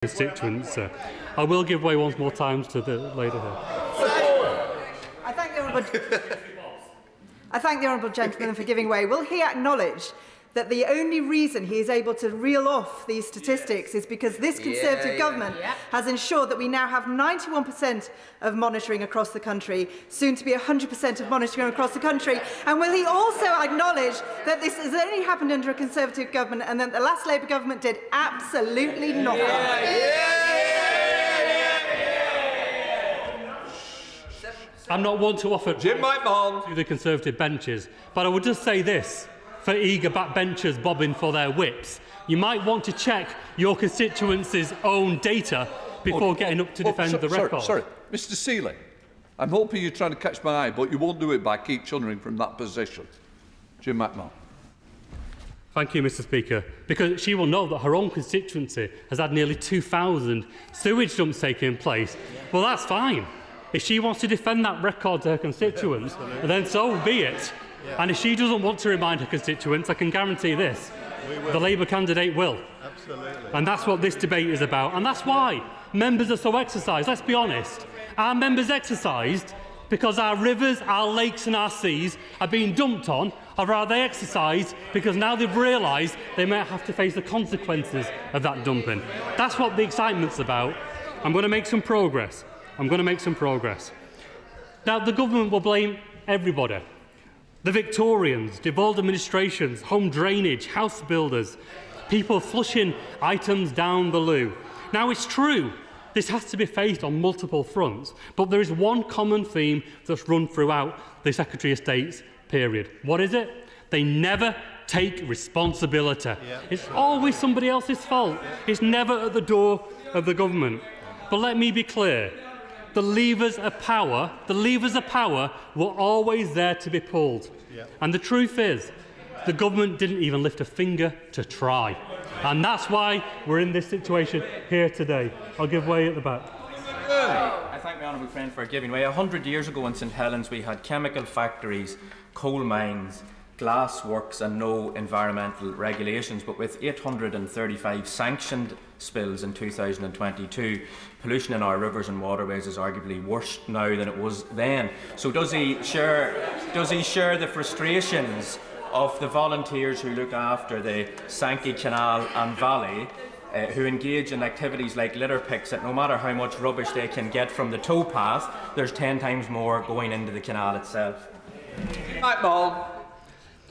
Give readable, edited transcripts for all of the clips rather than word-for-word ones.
constituents. I will give way once more times to the lady here. I thank the honourable gentleman for giving way. Will he acknowledge that the only reason he is able to reel off these statistics is because this Conservative government has ensured that we now have 91% of monitoring across the country, soon to be 100% of monitoring across the country? And will he also acknowledge that this has only happened under a Conservative government and that the last Labour government did absolutely nothing? I'm not one to offer McMahon to the Conservative benches, but I would just say this. For eager backbenchers bobbing for their whips, you might want to check your constituencies' own data before getting up to defend the record. Sorry, Mr. Seeley, I'm hoping you're trying to catch my eye, but you won't do it by keep chunnering from that position. Jim McMahon. Thank you, Mr. Speaker, because she will know that her own constituency has had nearly 2,000 sewage dumps taking place. Well, that's fine. If she wants to defend that record to her constituents, then so be it. And if she doesn't want to remind her constituents, I can guarantee this, the Labour candidate will. Absolutely. And that's what this debate is about. And that's why members are so exercised. Let's be honest. Our members exercised because our rivers, our lakes and our seas are being dumped on, or are they exercised because now they've realised they might have to face the consequences of that dumping? That's what the excitement's about. I'm going to make some progress. Now, the government will blame everybody. The Victorians, devolved administrations, home drainage, house builders, people flushing items down the loo. Now, it's true, this has to be faced on multiple fronts, but there is one common theme that's run throughout the Secretary of State's period. What is it? They never take responsibility. It's always somebody else's fault. It's never at the door of the government. But let me be clear. The levers of power were always there to be pulled. And the truth is, the government didn't even lift a finger to try. And that's why we're in this situation here today. I'll give way at the back. I thank my honourable friend for giving way. 100 years ago in St Helens we had chemical factories, coal mines, glass works and no environmental regulations, but with 835 sanctioned spills in 2022, pollution in our rivers and waterways is arguably worse now than it was then. So does he share the frustrations of the volunteers who look after the Sankey Canal and Valley, who engage in activities like litter picks, that no matter how much rubbish they can get from the towpath, there's 10 times more going into the canal itself?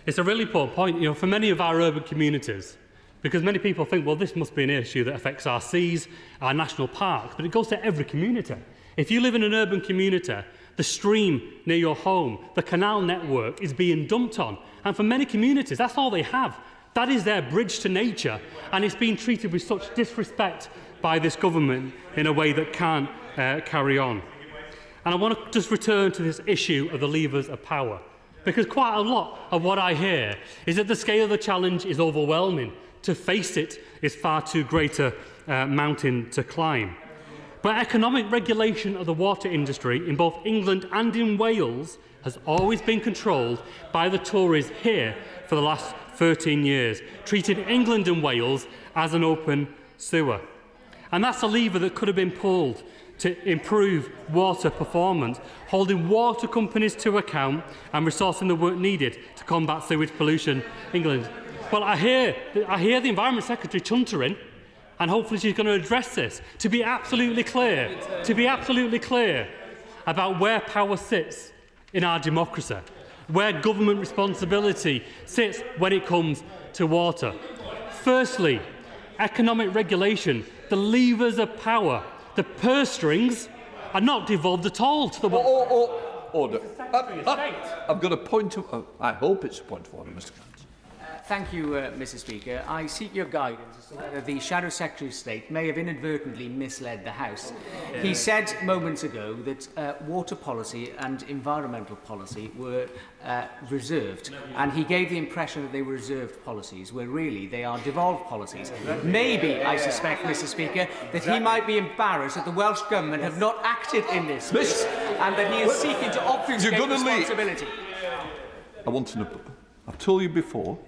It's a really important point, for many of our urban communities, because many people think, well, this must be an issue that affects our seas, our national parks, but it goes to every community. If you live in an urban community, the stream near your home, the canal network is being dumped on. And for many communities, that's all they have. That is their bridge to nature, and it's being treated with such disrespect by this government in a way that can't carry on. And I want to just return to this issue of the levers of power, because quite a lot of what I hear is that the scale of the challenge is overwhelming. To face it is far too great a mountain to climb. But economic regulation of the water industry in both England and in Wales has always been controlled by the Tories here for the last 13 years, treating England and Wales as an open sewer. And that's a lever that could have been pulled to improve water performance, holding water companies to account and resourcing the work needed to combat sewage pollution in England. Well, I hear the Environment Secretary chuntering, and hopefully she's going to address this, to be absolutely clear about where power sits in our democracy, where government responsibility sits when it comes to water. Firstly, economic regulation, the levers of power, the purse strings are not devolved at all to the... Order. I've got a point of... I hope it's a point of order, Mr. Cairns. Thank you, Mr. Speaker. I seek your guidance as to whether the Shadow Secretary of State may have inadvertently misled the House. He said moments ago that water policy and environmental policy were reserved, and he gave the impression that they were reserved policies, where really they are devolved policies. Maybe, I suspect, Mr. Speaker, that he might be embarrassed that the Welsh Government have not acted in this space, and that he is seeking to obfuscate responsibility. I want to know. I've told you before,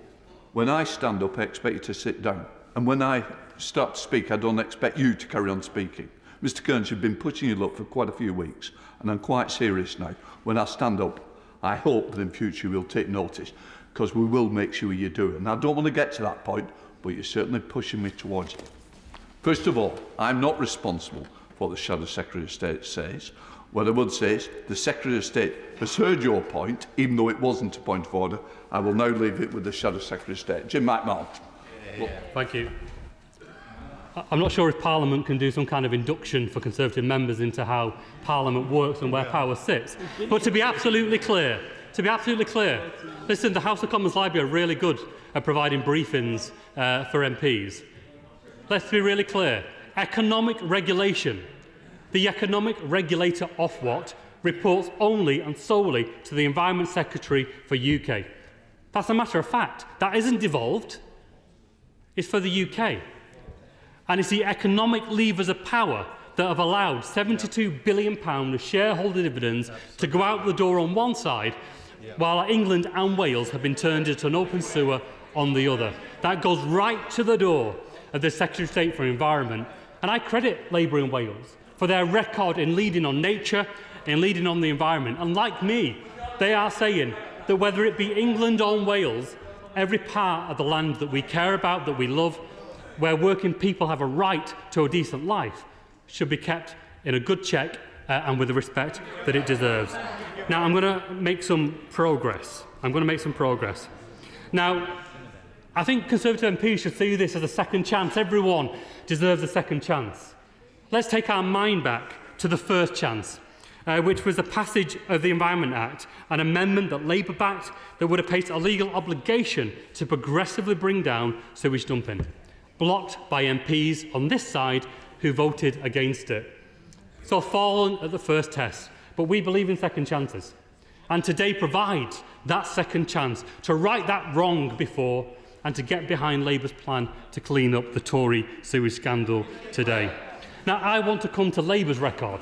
when I stand up, I expect you to sit down. And when I start to speak, I don't expect you to carry on speaking. Mr Kearns, you've been pushing your luck for quite a few weeks, and I'm quite serious now. When I stand up, I hope that in future you'll take notice, because we will make sure you do it. And I don't want to get to that point, but you're certainly pushing me towards it. First of all, I'm not responsible for what the Shadow Secretary of State says. What I would say is the Secretary of State has heard your point, even though it wasn't a point of order. I will now leave it with the Shadow Secretary of State. Jim McMahon. Thank you. I'm not sure if Parliament can do some kind of induction for Conservative members into how Parliament works and where power sits. But to be absolutely clear, listen, the House of Commons Library are really good at providing briefings for MPs. Let's be really clear. Economic regulation. The economic regulator Ofwat reports only and solely to the Environment Secretary for UK. That's a matter of fact. That isn't devolved. It's for the UK. And it's the economic levers of power that have allowed £72 billion of shareholder dividends to go out the door on one side, while England and Wales have been turned into an open sewer on the other. That goes right to the door of the Secretary of State for Environment. And I credit Labour in Wales for their record in leading on nature and leading on the environment. And like me, they are saying that whether it be England or Wales, every part of the land that we care about, that we love, where working people have a right to a decent life, should be kept in a good check and with the respect that it deserves. Now, I'm going to make some progress. Now, I think Conservative MPs should see this as a second chance. Everyone deserves a second chance. Let's take our mind back to the first chance, which was the passage of the Environment Act, an amendment that Labour backed that would have placed a legal obligation to progressively bring down sewage dumping, blocked by MPs on this side who voted against it. So fallen at the first test, but we believe in second chances. And today provides that second chance to right that wrong before and to get behind Labour's plan to clean up the Tory sewage scandal today. Now, I want to come to Labour's record,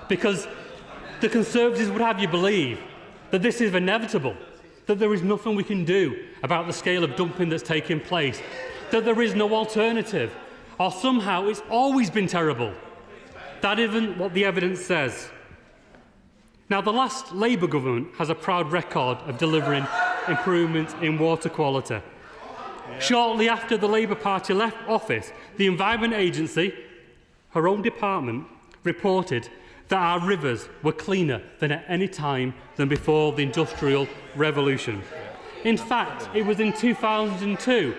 because the Conservatives would have you believe that this is inevitable, that there is nothing we can do about the scale of dumping that's taking place, that there is no alternative, or somehow it's always been terrible. That isn't what the evidence says. Now, the last Labour government has a proud record of delivering improvements in water quality. Shortly after the Labour Party left office, the Environment Agency, her own department, reported that our rivers were cleaner than at any time than before the Industrial Revolution. In fact, it was in 2002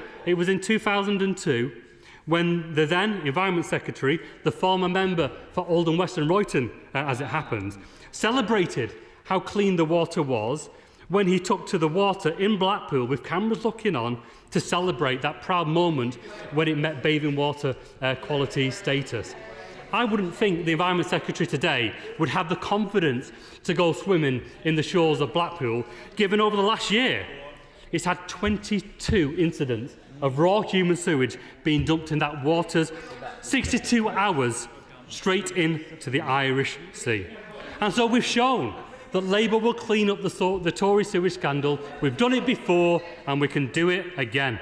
when the then Environment Secretary, the former member for Oldham West and Royton, as it happens, celebrated how clean the water was when he took to the water in Blackpool with cameras looking on to celebrate that proud moment when it met bathing water quality status. I wouldn't think the Environment Secretary today would have the confidence to go swimming in the shores of Blackpool, given over the last year it's had 22 incidents of raw human sewage being dumped in that water's 62 hours straight into the Irish Sea. And so we've shown that Labour will clean up the Tory sewage scandal. We've done it before and we can do it again.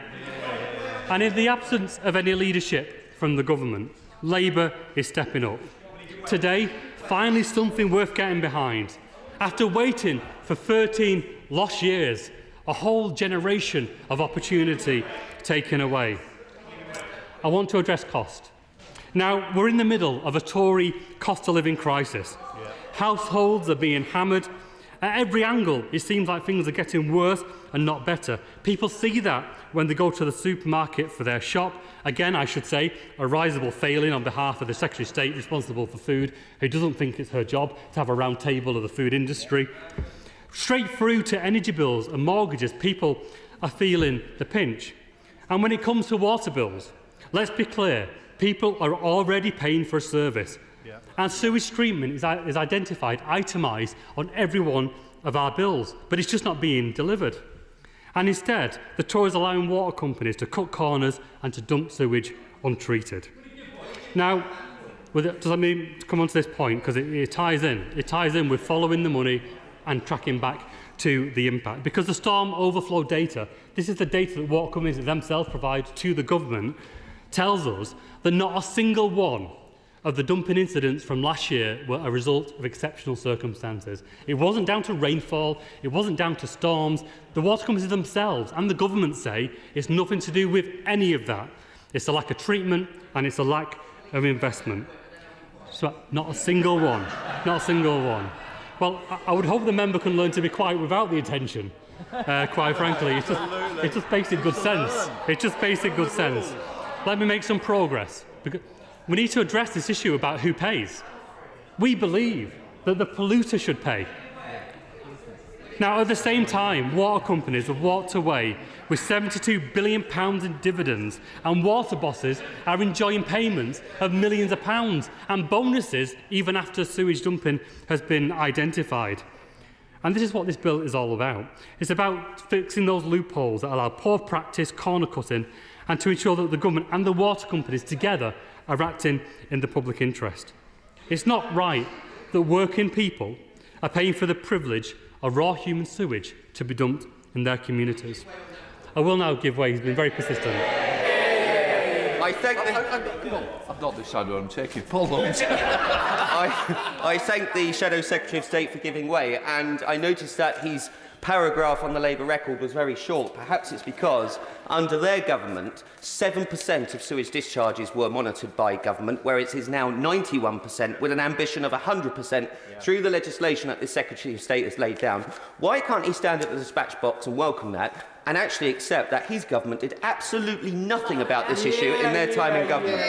And in the absence of any leadership from the government, Labour is stepping up. Today, finally something worth getting behind. After waiting for 13 lost years, a whole generation of opportunity taken away. I want to address cost. Now, we're in the middle of a Tory cost of living crisis. Households are being hammered. At every angle, it seems like things are getting worse and not better. People see that when they go to the supermarket for their shop. Again, I should say, a risible failing on behalf of the Secretary of State responsible for food, who doesn't think it's her job to have a round table of the food industry. Straight through to energy bills and mortgages, people are feeling the pinch. And when it comes to water bills, let's be clear, people are already paying for a service. And sewage treatment is identified, itemised on every one of our bills, but it's just not being delivered. And instead, the Tories are allowing water companies to cut corners and to dump sewage untreated. Now, does that mean to come on to this point, because it ties in. It ties in with following the money and tracking back to the impact. Because the storm overflow data, this is the data that water companies themselves provide to the government, tells us that not a single one of the dumping incidents from last year were a result of exceptional circumstances. It wasn't down to rainfall, it wasn't down to storms. The water companies themselves and the government say it's nothing to do with any of that. It's a lack of treatment and it's a lack of investment. So not a single one, not a single one. Well, I would hope the member can learn to be quiet without the attention, quite frankly. It's just basic good sense. It's just basic good sense. Let me make some progress. Because we need to address this issue about who pays. We believe that the polluter should pay. Now, at the same time, water companies have walked away with £72 billion in dividends, and water bosses are enjoying payments of millions of pounds and bonuses even after sewage dumping has been identified. And this is what this bill is all about. It's about fixing those loopholes that allow poor practice, corner cutting, and to ensure that the government and the water companies together are acting in the public interest. It's not right that working people are paying for the privilege of raw human sewage to be dumped in their communities. I will now give way. He's been very persistent. I thank I've not decided what I'm taking. Paul I thank the Shadow Secretary of State for giving way, and I noticed that his paragraph on the Labour record was very short. Perhaps it's because, under their government, 7% of sewage discharges were monitored by government, whereas it is now 91%, with an ambition of 100% through the legislation that the Secretary of State has laid down. Why can't he stand at the dispatch box and welcome that, and actually accept that his government did absolutely nothing about this issue in their time in government?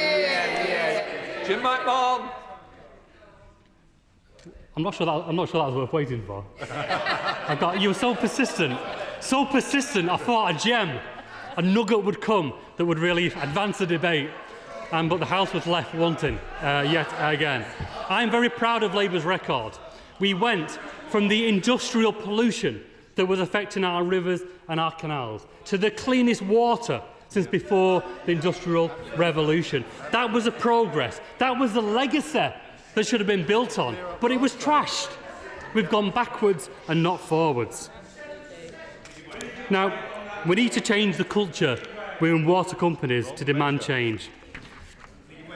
Jim McMahon. I'm not sure that was worth waiting for. You were so persistent, I thought a gem, a nugget would come that would really advance the debate, but the House was left wanting yet again. I'm very proud of Labour's record. We went from the industrial pollution that was affecting our rivers and our canals to the cleanest water since before the Industrial Revolution. That was a progress. That was the legacy that should have been built on, but it was trashed. We've gone backwards and not forwards. Now, we need to change the culture within water companies to demand change.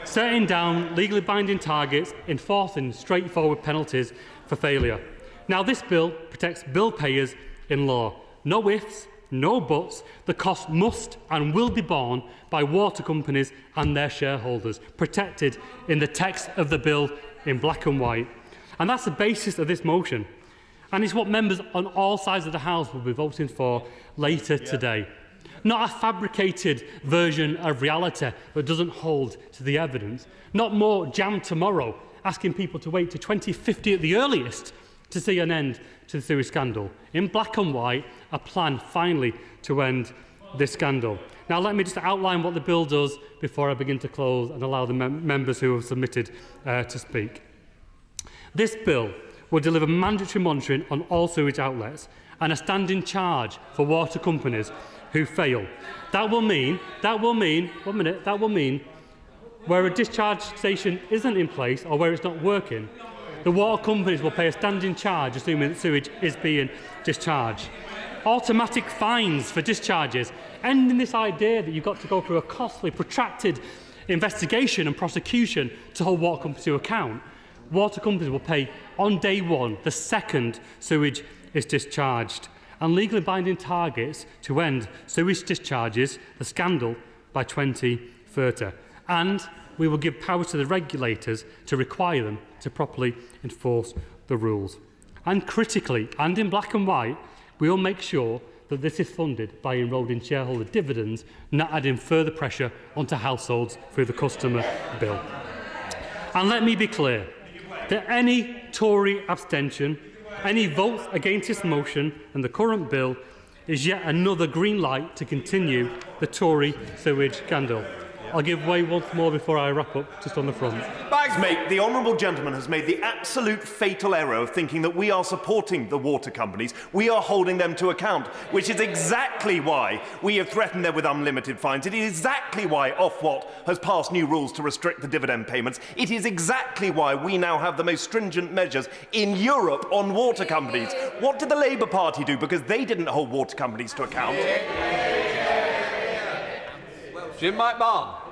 Setting down legally binding targets, enforcing straightforward penalties for failure. Now, this bill protects bill payers in law. No ifs, no buts. The cost must and will be borne by water companies and their shareholders, protected in the text of the bill in black and white. And that's the basis of this motion. And it's what members on all sides of the House will be voting for later today. Not a fabricated version of reality that doesn't hold to the evidence. Not more jam tomorrow, asking people to wait to 2050 at the earliest to see an end to the sewage scandal. In black and white, a plan finally to end this scandal. Now, let me just outline what the bill does before I begin to close and allow the members who have submitted to speak. This bill will deliver mandatory monitoring on all sewage outlets and a standing charge for water companies who fail. That will mean where a discharge station isn't in place or where it's not working, the water companies will pay a standing charge assuming that sewage is being discharged. Automatic fines for discharges, ending this idea that you've got to go through a costly, protracted investigation and prosecution to hold water companies to account. Water companies will pay on day one, the second sewage is discharged, and legally binding targets to end sewage discharges, the scandal, by 2030. And we will give power to the regulators to require them to properly enforce the rules. And critically, and in black and white, we will make sure that this is funded by eroding shareholder dividends, not adding further pressure onto households through the customer bill. And let me be clear that any Tory abstention, any vote against this motion and the current bill is yet another green light to continue the Tory sewage scandal. I'll give way once more before I wrap up, just on the front. Bags, mate, the honourable gentleman has made the absolute fatal error of thinking that we are supporting the water companies. We are holding them to account, which is exactly why we have threatened them with unlimited fines. It is exactly why Ofwat has passed new rules to restrict the dividend payments. It is exactly why we now have the most stringent measures in Europe on water companies. What did the Labour Party do? Because they didn't hold water companies to account. Jim McMahon.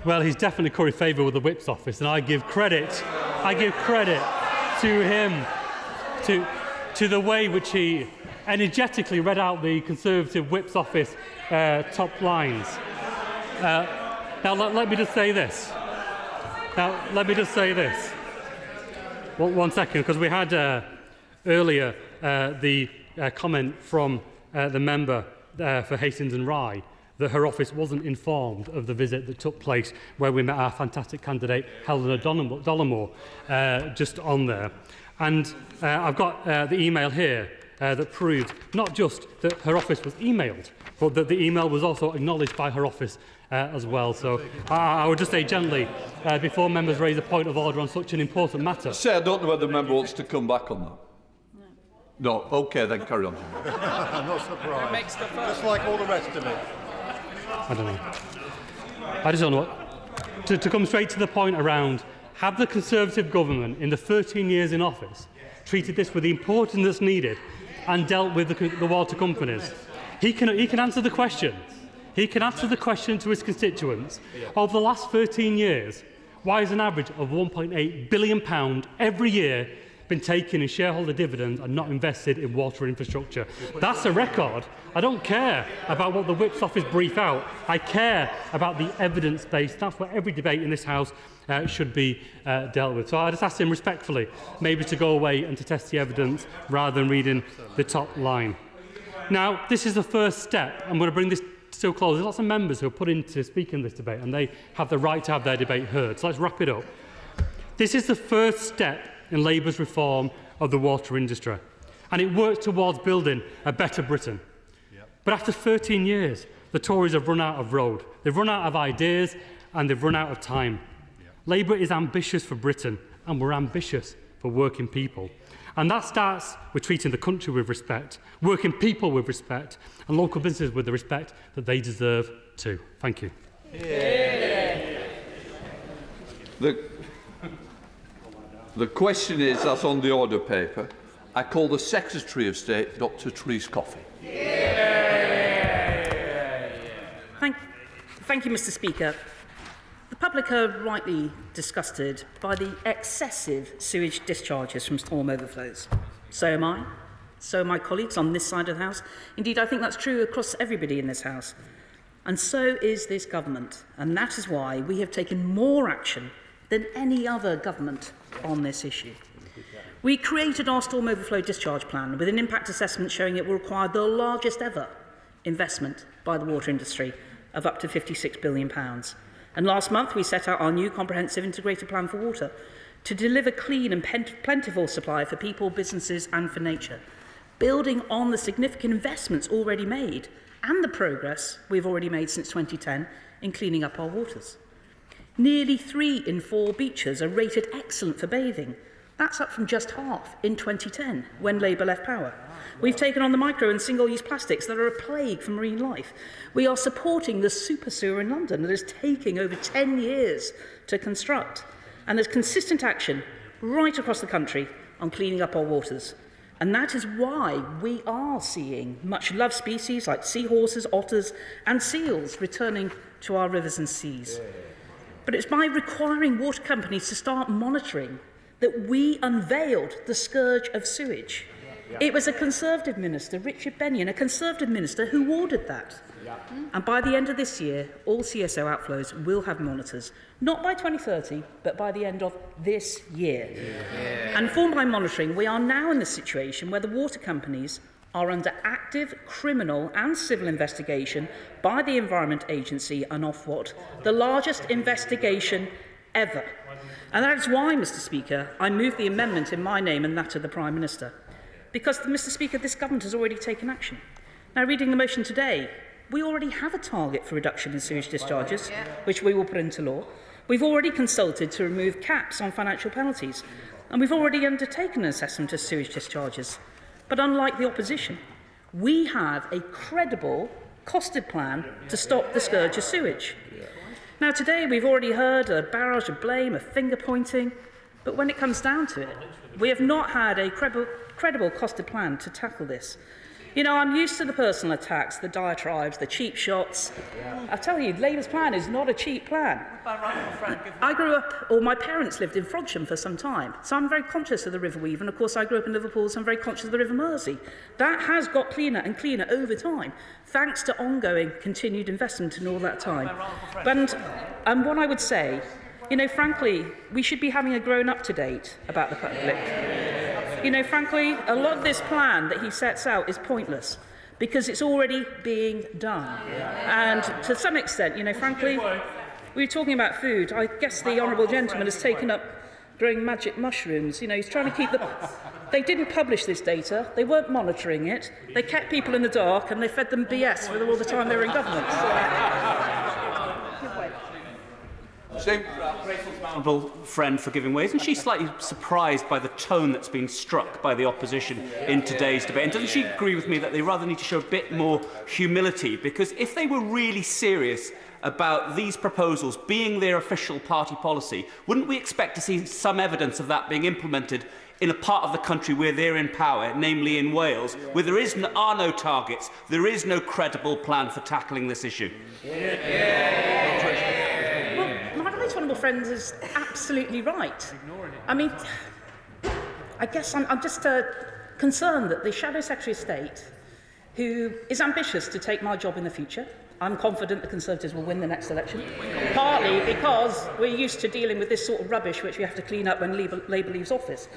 Well, he's definitely curried favour with the Whip's office, and I give credit to him, to the way which he energetically read out the Conservative Whip's office top lines. Now, let me just say this. One second, because we had earlier the comment from the member for Hastings and Rye that her office wasn't informed of the visit that took place where we met our fantastic candidate Helena Dollamore just on there. And I've got the email here that proved not just that her office was emailed, but that the email was also acknowledged by her office as well. So I would just say gently, before members raise a point of order on such an important matter. I don't know whether the member wants to come back on that. No. OK, then carry on. I'm not surprised. Just like all the rest of it. I don't know. I just don't know what. To come straight to the point around, have the Conservative government in the 13 years in office treated this with the importance that's needed and dealt with the water companies? He can answer the question. He can answer the question to his constituents. Over the last 13 years, why is an average of £1.8 billion every year been taken in shareholder dividends and not invested in water infrastructure? That's a record. I don't care about what the Whip's office brief out. I care about the evidence base. That's what every debate in this House should be dealt with. So I just ask him respectfully maybe to go away and to test the evidence rather than reading the top line. Now, this is the first step. I'm going to bring this to a close. There's lots of members who are put in to speak in this debate, and they have the right to have their debate heard. So let's wrap it up. This is the first step in Labour's reform of the water industry, and it works towards building a better Britain. But after 13 years, the Tories have run out of road, they've run out of ideas, and they've run out of time. Labour is ambitious for Britain, and we're ambitious for working people. And that starts with treating the country with respect, working people with respect, and local businesses with the respect that they deserve too. Thank you. The question is, that's on the order paper. I call the Secretary of State, Dr. Therese Coffey. Thank you, Mr. Speaker. The public are rightly disgusted by the excessive sewage discharges from storm overflows. So am I. So are my colleagues on this side of the House. Indeed, I think that's true across everybody in this House. And so is this government. And that is why we have taken more action than any other government on this issue. We created our storm overflow discharge plan with an impact assessment showing it will require the largest ever investment by the water industry of up to £56 billion. And last month we set out our new comprehensive integrated plan for water to deliver clean and plentiful supply for people, businesses and for nature, building on the significant investments already made and the progress we've already made since 2010 in cleaning up our waters. Nearly 3 in 4 beaches are rated excellent for bathing. That's up from just half in 2010, when Labour left power. We've taken on the micro and single-use plastics that are a plague for marine life. We are supporting the super sewer in London that is taking over 10 years to construct. And there's consistent action right across the country on cleaning up our waters. And that is why we are seeing much-loved species like seahorses, otters and seals returning to our rivers and seas. But it's by requiring water companies to start monitoring that we unveiled the scourge of sewage. It was a Conservative minister, Richard Benyon, a Conservative minister, who ordered that. And by the end of this year, all CSO outflows will have monitors, not by 2030, but by the end of this year. And informed by monitoring, we are now in the situation where the water companies are under active criminal and civil investigation by the Environment Agency and Ofwat, the largest investigation ever. And that is why, Mr. Speaker, I move the amendment in my name and that of the Prime Minister. Because, Mr. Speaker, this government has already taken action. Now, reading the motion today, We already have a target for reduction in sewage discharges, which we will put into law. We've already consulted to remove caps on financial penalties, and we've already undertaken an assessment of sewage discharges. But unlike the opposition, we have a credible, costed plan to stop the scourge of sewage. Now, today we've already heard a barrage of blame, a finger-pointing, but when it comes down to it, we have not had a credible costed plan to tackle this. You know, I'm used to the personal attacks, the diatribes, the cheap shots. I tell you, Labour's plan is not a cheap plan. I grew up, or my parents lived in Frodsham for some time, so I'm very conscious of the River Weaver, and of course I grew up in Liverpool, so I'm very conscious of the River Mersey. That has got cleaner and cleaner over time, thanks to ongoing continued investment in all that time. And what I would say, you know, frankly, we should be having a grown-up debate about the public. You know, frankly, a lot of this plan that he sets out is pointless because it's already being done. And to some extent, you know, frankly, we were talking about food. I guess the honourable gentleman has taken up growing magic mushrooms. You know, he's trying to keep the... They didn't publish this data. They weren't monitoring it. They kept people in the dark and they fed them BS for all the time they were in government. Grateful to my honourable friend for giving way. Isn't she slightly surprised by the tone that's been struck by the opposition in today's debate? And doesn't she agree with me that they rather need to show a bit more humility? Because if they were really serious about these proposals being their official party policy, wouldn't we expect to see some evidence of that being implemented in a part of the country where they're in power, namely in Wales, where there are no targets, there is no credible plan for tackling this issue? Honourable friend is absolutely right. I mean, I guess I'm just concerned that the Shadow Secretary of State, who is ambitious to take my job in the future, I'm confident the Conservatives will win the next election, partly because we're used to dealing with this sort of rubbish which we have to clean up when Labour leaves office.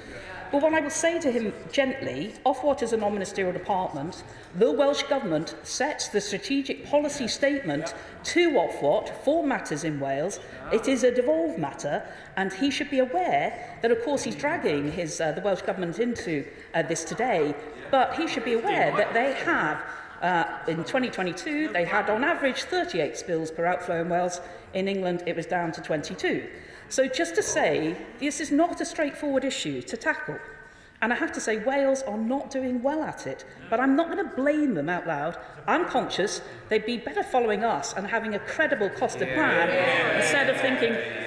But what I will say to him gently, Ofwat is a non-ministerial department. The Welsh Government sets the strategic policy statement to Ofwat for matters in Wales. It is a devolved matter, and he should be aware that, of course, he's dragging the Welsh Government into this today, but he should be aware that they have, in 2022, they had on average 38 spills per outflow in Wales. In England, it was down to 22. So just to say, this is not a straightforward issue to tackle. And I have to say, Wales are not doing well at it. But I'm not going to blame them out loud. I'm conscious they'd be better following us and having a credible costed plan instead of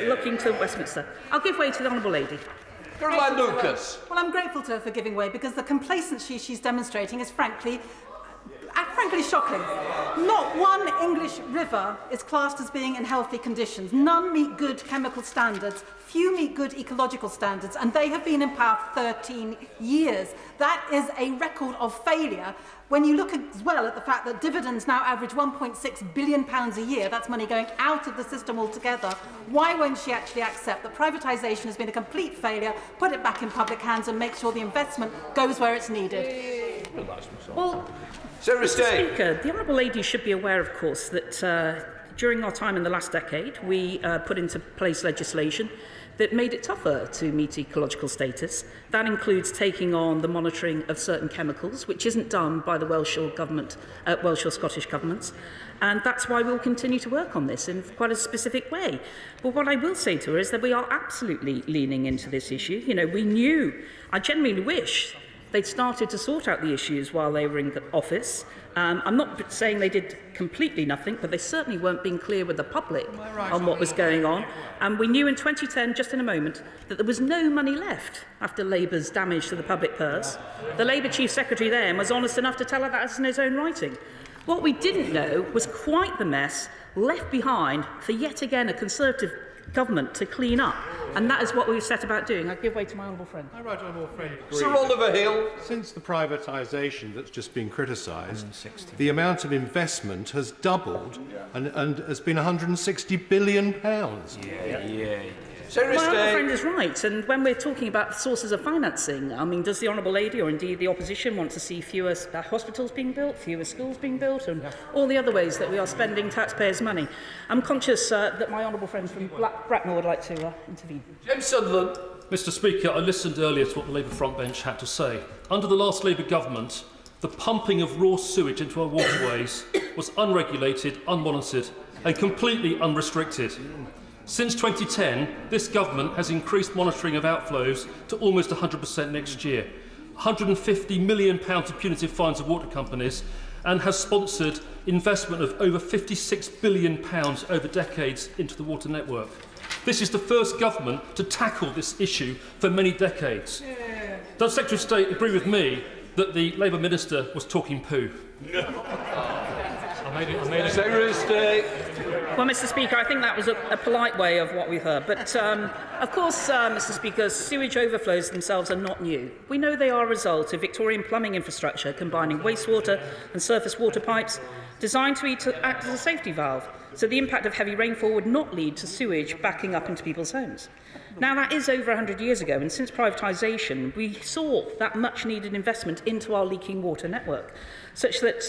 looking to Westminster. I'll give way to the Honourable Lady. Caroline Lucas. Well, I'm grateful to her for giving way because the complacency she's demonstrating is frankly shocking. Not one English river is classed as being in healthy conditions. None meet good chemical standards. Few meet good ecological standards, and they have been in power for 13 years. That is a record of failure. When you look as well at the fact that dividends now average £1.6 billion a year, that's money going out of the system altogether, why won't she actually accept that privatisation has been a complete failure, put it back in public hands and make sure the investment goes where it's needed? Well, Mr. Speaker, the Honourable Lady should be aware, of course, that during our time in the last decade, we put into place legislation that made it tougher to meet ecological status. That includes taking on the monitoring of certain chemicals, which isn't done by the Welsh or Scottish governments. And that's why we'll continue to work on this in quite a specific way. But what I will say to her is that we are absolutely leaning into this issue. You know, I genuinely wish they'd started to sort out the issues while they were in office. I'm not saying they did completely nothing, but they certainly weren't being clear with the public on what was going on. And we knew in 2010, just in a moment, that there was no money left after Labour's damage to the public purse. The Labour Chief Secretary then was honest enough to tell her that in his own writing. What we didn't know was quite the mess left behind for yet again a Conservative government to clean up, and that is what we've set about doing. I give way to my honourable friend. My right honourable friend agrees. Sir Oliver Hill. Since the privatisation that's just been criticised, the amount of investment has doubled and has been £160 billion. My honourable friend is right, and when we're talking about sources of financing, I mean, does the Honourable Lady or indeed the opposition want to see fewer hospitals being built, fewer schools being built, and all the other ways that we are spending taxpayers' money? I'm conscious that my honourable friend from Bracknell would like to intervene. James Sunderland. Mr. Speaker, I listened earlier to what the Labour frontbench had to say. Under the last Labour government, the pumping of raw sewage into our waterways was unregulated, unmonitored and completely unrestricted. Since 2010, this government has increased monitoring of outflows to almost 100% next year, £150 million of punitive fines of water companies, and has sponsored investment of over £56 billion over decades into the water network. This is the first government to tackle this issue for many decades. Does Secretary of State agree with me that the Labour Minister was talking poo? Secretary of State. Well, Mr. Speaker, I think that was a polite way of what we've heard. But, of course, Mr. Speaker, sewage overflows themselves are not new. We know they are a result of Victorian plumbing infrastructure combining wastewater and surface water pipes designed to act as a safety valve, so the impact of heavy rainfall would not lead to sewage backing up into people's homes. Now, that is over 100 years ago, and since privatisation, we saw that much-needed investment into our leaking water network, such that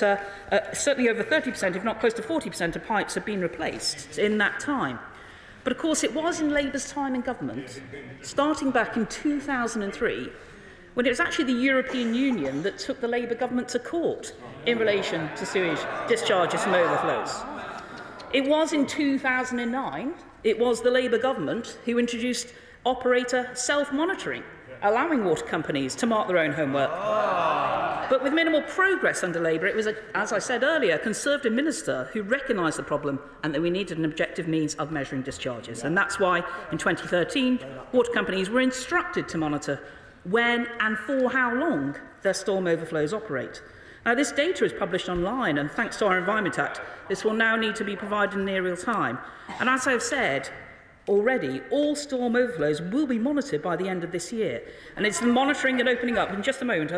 certainly over 30%, if not close to 40% of pipes have been replaced in that time. But, of course, it was in Labour's time in government, starting back in 2003, when it was actually the European Union that took the Labour government to court in relation to sewage discharges from overflows. It was in 2009, it was the Labour government who introduced operator self-monitoring, allowing water companies to mark their own homework. But with minimal progress under Labour, it was, as I said earlier, a Conservative minister who recognised the problem and that we needed an objective means of measuring discharges. And that's why, in 2013, water companies were instructed to monitor when and for how long their storm overflows operate. Now, this data is published online, and thanks to our Environment Act, this will now need to be provided in near real time. And as I've said already, all storm overflows will be monitored by the end of this year. And it's the monitoring and opening up, in just a moment,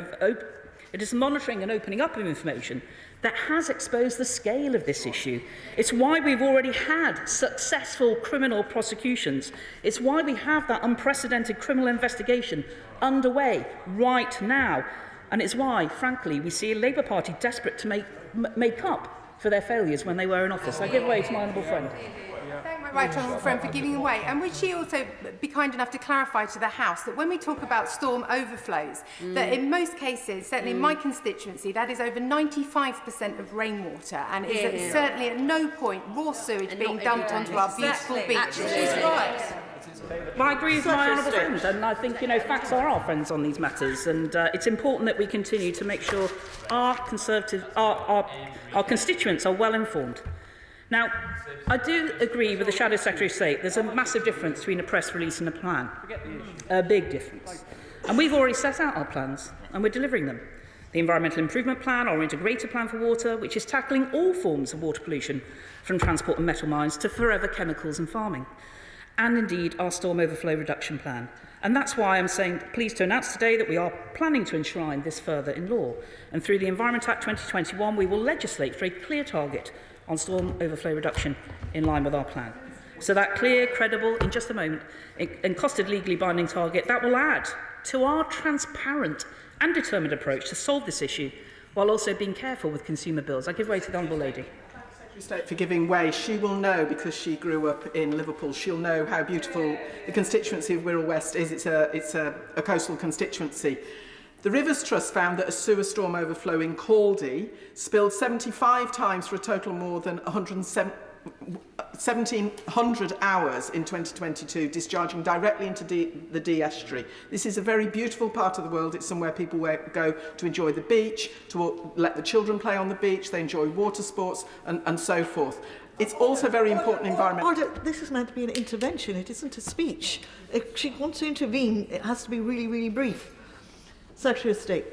it is the monitoring and opening up of information that has exposed the scale of this issue. It's why we've already had successful criminal prosecutions. It's why we have that unprecedented criminal investigation underway right now. And it's why, frankly, we see a Labour Party desperate to make up for their failures when they were in office. I give way to my honourable friend. Thank my right honourable friend for giving way. And would she also be kind enough to clarify to the House that when we talk about storm overflows, that in most cases, certainly in my constituency, that is over 95% of rainwater, and is certainly at no point raw sewage being dumped onto our beautiful beaches. She's right. Well, I agree with my honourable friend, and I think, facts are our friends on these matters, and it's important that we continue to make sure our constituents are well informed. Now, I do agree with the Shadow Secretary of State. There's a massive difference between a press release and a plan. A big difference. And we've already set out our plans, and we're delivering them. The Environmental Improvement Plan, our Integrated Plan for Water, which is tackling all forms of water pollution, from transport and metal mines to forever chemicals and farming. And indeed our storm overflow reduction plan. And that's why I'm pleased to announce today that we are planning to enshrine this further in law. And through the Environment Act 2021, we will legislate for a clear target on storm overflow reduction in line with our plan. So that clear, credible, in just a moment, and costed legally binding target, that will add to our transparent and determined approach to solve this issue, while also being careful with consumer bills. I give way to the Honourable Lady. State for giving way. She will know, because she grew up in Liverpool, she'll know how beautiful the constituency of Wirral West is. It's a coastal constituency. The Rivers Trust found that a sewer storm overflow in Caldy spilled 75 times for a total of more than 1,700 hours in 2022, discharging directly into the Dee estuary. This is a very beautiful part of the world. It's somewhere people go to enjoy the beach, to let the children play on the beach, they enjoy water sports and so forth. It's also very important environment. This is meant to be an intervention, it isn't a speech. If she wants to intervene, it has to be really, really brief. Secretary of State.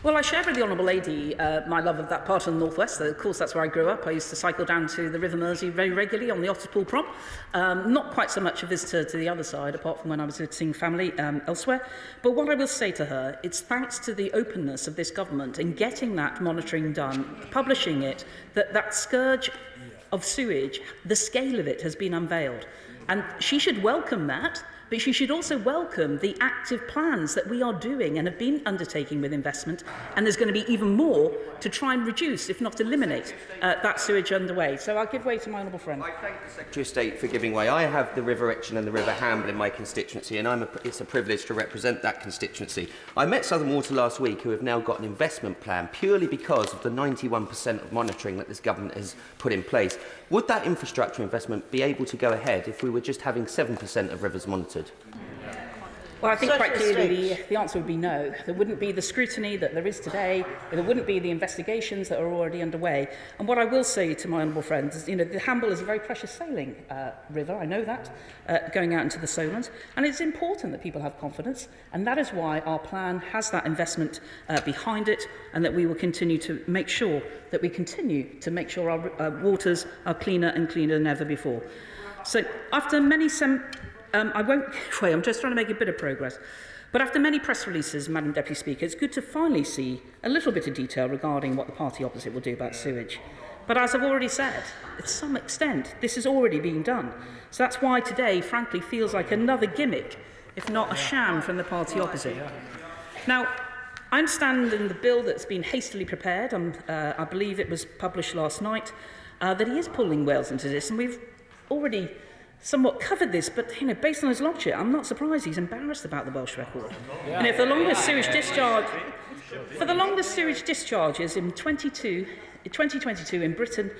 Well, I share with the Honourable Lady my love of that part of the North West. Of course, that's where I grew up. I used to cycle down to the River Mersey very regularly on the Otterpool prom. Not quite so much a visitor to the other side, apart from when I was visiting family elsewhere. But what I will say to her, it's thanks to the openness of this government in getting that monitoring done, publishing it, that scourge of sewage, the scale of it has been unveiled. And she should welcome that, But she should also welcome the active plans that we are doing and have been undertaking with investment, and there's going to be even more to try and reduce, if not eliminate, that sewage underway. So I'll give way to my honourable friend. I thank the Secretary of State for giving way. I have the River Itchen and the River Hamble in my constituency, and it's a privilege to represent that constituency. I met Southern Water last week, who have now got an investment plan purely because of the 91% of monitoring that this government has put in place. Would that infrastructure investment be able to go ahead if we were just having 7% of rivers monitored? Well, I think quite clearly the answer would be no. There wouldn't be the scrutiny that there is today. There wouldn't be the investigations that are already underway. And what I will say to my honourable friends is, the Hamble is a very precious sailing river. I know that, going out into the Solent. And it's important that people have confidence. And that is why our plan has that investment behind it, and that we will continue to make sure that our waters are cleaner and cleaner than ever before. So after many I won't give way, I'm just trying to make a bit of progress. But after many press releases, Madam Deputy Speaker, it's good to finally see a little bit of detail regarding what the party opposite will do about sewage. But as I've already said, to some extent, this is already being done. So that's why today, frankly, feels like another gimmick, if not a sham, from the party opposite. Now, I understand in the bill that's been hastily prepared, I believe it was published last night, that he is pulling Wales into this, and we've already somewhat covered this, but based on his logic, I'm not surprised he's embarrassed about the Welsh record. And if the longest sewage discharges in 2022 in Britain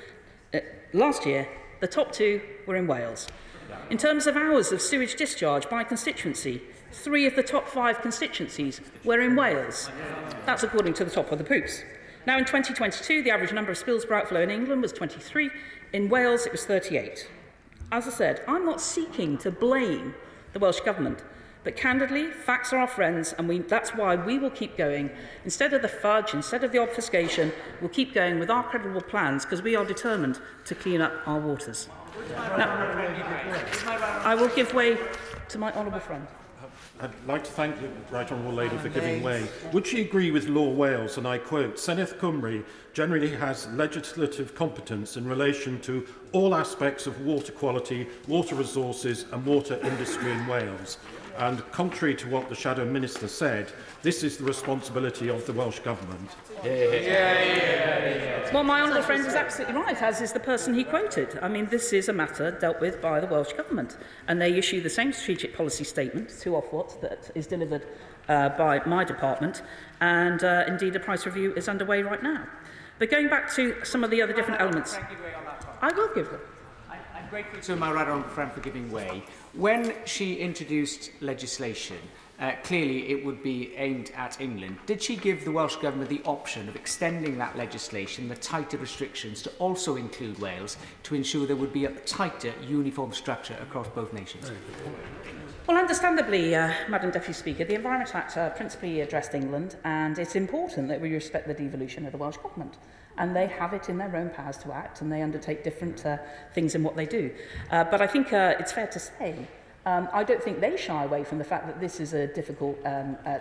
last year, the top two were in Wales. In terms of hours of sewage discharge by constituency, 3 of the top 5 constituencies were in Wales. That's according to the top of the poops. Now in 2022, the average number of spills per outflow in England was 23. In Wales, it was 38. As I said, I'm not seeking to blame the Welsh Government, but candidly, facts are our friends, and that's why we will keep going. Instead of the fudge, instead of the obfuscation, we'll keep going with our credible plans, because we are determined to clean up our waters. Now, I will give way to my honourable friend. I'd like to thank the Right Honourable Lady for giving way. Would she agree with Law Wales, and I quote, Senedd Cymru generally has legislative competence in relation to all aspects of water quality, water resources and water industry in Wales. And contrary to what the Shadow Minister said, this is the responsibility of the Welsh Government. Well, my honourable friend is absolutely right, as is the person he quoted. I mean, this is a matter dealt with by the Welsh Government, and they issue the same strategic policy statement to Ofwat that is delivered by my department, and indeed a price review is underway right now. But going back to some of the other different elements, I will give them. I'm grateful to my right honourable friend for giving way. When she introduced legislation, clearly it would be aimed at England. Did she give the Welsh Government the option of extending that legislation, the tighter restrictions, to also include Wales, to ensure there would be a tighter, uniform structure across both nations? Well, understandably, Madam Deputy Speaker, the Environment Act principally addressed England, and it's important that we respect the devolution of the Welsh Government. And they have it in their own powers to act, and they undertake different things in what they do. But I think it's fair to say, I don't think they shy away from the fact that this is a difficult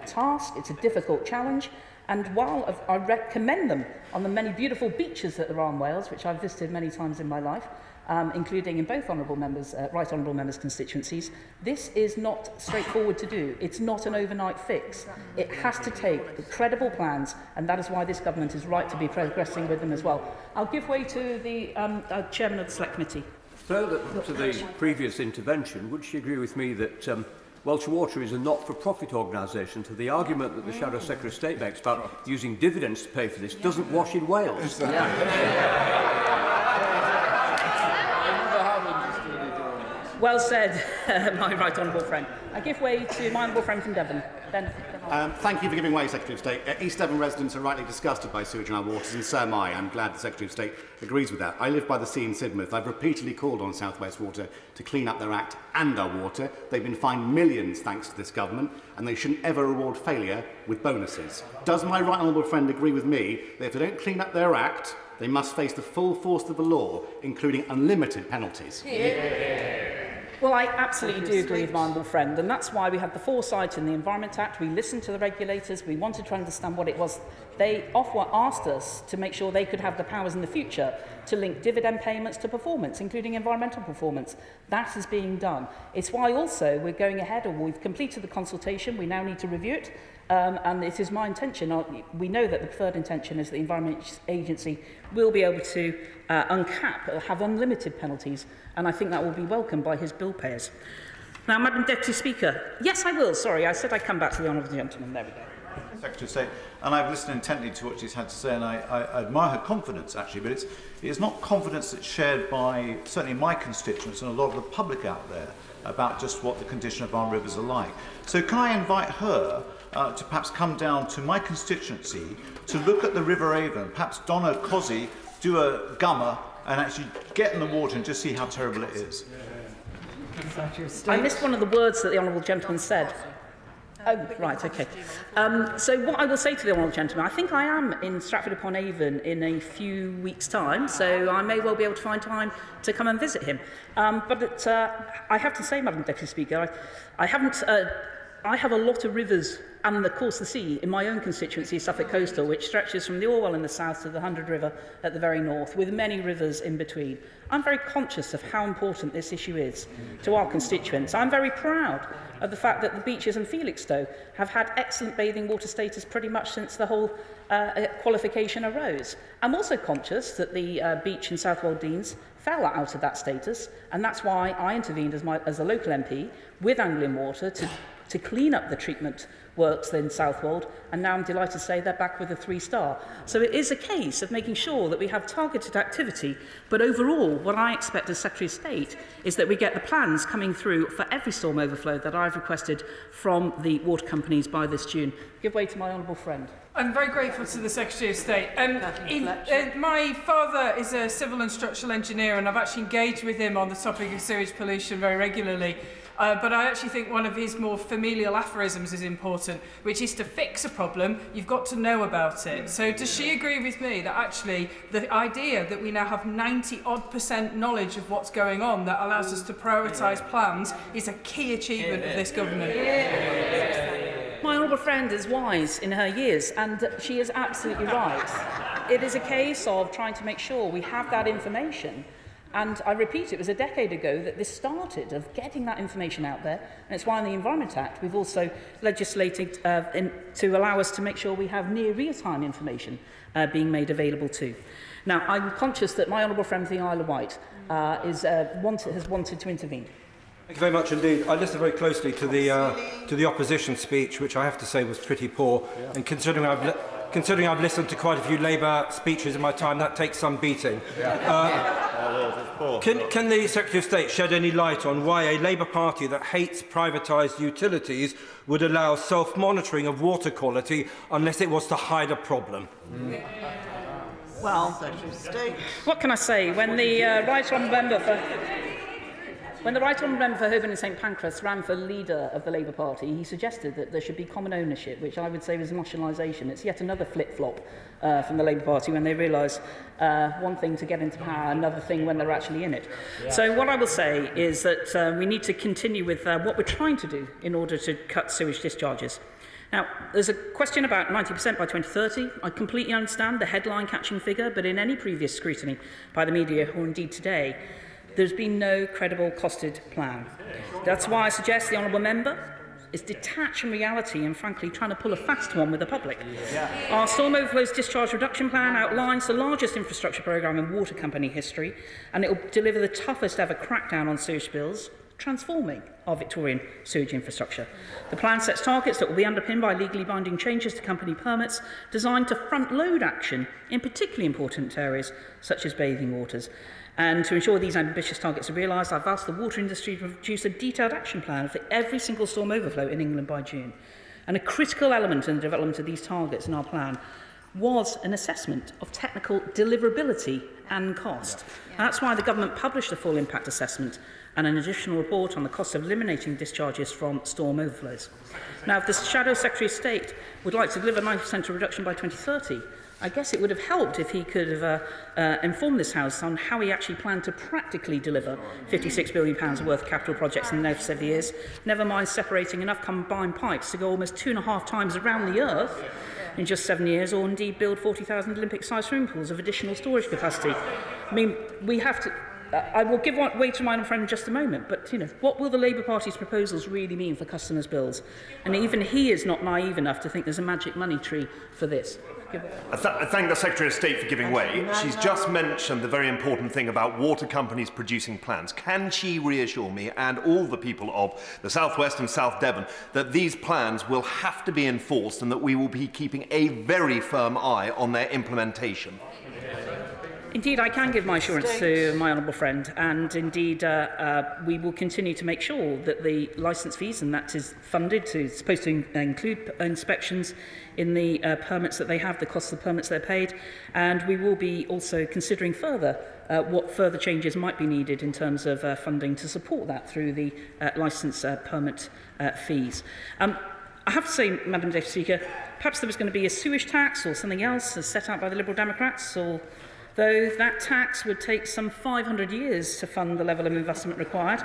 task, it's a difficult challenge, and while I commend them on the many beautiful beaches that there are in Wales, which I've visited many times in my life, including in both right honourable members' constituencies, this is not straightforward to do. It's not an overnight fix. It has to take credible plans, and that is why this government is right to be progressing with them as well. I'll give way to the chairman of the Select Committee. Further to the previous intervention, would she agree with me that Welsh Water is a not-for-profit organisation, so the argument that the Shadow Secretary of State makes about using dividends to pay for this doesn't wash in Wales? Well said, my right honourable friend. I give way to my honourable friend from Devon. Thank you for giving way, Secretary of State. East Devon residents are rightly disgusted by sewage in our waters, and so am I. I'm glad the Secretary of State agrees with that. I live by the sea in Sidmouth. I've repeatedly called on South West Water to clean up their act and our water. They've been fined millions thanks to this government, and they shouldn't ever reward failure with bonuses. Does my right honourable friend agree with me that if they don't clean up their act, they must face the full force of the law, including unlimited penalties? Well, I absolutely do agree with my honourable friend, and that's why we had the foresight in the Environment Act. We listened to the regulators. We wanted to understand what it was. They often asked us to make sure they could have the powers in the future to link dividend payments to performance, including environmental performance. That is being done. It's why also we're going ahead, or we've completed the consultation. We now need to review it. And it is my intention, we know that the preferred intention is that the Environment Agency will be able to uncap or have unlimited penalties, and I think that will be welcomed by his bill payers. Now, Madam Deputy Speaker, yes, I will. Sorry, I said I'd come back to the honourable gentleman. There we go. Secretary of State, and I've listened intently to what she's had to say, and I admire her confidence, actually, but it's not confidence that's shared by, certainly my constituents and a lot of the public out there, about just what the condition of our rivers are like. So can I invite her to perhaps come down to my constituency to look at the River Avon, perhaps Donna Cosy do a gummer and actually get in the water and just see how terrible it is. I missed one of the words that the honourable gentleman said. Oh, right, okay. So what I will say to the honourable gentleman, I think I am in Stratford-upon-Avon in a few weeks' time, so I may well be able to find time to come and visit him. But I have to say, Madam Deputy Speaker, I have a lot of rivers and, of course, the sea in my own constituency, Suffolk Coastal, which stretches from the Orwell in the south to the Hundred River at the very north, with many rivers in between. I'm very conscious of how important this issue is to our constituents. I'm very proud of the fact that the beaches in Felixstowe have had excellent bathing water status pretty much since the whole qualification arose. I'm also conscious that the beach in Southwold Deans fell out of that status, and that's why I intervened as a local MP with Anglian Water to clean up the treatment works in Southwold, and now I'm delighted to say they're back with a 3-star. So it is a case of making sure that we have targeted activity, but overall what I expect as Secretary of State is that we get the plans coming through for every storm overflow that I've requested from the water companies by this June. Give way to my honourable friend. I'm very grateful to the Secretary of State. My father is a civil and structural engineer, and I've actually engaged with him on the topic of sewage pollution very regularly. But I actually think one of his more familial aphorisms is important, which is to fix a problem, you've got to know about it. So does she agree with me that actually the idea that we now have 90% knowledge of what's going on that allows us to prioritise plans is a key achievement of this government? My honourable friend is wise in her years, and she is absolutely right. It is a case of trying to make sure we have that information. And I repeat, it was a decade ago that this started, of getting that information out there. And it's why in the Environment Act we've also legislated to allow us to make sure we have near real-time information being made available too. Now, I'm conscious that my honourable friend from the Isle of Wight has wanted to intervene. Thank you very much indeed. I listened very closely to the opposition speech, which I have to say was pretty poor. Yeah. And considering I've listened to quite a few Labour speeches in my time, that takes some beating. Can the Secretary of State shed any light on why a Labour Party that hates privatised utilities would allow self-monitoring of water quality unless it was to hide a problem? Well, what can I say? When the Right Honourable Member for Holborn and St Pancras ran for leader of the Labour Party, he suggested that there should be common ownership, which I would say was nationalisation. It's yet another flip-flop from the Labour Party when they realise one thing to get into power, another thing when they're actually in it. Yeah. So what I will say is that we need to continue with what we're trying to do in order to cut sewage discharges. Now, there's a question about 90% by 2030. I completely understand the headline-catching figure, but in any previous scrutiny by the media, or indeed today, there's been no credible costed plan. That's why I suggest the honourable member is detached from reality and, frankly, trying to pull a fast one with the public. Yeah. Our Storm Overflows Discharge Reduction Plan outlines the largest infrastructure programme in water company history, and it will deliver the toughest ever crackdown on sewage spills, transforming our Victorian sewage infrastructure. The plan sets targets that will be underpinned by legally binding changes to company permits designed to front-load action in particularly important areas such as bathing waters. And to ensure these ambitious targets are realised, I've asked the water industry to produce a detailed action plan for every single storm overflow in England by June. And a critical element in the development of these targets in our plan was an assessment of technical deliverability and cost. That's why the government published a full impact assessment and an additional report on the cost of eliminating discharges from storm overflows. Now, if the Shadow Secretary of State would like to deliver 90% reduction by 2030, I guess it would have helped if he could have informed this House on how he actually planned to practically deliver £56 billion worth of capital projects in the next 7 years, never mind separating enough combined pipes to go almost 2.5 times around the Earth in just 7 years, or indeed build 40,000 Olympic-sized swimming pools of additional storage capacity. I mean, we have to... I will give way to my friend in just a moment, but what will the Labour Party's proposals really mean for customers' bills? And even he is not naive enough to think there's a magic money tree for this. I thank the Secretary of State for giving way. She's just mentioned the very important thing about water companies producing plans. Can she reassure me and all the people of the South West and South Devon that these plans will have to be enforced and that we will be keeping a very firm eye on their implementation? Indeed, I can give my assurance to my honourable friend, and indeed we will continue to make sure that the licence fees, and that is funded, supposed to include inspections in the permits that they have, the cost of the permits they're paid, and we will be also considering further what further changes might be needed in terms of funding to support that through the licence permit fees. I have to say, Madam Deputy Speaker, perhaps there was going to be a sewage tax or something else as set out by the Liberal Democrats, though that tax would take some 500 years to fund the level of investment required.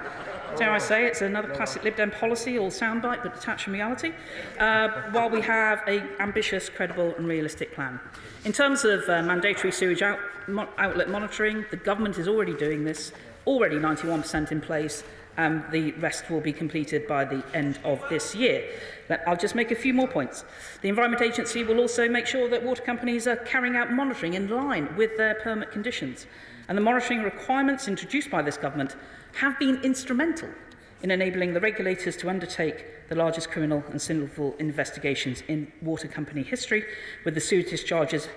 Dare I say, it's another classic Lib Dem policy, all soundbite but detached from reality, while we have an ambitious, credible and realistic plan. In terms of mandatory sewage outlet monitoring, the government is already doing this, already 91% in place, and the rest will be completed by the end of this year. I'll just make a few more points. The Environment Agency will also make sure that water companies are carrying out monitoring in line with their permit conditions. And the monitoring requirements introduced by this government have been instrumental in enabling the regulators to undertake the largest criminal and civil investigations in water company history, with the sewage discharges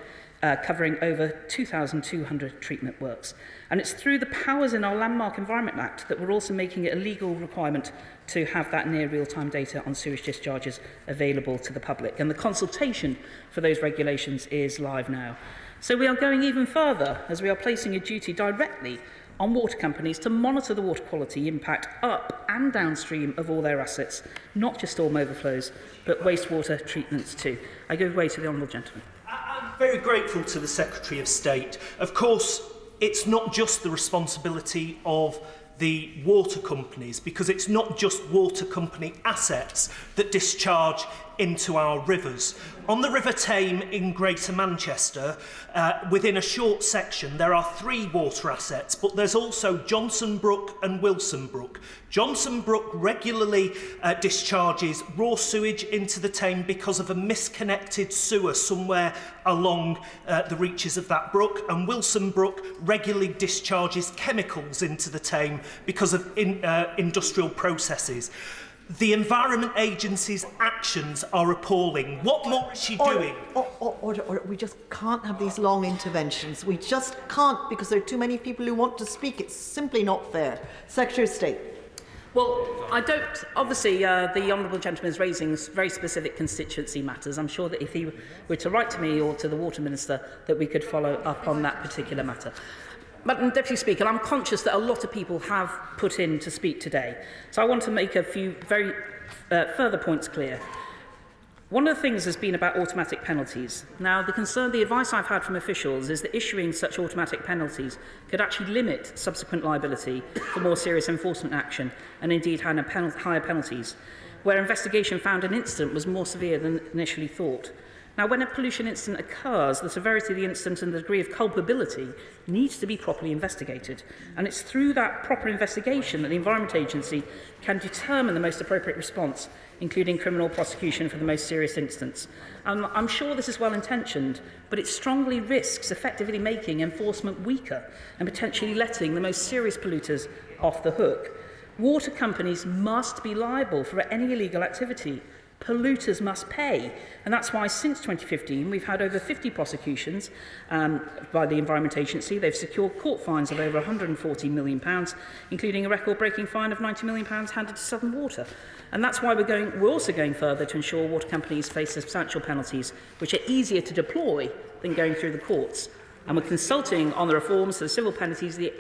covering over 2,200 treatment works. And it's through the powers in our Landmark Environment Act that we're also making it a legal requirement to have that near real-time data on sewage discharges available to the public. And the consultation for those regulations is live now. So we are going even further, as we are placing a duty directly on water companies to monitor the water quality impact up and downstream of all their assets, not just storm overflows, but wastewater treatments too. I give way to the honourable gentleman. I'm very grateful to the Secretary of State. Of course, it's not just the responsibility of the water companies, because it's not just water company assets that discharge into our rivers. On the River Tame in Greater Manchester, within a short section, there are 3 water assets, but there's also Johnson Brook and Wilson Brook. Johnson Brook regularly discharges raw sewage into the Tame because of a misconnected sewer somewhere along the reaches of that brook, and Wilson Brook regularly discharges chemicals into the Tame because of industrial processes. The Environment Agency's actions are appalling. What more is she doing? Order. We just can't have these long interventions. We just can't, because there are too many people who want to speak. It's simply not fair. Secretary of State. Well, I don't... Obviously, the honourable gentleman is raising very specific constituency matters. I'm sure that if he were to write to me or to the Water Minister, that we could follow up on that particular matter. Madam Deputy Speaker, I'm conscious that a lot of people have put in to speak today, so I want to make a few very further points clear. One of the things has been about automatic penalties. Now, the advice I've had from officials is that issuing such automatic penalties could actually limit subsequent liability for more serious enforcement action, and indeed higher penalties, where investigation found an incident was more severe than initially thought. Now, when a pollution incident occurs, the severity of the incident and the degree of culpability needs to be properly investigated. And it's through that proper investigation that the Environment Agency can determine the most appropriate response, including criminal prosecution for the most serious incidents. I'm sure this is well-intentioned, but it strongly risks effectively making enforcement weaker and potentially letting the most serious polluters off the hook. Water companies must be liable for any illegal activity. Polluters must pay, and that's why since 2015 we've had over 50 prosecutions by the Environment Agency. They've secured court fines of over £140 million, including a record-breaking fine of £90 million handed to Southern Water. And that's why we're also going further to ensure water companies face substantial penalties, which are easier to deploy than going through the courts. And we're consulting on the reforms to the civil penalties the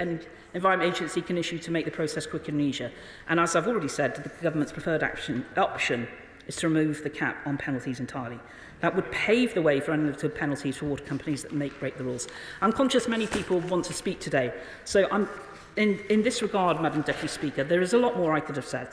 Environment Agency can issue to make the process quicker and easier. And as I've already said, the government's preferred option is to remove the cap on penalties entirely. That would pave the way for unlimited penalties for water companies that break the rules. I'm conscious many people want to speak today, so in this regard, Madam Deputy Speaker, there is a lot more I could have said.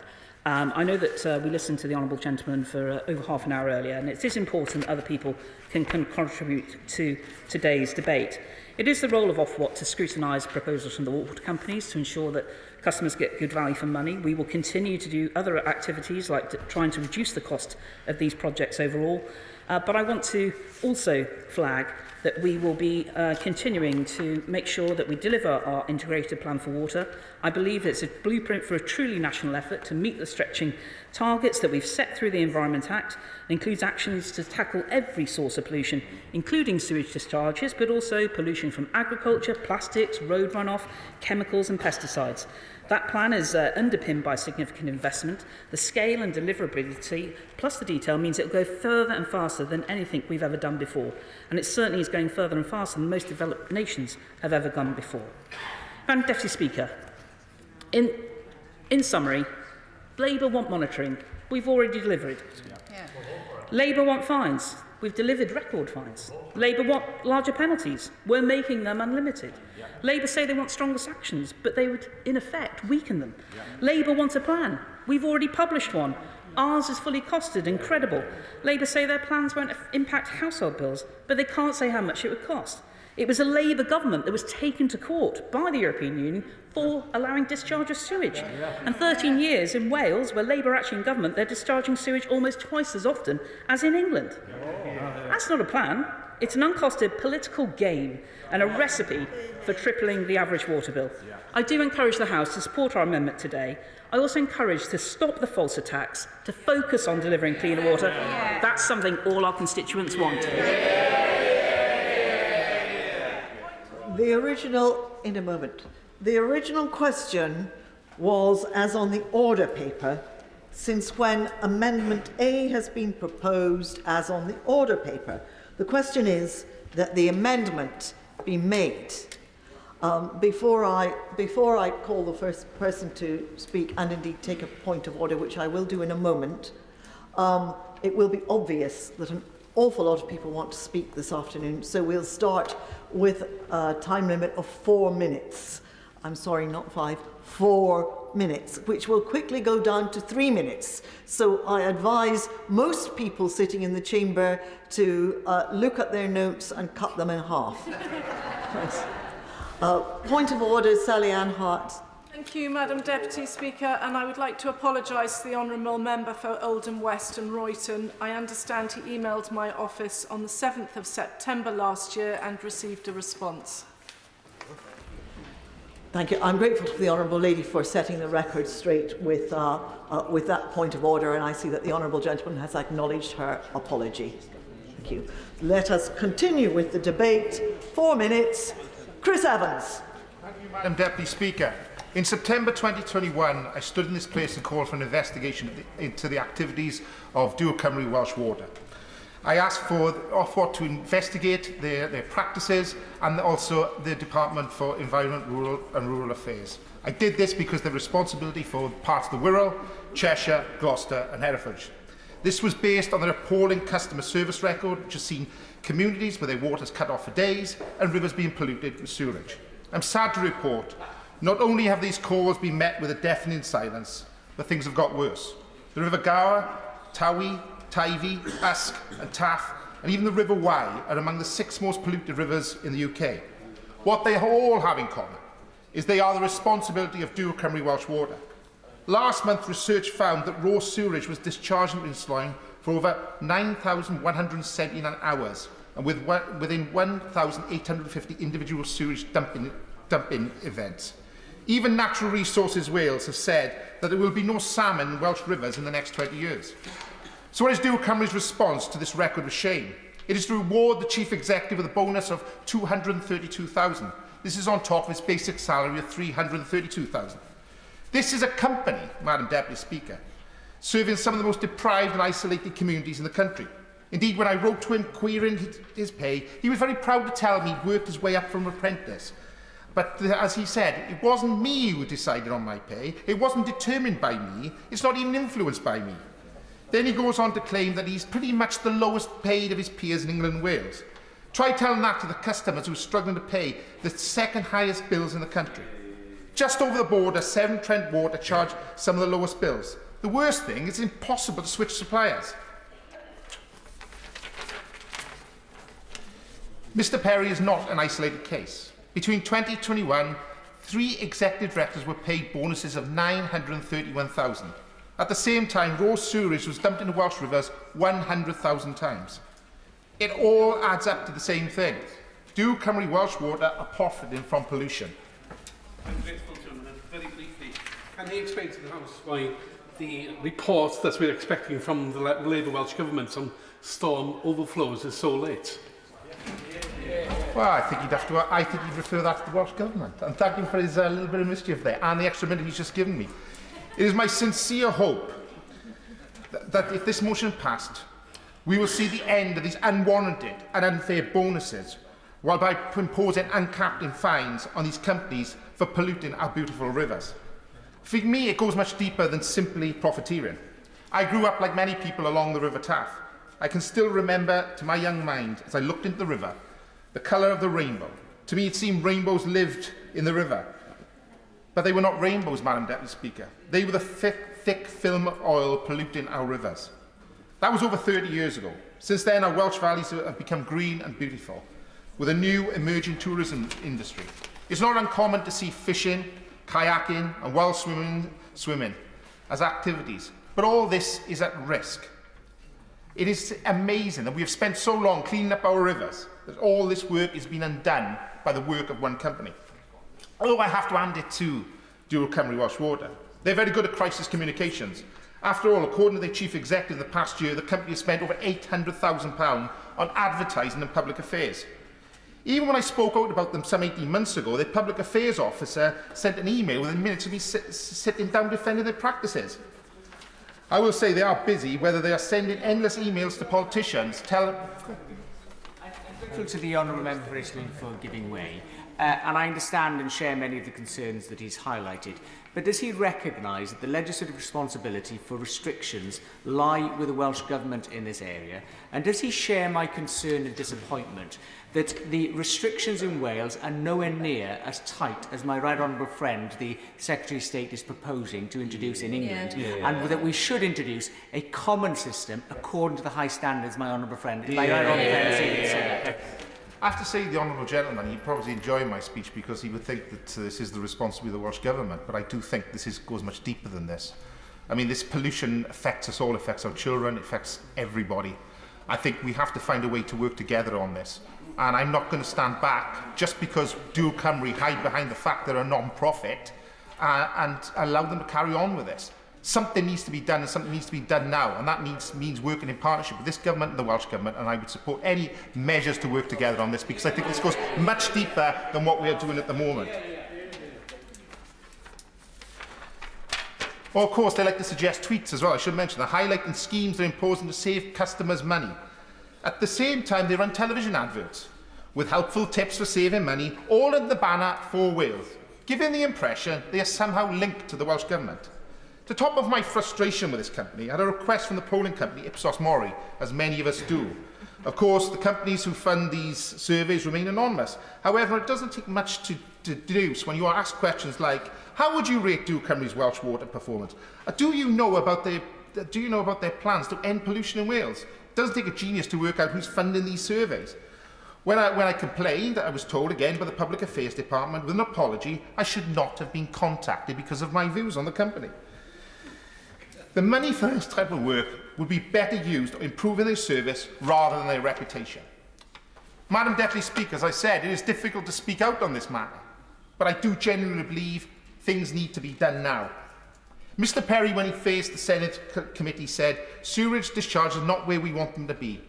I know that we listened to the Honourable Gentleman for over half an hour earlier, and it is important that other people can contribute to today's debate. It is the role of Ofwat to scrutinise proposals from the water companies to ensure that customers get good value for money. We will continue to do other activities like trying to reduce the cost of these projects overall. But I want to also flag that we will be continuing to make sure that we deliver our integrated plan for water. I believe it's a blueprint for a truly national effort to meet the stretching targets that we've set through the Environment Act. It includes actions to tackle every source of pollution, including sewage discharges, but also pollution from agriculture, plastics, road runoff, chemicals and pesticides. That plan is underpinned by significant investment. The scale and deliverability, plus the detail, means it will go further and faster than anything we've ever done before. And it certainly is going further and faster than most developed nations have ever gone before. Madam Deputy Speaker, in summary, Labour want monitoring. We've already delivered. Yeah. Labour want fines. We've delivered record fines. Labour want larger penalties. We're making them unlimited. Yeah. Labour say they want stronger sanctions, but they would, in effect, weaken them. Yeah. Labour want a plan. We've already published one. Ours is fully costed and credible. Labour say their plans won't impact household bills, but they can't say how much it would cost. It was a Labour government that was taken to court by the European Union for allowing discharge of sewage. And 13 years in Wales, where Labour are actually in government, they're discharging sewage almost twice as often as in England. That's not a plan. It's an uncosted political game and a recipe for tripling the average water bill. I do encourage the House to support our amendment today. I also encourage to stop the false attacks, to focus on delivering cleaner water. That's something all our constituents want. The original question was as on the order paper, since when Amendment A has been proposed as on the order paper. The question is that the amendment be made. Before I call the first person to speak and indeed take a point of order, which I will do in a moment, it will be obvious that an awful lot of people want to speak this afternoon, so we'll start with a time limit of 4 minutes. I'm sorry, not 5, 4 minutes, which will quickly go down to 3 minutes. So I advise most people sitting in the chamber to look at their notes and cut them in half. Point of order, Sally Ann Hart. Thank you, Madam Deputy Speaker, and I would like to apologise to the Honourable Member for Oldham West and Royton. I understand he emailed my office on the 7th of September last year and received a response. Thank you. I'm grateful to the Honourable Lady for setting the record straight with that point of order, and I see that the Honourable Gentleman has acknowledged her apology. Thank you. Let us continue with the debate. 4 minutes. Chris Evans. Thank you, Madam Deputy Speaker. In September 2021, I stood in this place and called for an investigation into the activities of Dŵr Cymru Welsh Water. I asked for Ofwat to investigate their practices and also the Department for Environment, Rural Affairs. I did this because the responsibility for parts of the Wirral, Cheshire, Gloucester and Herefordshire. This was based on an appalling customer service record, which has seen communities where their water is cut off for days and rivers being polluted with sewage. I'm sad to report, not only have these calls been met with a deafening silence, but things have got worse. The River Gower, Tawy, Teifi, Usk and Taff, and even the River Wye are among the 6 most polluted rivers in the UK. What they all have in common is they are the responsibility of Dŵr Cymru Welsh Water. Last month, research found that raw sewage was discharged into Inslwyn for over 9,179 hours, and within 1,850 individual sewage dumping events. Even Natural Resources Wales have said that there will be no salmon in Welsh rivers in the next 20 years. So what is Dŵr Cymru's response to this record of shame? It is to reward the Chief Executive with a bonus of $232,000. This is on top of his basic salary of $332,000. This is a company, Madam Deputy Speaker, serving some of the most deprived and isolated communities in the country. Indeed, when I wrote to him querying his pay, he was very proud to tell me he'd worked his way up from apprentice. But as he said, it wasn't me who decided on my pay, it wasn't determined by me, it's not even influenced by me. Then he goes on to claim that he's pretty much the lowest paid of his peers in England and Wales. Try telling that to the customers who are struggling to pay the second highest bills in the country. Just over the border, Severn Trent Water charge some of the lowest bills. The worst thing is it's impossible to switch suppliers. Mr Perry is not an isolated case. Between 2021, 3 executive directors were paid bonuses of £931,000. At the same time, raw sewerage was dumped into Welsh rivers 100,000 times. It all adds up to the same thing. Do Cymru Welsh Water are profiting from pollution? I'm grateful to him, and very briefly, can he explain to the House why the report that we're expecting from the Labour Welsh Government on storm overflows is so late? Well, I think he'd refer that to the Welsh Government. And thank him for his little bit of mischief there and the extra minute he's just given me. It is my sincere hope that if this motion passed, we will see the end of these unwarranted and unfair bonuses, while by imposing uncapped fines on these companies for polluting our beautiful rivers. For me, it goes much deeper than simply profiteering. I grew up like many people along the River Taff. I can still remember to my young mind, as I looked into the river, the colour of the rainbow. To me, it seemed rainbows lived in the river. But they were not rainbows, Madam Deputy Speaker. They were the thick film of oil polluting our rivers. That was over 30 years ago. Since then, our Welsh valleys have become green and beautiful, with a new emerging tourism industry. It's not uncommon to see fishing, kayaking and wild swimming as activities, but all this is at risk. It is amazing that we have spent so long cleaning up our rivers that all this work is being undone by the work of one company. Although I have to hand it to Dual Cymru Welsh Water. They're very good at crisis communications. After all, according to their chief executive the past year, the company has spent over £800,000 on advertising and public affairs. Even when I spoke out about them some 18 months ago, their public affairs officer sent an email within minutes of me sitting down defending their practices. I will say they are busy, whether they are sending endless emails to politicians, I'm grateful to the Honourable Member for giving way, and I understand and share many of the concerns that he's highlighted. But does he recognise that the legislative responsibility for restrictions lie with the Welsh Government in this area? And does he share my concern and disappointment that the restrictions in Wales are nowhere near as tight as my right honourable friend, the Secretary of State, is proposing to introduce in England, and that we should introduce a common system according to the high standards my honourable friend, my right honourable friend has said. I have to say, the Honourable Gentleman, he'd probably enjoy my speech because he would think that this is the responsibility of the Welsh Government, but I do think this goes much deeper than this. I mean, this pollution affects us all, affects our children, it affects everybody. I think we have to find a way to work together on this. And I'm not going to stand back just because Dual Cymru hide behind the fact they're a non-profit and allow them to carry on with this. Something needs to be done, and something needs to be done now, and that means working in partnership with this government and the Welsh Government, and I would support any measures to work together on this, because I think this goes much deeper than what we are doing at the moment. Well, of course, they like to suggest tweets as well, I should mention, they're highlighting schemes they're imposing to save customers money. At the same time, they run television adverts with helpful tips for saving money, all under the banner for Wales, giving the impression they are somehow linked to the Welsh Government. To top of my frustration with this company, I had a request from the polling company Ipsos Mori, as many of us do. Of course, the companies who fund these surveys remain anonymous. However, it doesn't take much to deduce when you are asked questions like, how would you rate Dual Cymru's Welsh Water performance? Do you know about their plans to end pollution in Wales? It doesn't take a genius to work out who's funding these surveys. When I complained, I was told again by the Public Affairs Department with an apology I should not have been contacted because of my views on the company. The money for this type of work would be better used on improving their service rather than their reputation. Madam Deputy Speaker, as I said, it is difficult to speak out on this matter, but I do genuinely believe things need to be done now. Mr Perry, when he faced the Senate committee, said, "Sewage discharge is not where we want them to be.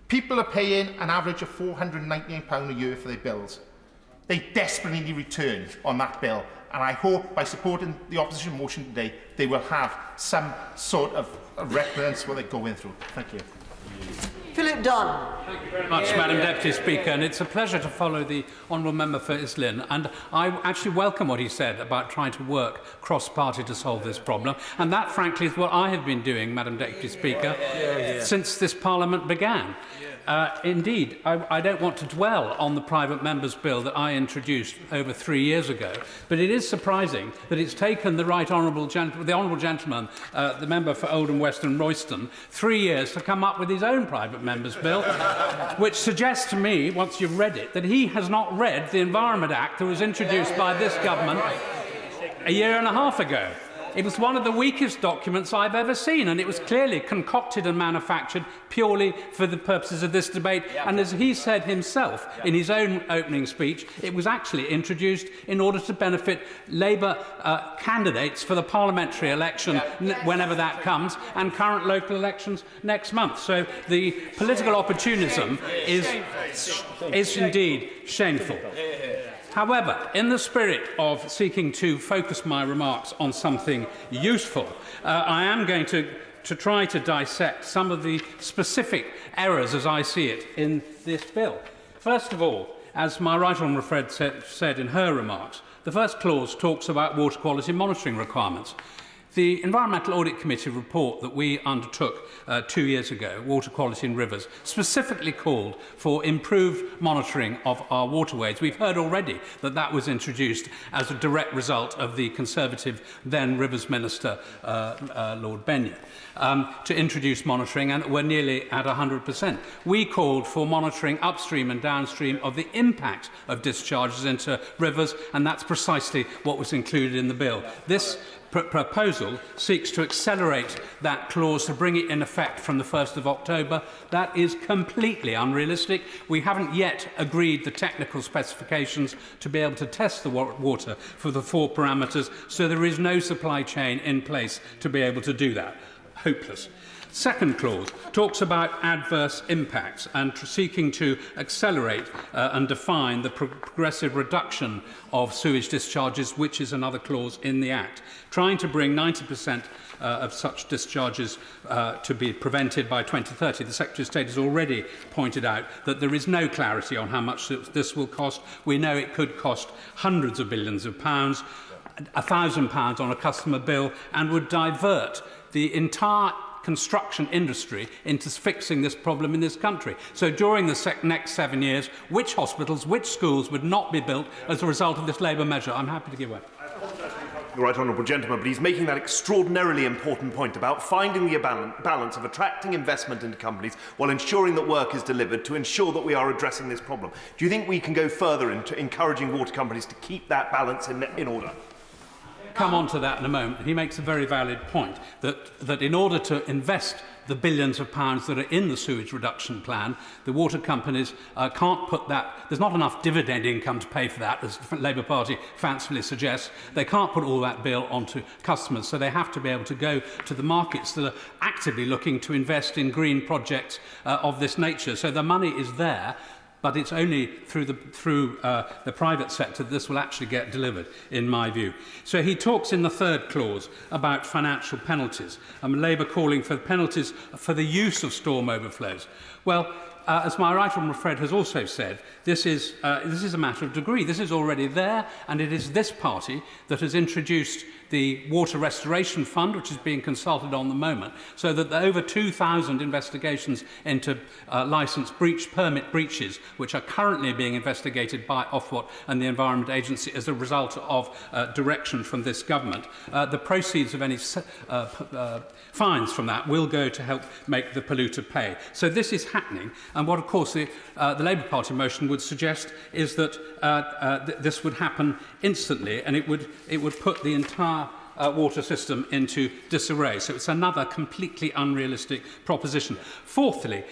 People are paying an average of £499 a year for their bills. They desperately need return on that bill, and I hope by supporting the opposition motion today, they will have some sort of recompense for what they're going through." Thank you. Philip Dunn. Thank you very much, Madam Deputy Speaker, and it's a pleasure to follow the Honourable Member for Islin, and I actually welcome what he said about trying to work cross-party to solve this problem, and that, frankly, is what I have been doing, Madam Deputy Speaker, since this Parliament began. Indeed, I don't want to dwell on the private member's bill that I introduced over 3 years ago, but it is surprising that it's taken the honourable gentleman, the member for Oldham West and Royston, 3 years to come up with his own private member's bill, which suggests to me, once you've read it, that he has not read the Environment Act that was introduced by this government a year and a half ago. It was one of the weakest documents I've ever seen, and it was clearly concocted and manufactured purely for the purposes of this debate. And as he said himself in his own opening speech, it was actually introduced in order to benefit Labour candidates for the parliamentary election, whenever that comes, and current local elections next month. So the political opportunism is indeed shameful. However, in the spirit of seeking to focus my remarks on something useful, I am going to try to dissect some of the specific errors as I see it in this bill. First of all, as my right honourable Fred said in her remarks, the first clause talks about water quality monitoring requirements. The Environmental Audit Committee report that we undertook 2 years ago, Water Quality in Rivers, specifically called for improved monitoring of our waterways. We've heard already that that was introduced as a direct result of the Conservative then Rivers Minister, Lord Benyer, to introduce monitoring, and we're nearly at 100%. We called for monitoring upstream and downstream of the impact of discharges into rivers, and that's precisely what was included in the bill. This proposal seeks to accelerate that clause to bring it in effect from the 1st of October. That is completely unrealistic. We haven't yet agreed the technical specifications to be able to test the water for the 4 parameters, so there is no supply chain in place to be able to do that. Hopeless. Second clause talks about adverse impacts and seeking to accelerate and define the progressive reduction of sewage discharges, which is another clause in the Act, trying to bring 90% of such discharges to be prevented by 2030. The Secretary of State has already pointed out that there is no clarity on how much this will cost. We know it could cost hundreds of billions of pounds, £1,000 on a customer bill, and would divert the entire construction industry into fixing this problem in this country. So during the next 7 years, which hospitals, which schools would not be built as a result of this Labour measure? I'm happy to give way. The right honourable gentleman, but he's making that extraordinarily important point about finding the balance of attracting investment into companies while ensuring that work is delivered to ensure that we are addressing this problem. Do you think we can go further into encouraging water companies to keep that balance in order? Come on to that in a moment. He makes a very valid point that in order to invest the billions of pounds that are in the sewage reduction plan, the water companies can't put that. There's not enough dividend income to pay for that, as the Labour Party fancifully suggests. They can't put all that bill onto customers, so they have to be able to go to the markets that are actively looking to invest in green projects of this nature. So the money is there, but it's only through the private sector that this will actually get delivered, in my view. So he talks in the third clause about financial penalties, Labour calling for penalties for the use of storm overflows. Well, as my right honourable Fred has also said, this is a matter of degree. This is already there, and it is this party that has introduced the Water Restoration Fund, which is being consulted on the moment, so that the over 2,000 investigations into licence permit breaches, which are currently being investigated by Ofwat and the Environment Agency as a result of direction from this government, the proceeds of any fines from that will go to help make the polluter pay. So this is happening, and what, of course, the Labour Party motion would suggest is that this would happen instantly, and it would put the entire water system into disarray. So it's another completely unrealistic proposition. Fourthly,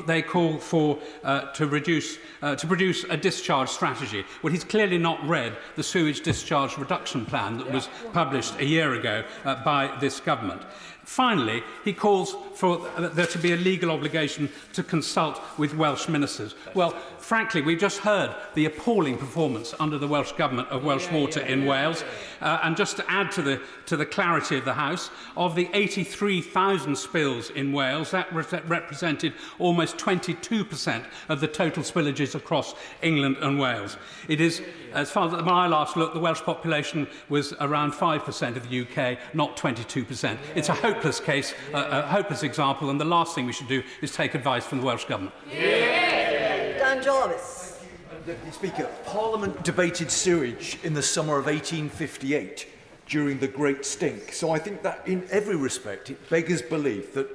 they call for to produce a discharge strategy. Well, he's clearly not read the sewage discharge reduction plan that was published a year ago by this government. Finally, he calls for there to be a legal obligation to consult with Welsh ministers. Well, frankly, we've just heard the appalling performance under the Welsh Government of Welsh Water in Wales. And just to add to the clarity of the House, of the 83,000 spills in Wales, that represented almost 22% of the total spillages across England and Wales. It is, as far as my last look, the Welsh population was around 5% of the UK, not 22%. It's a hopeless case, a hopeless example, and the last thing we should do is take advice from the Welsh Government. Dan Jarvis. Deputy Speaker, Parliament debated sewage in the summer of 1858 during the Great Stink. So I think that in every respect it beggars belief that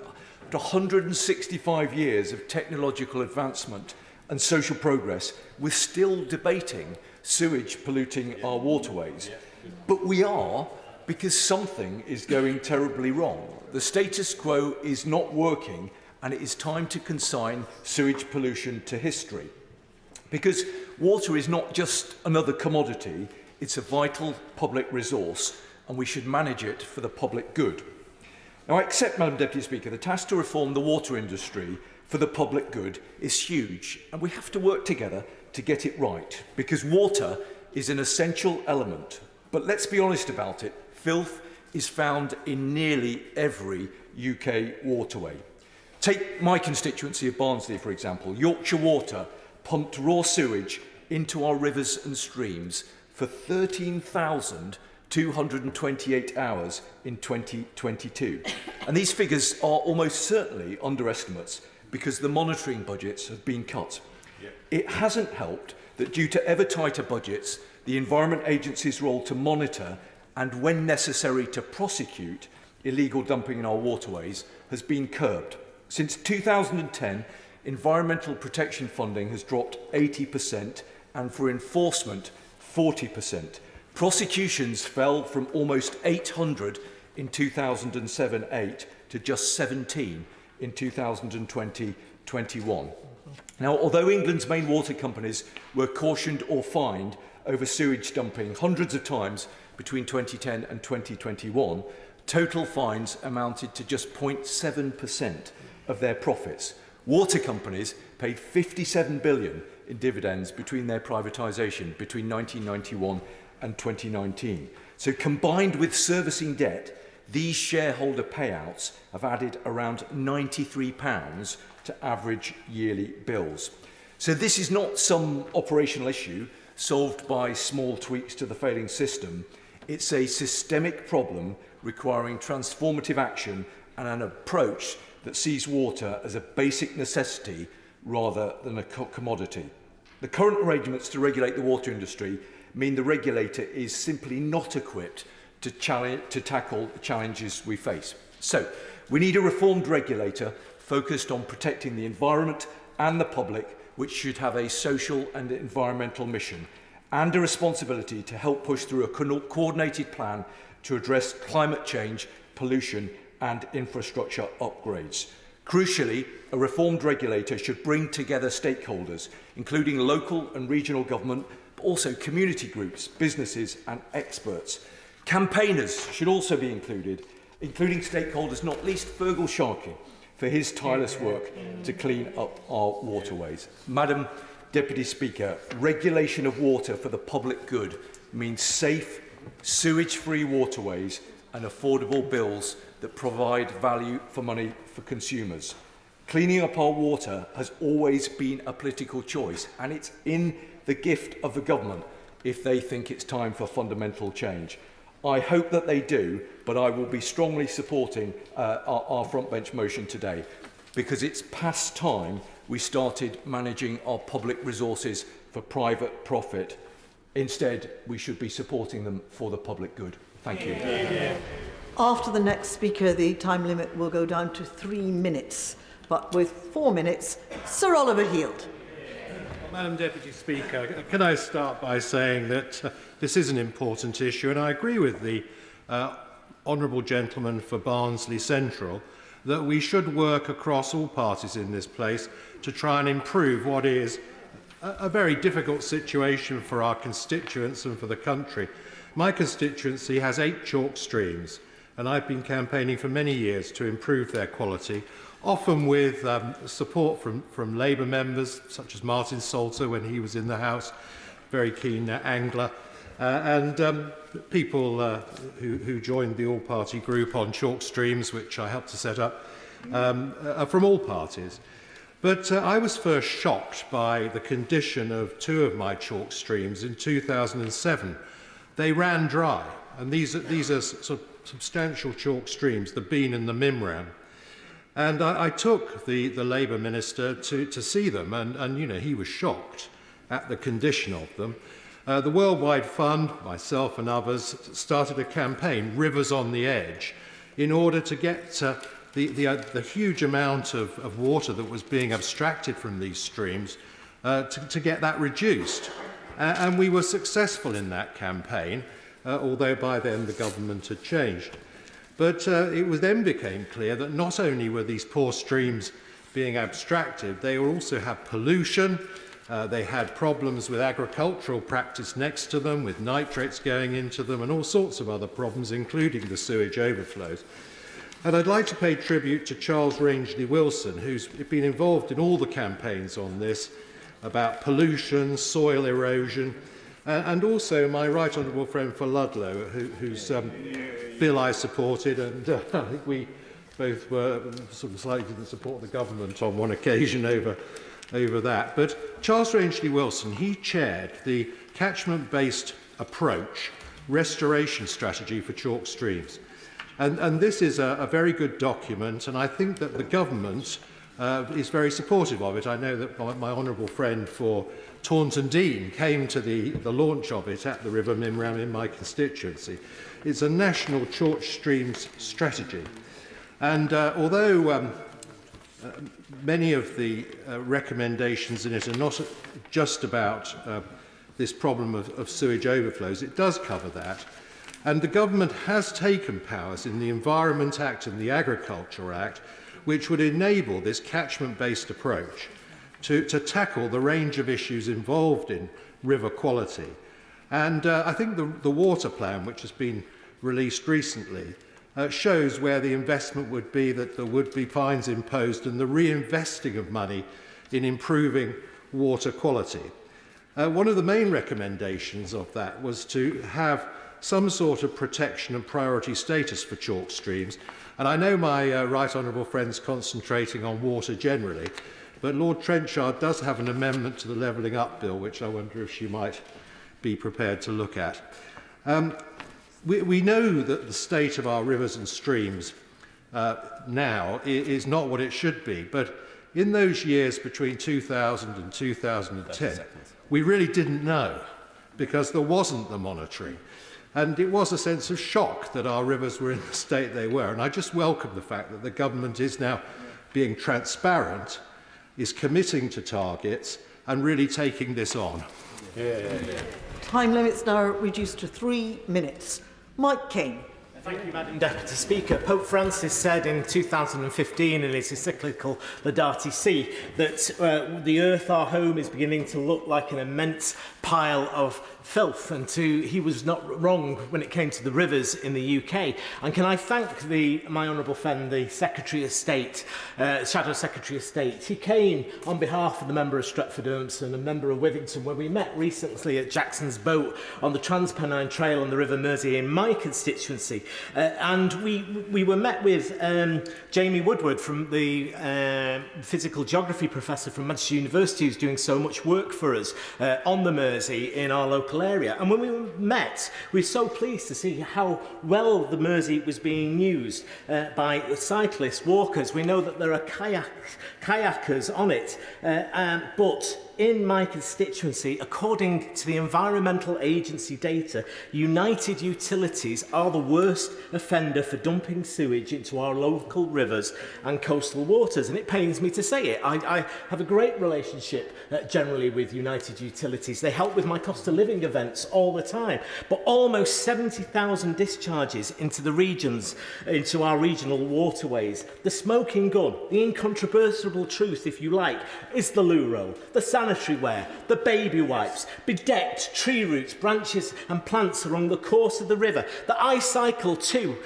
after 165 years of technological advancement and social progress, we're still debating sewage polluting our waterways. But we are, because something is going terribly wrong. The status quo is not working, and it is time to consign sewage pollution to history. Because water is not just another commodity, it's a vital public resource, and we should manage it for the public good. Now, I accept, Madam Deputy Speaker, the task to reform the water industry for the public good is huge, and we have to work together to get it right, because water is an essential element. But let's be honest about it, filth is found in nearly every UK waterway. Take my constituency of Barnsley, for example. Yorkshire Water pumped raw sewage into our rivers and streams for 13,228 hours in 2022. And these figures are almost certainly underestimates because the monitoring budgets have been cut. It hasn't helped that due to ever tighter budgets, the Environment Agency's role to monitor and, when necessary, to prosecute illegal dumping in our waterways has been curbed. Since 2010, environmental protection funding has dropped 80% and for enforcement 40%. Prosecutions fell from almost 800 in 2007-8 to just 17 in 2020-21. Now, although England's main water companies were cautioned or fined over sewage dumping hundreds of times between 2010 and 2021, total fines amounted to just 0.7% of their profits. Water companies paid £57 billion in dividends between their privatisation between 1991 and 2019. So combined with servicing debt, these shareholder payouts have added around £93 to average yearly bills. So this is not some operational issue solved by small tweaks to the failing system. It's a systemic problem requiring transformative action and an approach that sees water as a basic necessity rather than a commodity. The current arrangements to regulate the water industry mean the regulator is simply not equipped to tackle the challenges we face. So, we need a reformed regulator focused on protecting the environment and the public, which should have a social and environmental mission, and a responsibility to help push through a coordinated plan to address climate change, pollution and infrastructure upgrades. Crucially, a reformed regulator should bring together stakeholders, including local and regional government, but also community groups, businesses and experts. Campaigners should also be included, including stakeholders not least Fergal Sharkey for his tireless work to clean up our waterways. Madam Deputy Speaker, regulation of water for the public good means safe, sewage-free waterways and affordable bills that provide value for money for consumers. Cleaning up our water has always been a political choice, and it's in the gift of the government if they think it's time for fundamental change. I hope that they do, but I will be strongly supporting our frontbench motion today, because it's past time we started managing our public resources for private profit. Instead, we should be supporting them for the public good. Thank you. After the next speaker, the time limit will go down to 3 minutes, but with 4 minutes, Sir Oliver Heald. Madam Deputy Speaker, can I start by saying that this is an important issue, and I agree with the honourable gentleman for Barnsley Central that we should work across all parties in this place to try and improve what is a very difficult situation for our constituents and for the country. My constituency has 8 chalk streams. and I've been campaigning for many years to improve their quality, often with support from Labour members, such as Martin Salter when he was in the House, very keen angler, and people who joined the all-party group on chalk streams, which I helped to set up, are from all parties. But I was first shocked by the condition of two of my chalk streams in 2007. They ran dry, and these are sort of substantial chalk streams, the Bean and the Mimram. And I took the Labour minister to see them, and you know, he was shocked at the condition of them. The Worldwide Fund, myself and others, started a campaign, Rivers on the Edge, in order to get the huge amount of water that was being abstracted from these streams to get that reduced. And we were successful in that campaign, although by then the government had changed. But it then became clear that not only were these poor streams being abstracted, they also had pollution, they had problems with agricultural practice next to them, with nitrates going into them, and all sorts of other problems, including the sewage overflows. And I'd like to pay tribute to Charles Rangeley-Wilson, who's been involved in all the campaigns on this, about pollution, soil erosion, and also my right honourable friend for Ludlow, whose bill I supported, and I think we both were sort of slightly didn't support the government on one occasion over that. But Charles Rangeley-Wilson, he chaired the catchment-based approach restoration strategy for chalk streams. And this is a very good document, and I think that the government is very supportive of it. I know that my honourable friend for Taunton Dean came to the launch of it at the River Mimram in my constituency. It's a national chalk streams strategy. And although many of the recommendations in it are not just about this problem of sewage overflows, it does cover that. And the government has taken powers in the Environment Act and the Agriculture Act, which would enable this catchment-based approach to tackle the range of issues involved in river quality. And I think the water plan, which has been released recently, shows where the investment would be, that there would be fines imposed, and the reinvesting of money in improving water quality. One of the main recommendations of that was to have some sort of protection and priority status for chalk streams. And I know my right honourable friend's concentrating on water generally, but Lord Trenchard does have an amendment to the Levelling Up Bill, which I wonder if she might be prepared to look at. We know that the state of our rivers and streams now is not what it should be, but in those years between 2000 and 2010, we really didn't know, because there wasn't the monitoring. And it was a sense of shock that our rivers were in the state they were. And I just welcome the fact that the government is now being transparent, is committing to targets, and really taking this on. Time limits now reduced to 3 minutes. Mike King. Thank you, Madam Deputy Speaker. Pope Francis said in 2015 in his encyclical Laudate Si that the earth, our home, is beginning to look like an immense pile of filth, and he was not wrong when it came to the rivers in the UK. And can I thank my honourable friend, the Secretary of State, Shadow Secretary of State. He came on behalf of the member of Stretford-Urmston and member of Withington, where we met recently at Jackson's Boat on the Transpennine Trail on the River Mersey in my constituency. And we were met with Jamie Woodward, from the physical geography professor from Manchester University, who's doing so much work for us on the Mersey in our local area. And when we met, we were so pleased to see how well the Mersey was being used by cyclists, walkers. We know that there are kayakers on it, but in my constituency, according to the Environmental Agency data, United Utilities are the worst offender for dumping sewage into our local rivers and coastal waters. And it pains me to say it. I have a great relationship generally with United Utilities. They help with my cost of living events all the time. But almost 70,000 discharges into the regions, into our regional waterways. The smoking gun, the incontrovertible truth, if you like, is the loo roll, the sanitary sanitary ware, the baby wipes, bedecked tree roots, branches and plants along the course of the river that I cycle to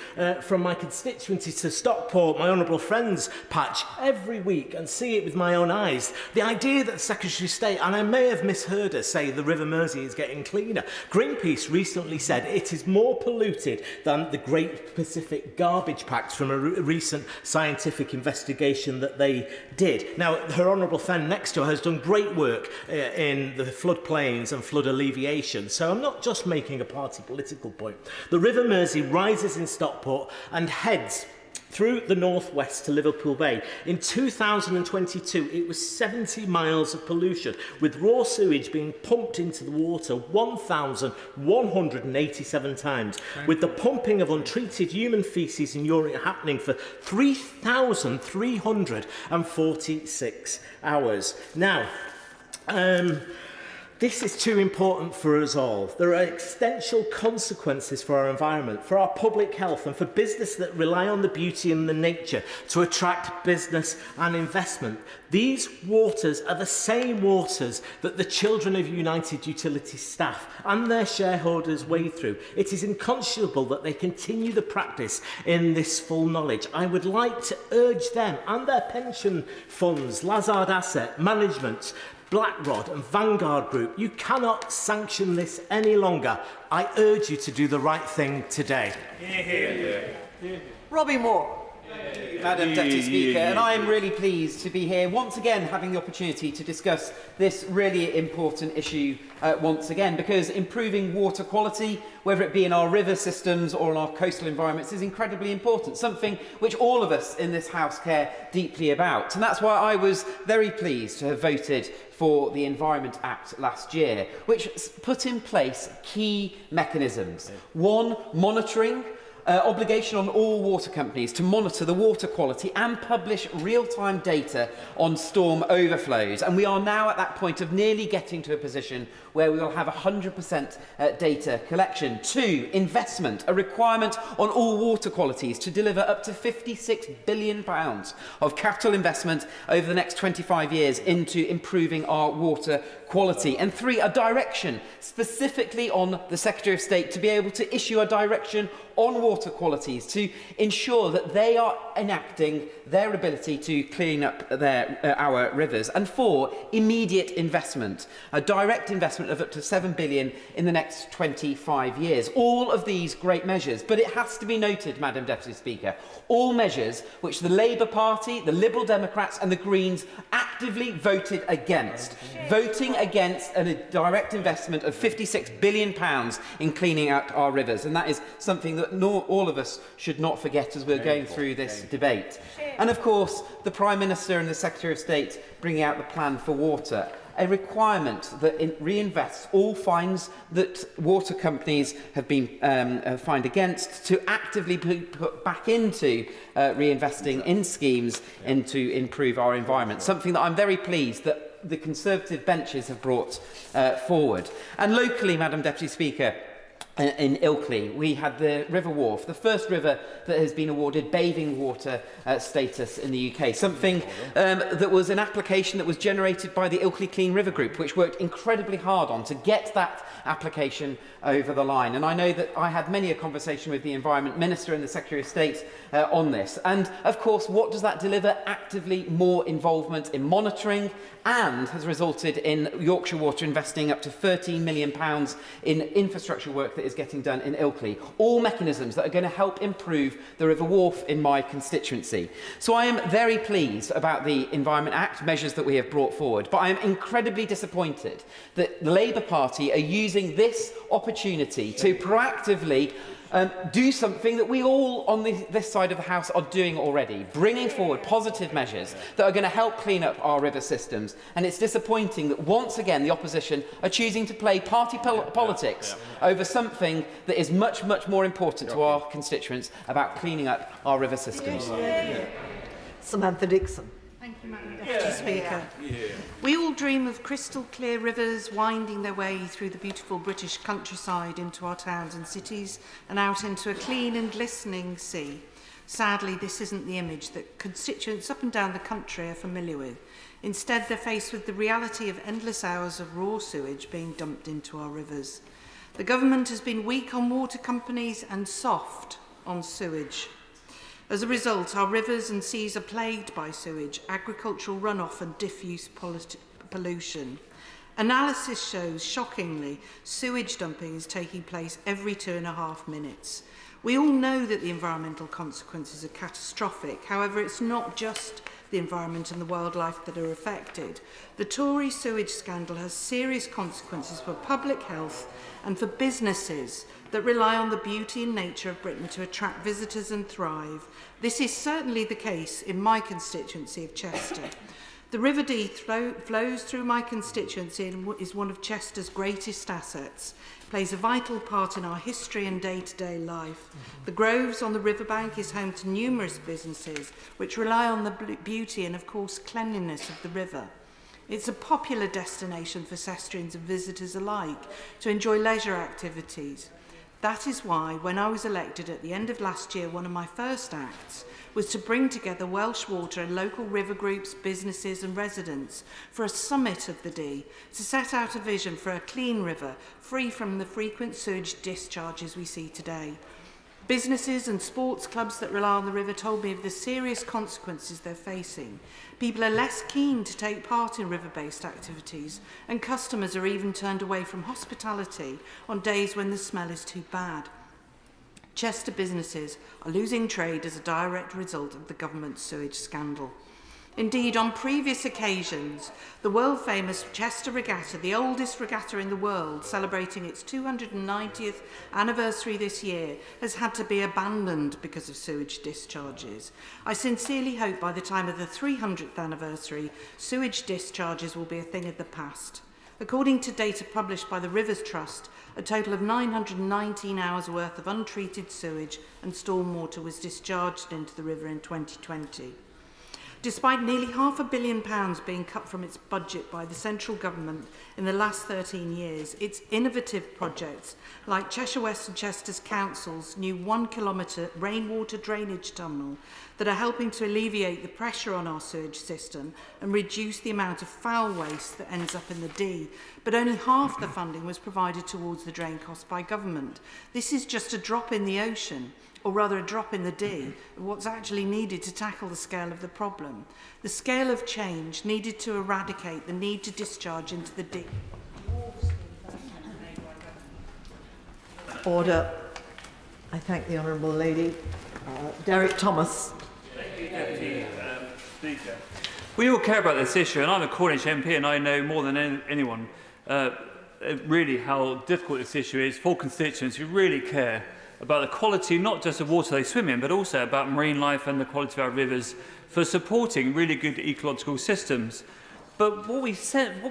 from my constituency to Stockport, my honourable friend's patch, every week and see it with my own eyes. The idea that the Secretary of State, and I may have misheard her say the River Mersey is getting cleaner. Greenpeace recently said it is more polluted than the Great Pacific Garbage Pact from a recent scientific investigation that they did. Now, her honourable friend next to her has done great work in the floodplains and flood alleviation, so I'm not just making a party political point. The River Mersey rises in Stockport and heads through the northwest to Liverpool Bay. In 2022, it was 70 miles of pollution, with raw sewage being pumped into the water 1,187 times, with the pumping of untreated human faeces and urine happening for 3,346 hours. Now, this is too important for us all. There are existential consequences for our environment, for our public health, and for business that rely on the beauty and the nature to attract business and investment. These waters are the same waters that the children of United Utilities staff and their shareholders wade through. It is unconscionable that they continue the practice in this full knowledge. I would like to urge them and their pension funds, Lazard Asset Management, BlackRod and Vanguard Group, you cannot sanction this any longer. I urge you to do the right thing today. Robbie Moore. Madam Deputy Speaker, and I am really pleased to be here once again having the opportunity to discuss this really important issue once again, because improving water quality, whether it be in our river systems or in our coastal environments, is incredibly important, something which all of us in this House care deeply about. And that's why I was very pleased to have voted for the Environment Act last year, which put in place key mechanisms. One, monitoring. Obligation on all water companies to monitor the water quality and publish real-time data on storm overflows. And we are now at that point of nearly getting to a position where we will have 100% data collection. Two, investment, a requirement on all water qualities to deliver up to £56 billion of capital investment over the next 25 years into improving our water quality. And three, a direction specifically on the Secretary of State to be able to issue a direction on water qualities to ensure that they are enacting their ability to clean up our rivers. And four, immediate investment, a direct investment of up to £7 billion in the next 25 years. All of these great measures, but it has to be noted, Madam Deputy Speaker, all measures which the Labour Party, the Liberal Democrats and the Greens actively voted against, voting against a direct investment of £56 billion in cleaning out our rivers. And that is something that all of us should not forget as we're going through this debate. And of course, the Prime Minister and the Secretary of State bringing out the plan for water, a requirement that reinvests all fines that water companies have been fined against to actively put back into reinvesting in schemes and to improve our environment, something that I'm very pleased that the Conservative benches have brought forward. And locally, Madam Deputy Speaker, in Ilkley, we had the River Wharfe, the first river that has been awarded bathing water status in the UK, something that was an application that was generated by the Ilkley Clean River Group, which worked incredibly hard on to get that application over the line. And I know that I had many a conversation with the Environment Minister and the Secretary of State on this. And of course, what does that deliver? Actively more involvement in monitoring, and has resulted in Yorkshire Water investing up to £13 million in infrastructure work that is getting done in Ilkley. All mechanisms that are going to help improve the River Wharfe in my constituency. So I am very pleased about the Environment Act, measures that we have brought forward, but I am incredibly disappointed that the Labour Party are using this opportunity to proactively do something that we all on this side of the House are doing already, bringing forward positive measures that are going to help clean up our river systems. And it's disappointing that once again the opposition are choosing to play party politics over something that is much, much more important to our constituents about cleaning up our river systems. Samantha Dixon. Thank you, Madam Deputy Speaker. We all dream of crystal clear rivers winding their way through the beautiful British countryside into our towns and cities and out into a clean and glistening sea. Sadly, this isn't the image that constituents up and down the country are familiar with. Instead, they're faced with the reality of endless hours of raw sewage being dumped into our rivers. The government has been weak on water companies and soft on sewage. As a result, our rivers and seas are plagued by sewage, agricultural runoff and diffuse pollution. Analysis shows, shockingly, sewage dumping is taking place every 2.5 minutes. We all know that the environmental consequences are catastrophic. However, it's not just the environment and the wildlife that are affected. The Tory sewage scandal has serious consequences for public health and for businesses that rely on the beauty and nature of Britain to attract visitors and thrive. This is certainly the case in my constituency of Chester. The River Dee flows through my constituency and is one of Chester's greatest assets. It plays a vital part in our history and day-to-day life. The Groves on the riverbank is home to numerous businesses which rely on the beauty and, of course, cleanliness of the river. It's a popular destination for Cestrians and visitors alike to enjoy leisure activities. That is why, when I was elected at the end of last year, one of my first acts was to bring together Welsh Water and local river groups, businesses and residents for a summit of the Dee to set out a vision for a clean river, free from the frequent sewage discharges we see today. Businesses and sports clubs that rely on the river told me of the serious consequences they're facing. People are less keen to take part in river-based activities, and customers are even turned away from hospitality on days when the smell is too bad. Chester businesses are losing trade as a direct result of the government's sewage scandal. Indeed, on previous occasions, the world-famous Chester Regatta, the oldest regatta in the world, celebrating its 290th anniversary this year, has had to be abandoned because of sewage discharges. I sincerely hope by the time of the 300th anniversary, sewage discharges will be a thing of the past. According to data published by the Rivers Trust, a total of 919 hours worth of untreated sewage and stormwater was discharged into the river in 2020. Despite nearly £500 million being cut from its budget by the central government in the last 13 years, its innovative projects, like Cheshire West and Chester's Council's new 1-kilometre rainwater drainage tunnel, that are helping to alleviate the pressure on our sewage system and reduce the amount of foul waste that ends up in the Dee. But only half the funding was provided towards the drain cost by government. This is just a drop in the ocean, or rather a drop in the Dee, of what's actually needed to tackle the scale of the problem. The scale of change needed to eradicate the need to discharge into the Dee. Order. I thank the Honourable Lady. Derek Thomas. Thank you, Deputy Speaker. We all care about this issue, and I'm a Cornish MP, and I know more than anyone really how difficult this issue is for constituents who really care about the quality not just of water they swim in, but also about marine life and the quality of our rivers for supporting really good ecological systems. But what we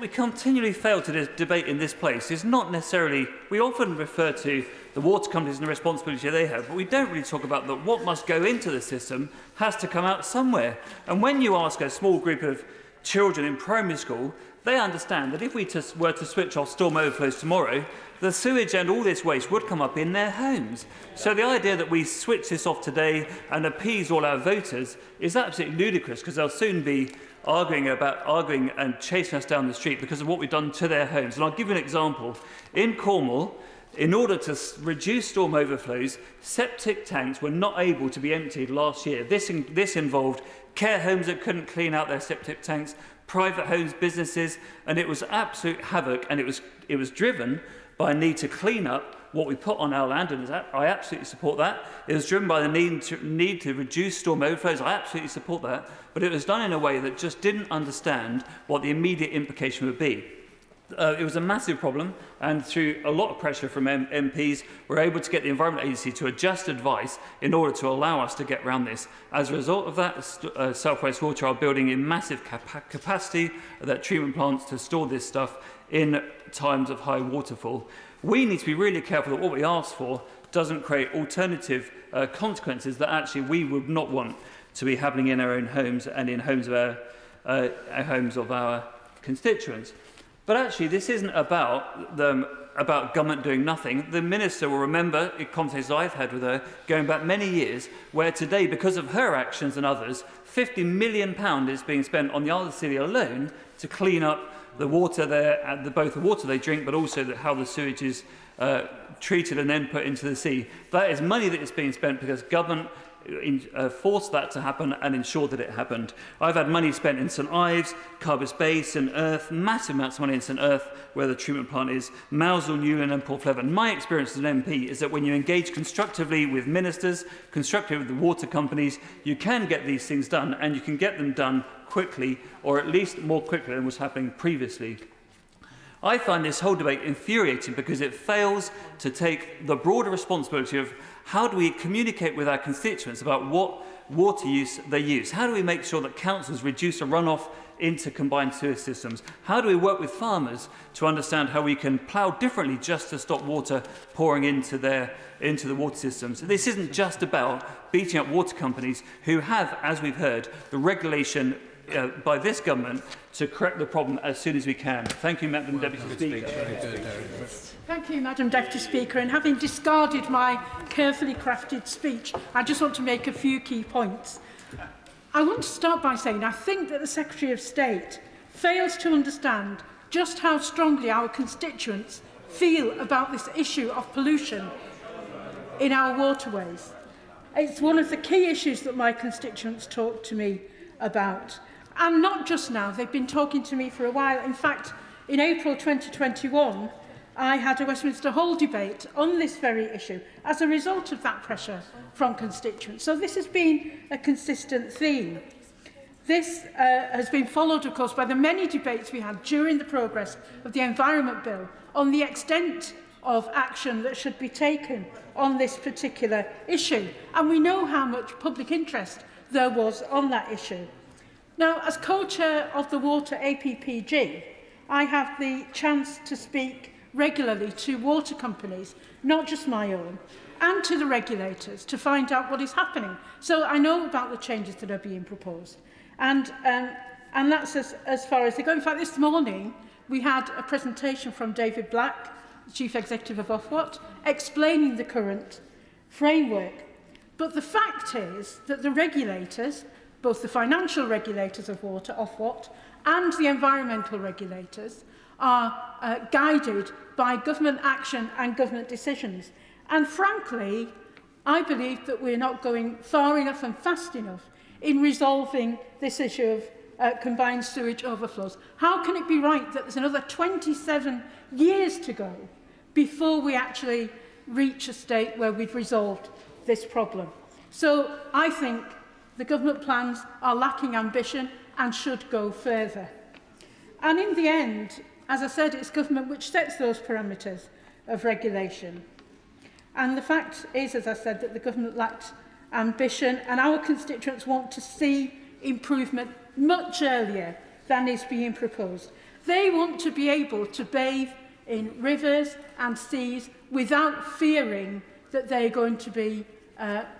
continually fail to debate in this place is not necessarily, we often refer to the water companies and the responsibility they have, but we don't really talk about that what must go into the system has to come out somewhere. And when you ask a small group of children in primary school, they understand that if we were to switch off storm overflows tomorrow, the sewage and all this waste would come up in their homes. So the idea that we switch this off today and appease all our voters is absolutely ludicrous, because they'll soon be arguing and chasing us down the street because of what we've done to their homes. And I'll give you an example. In Cornwall, in order to reduce storm overflows, septic tanks were not able to be emptied last year. This involved care homes that couldn't clean out their septic tanks, private homes, businesses, and it was absolute havoc, and it was driven by a need to clean up what we put on our land, and I absolutely support that. It was driven by the need to reduce storm overflows. I absolutely support that. But it was done in a way that just didn't understand what the immediate implication would be. It was a massive problem, and through a lot of pressure from MPs, we were able to get the Environment Agency to adjust advice in order to allow us to get around this. As a result of that, South West Water are building in massive capacity that treatment plants to store this stuff in times of high waterfall. We need to be really careful that what we ask for doesn't create alternative consequences that actually we would not want to be happening in our own homes and in homes of our constituents. But actually, this isn't about them about government doing nothing. The Minister will remember conversations I've had with her going back many years, where today, because of her actions and others, £50 million is being spent on the Isle of Scilly alone to clean up the water there, both the water they drink, but also how the sewage is treated and then put into the sea. That is money that is being spent because government forced that to happen and ensured that it happened. I've had money spent in St Ives, Carbis Bay, St Earth, massive amounts of money in St Earth, where the treatment plant is, Mousehole, Newlyn and Porthleven. My experience as an MP is that when you engage constructively with ministers, constructively with the water companies, you can get these things done, and you can get them done quickly, or at least more quickly than was happening previously. I find this whole debate infuriating because it fails to take the broader responsibility of how do we communicate with our constituents about what water use they use? How do we make sure that councils reduce the runoff into combined sewer systems? How do we work with farmers to understand how we can plough differently just to stop water pouring into the water systems? This isn't just about beating up water companies who have, as we've heard, the regulation by this government to correct the problem as soon as we can. Thank you, Madam Deputy Speaker. Thank you, Madam Deputy Speaker. And having discarded my carefully crafted speech, I just want to make a few key points. I want to start by saying I think that the Secretary of State fails to understand just how strongly our constituents feel about this issue of pollution in our waterways. It's one of the key issues that my constituents talk to me about. And not just now, they've been talking to me for a while. In fact, in April 2021, I had a Westminster Hall debate on this very issue as a result of that pressure from constituents. So this has been a consistent theme. This has been followed, of course, by the many debates we had during the progress of the Environment Bill on the extent of action that should be taken on this particular issue. And we know how much public interest there was on that issue. Now, as co-chair of the Water APPG, I have the chance to speak regularly to water companies, not just my own, and to the regulators to find out what is happening. So I know about the changes that are being proposed. And that's as far as they go. In fact, this morning we had a presentation from David Black, the Chief Executive of Ofwat, explaining the current framework. But the fact is that the regulators, both the financial regulators of water, Ofwat, and the environmental regulators, are guided by government action and government decisions. And frankly, I believe that we're not going far enough and fast enough in resolving this issue of combined sewage overflows. How can it be right that there's another 27 years to go before we actually reach a state where we've resolved this problem? So I think the government plans are lacking ambition and should go further. And in the end, as I said, it's government which sets those parameters of regulation. And the fact is, as I said, that the government lacked ambition, and our constituents want to see improvement much earlier than is being proposed. They want to be able to bathe in rivers and seas without fearing that they're going to be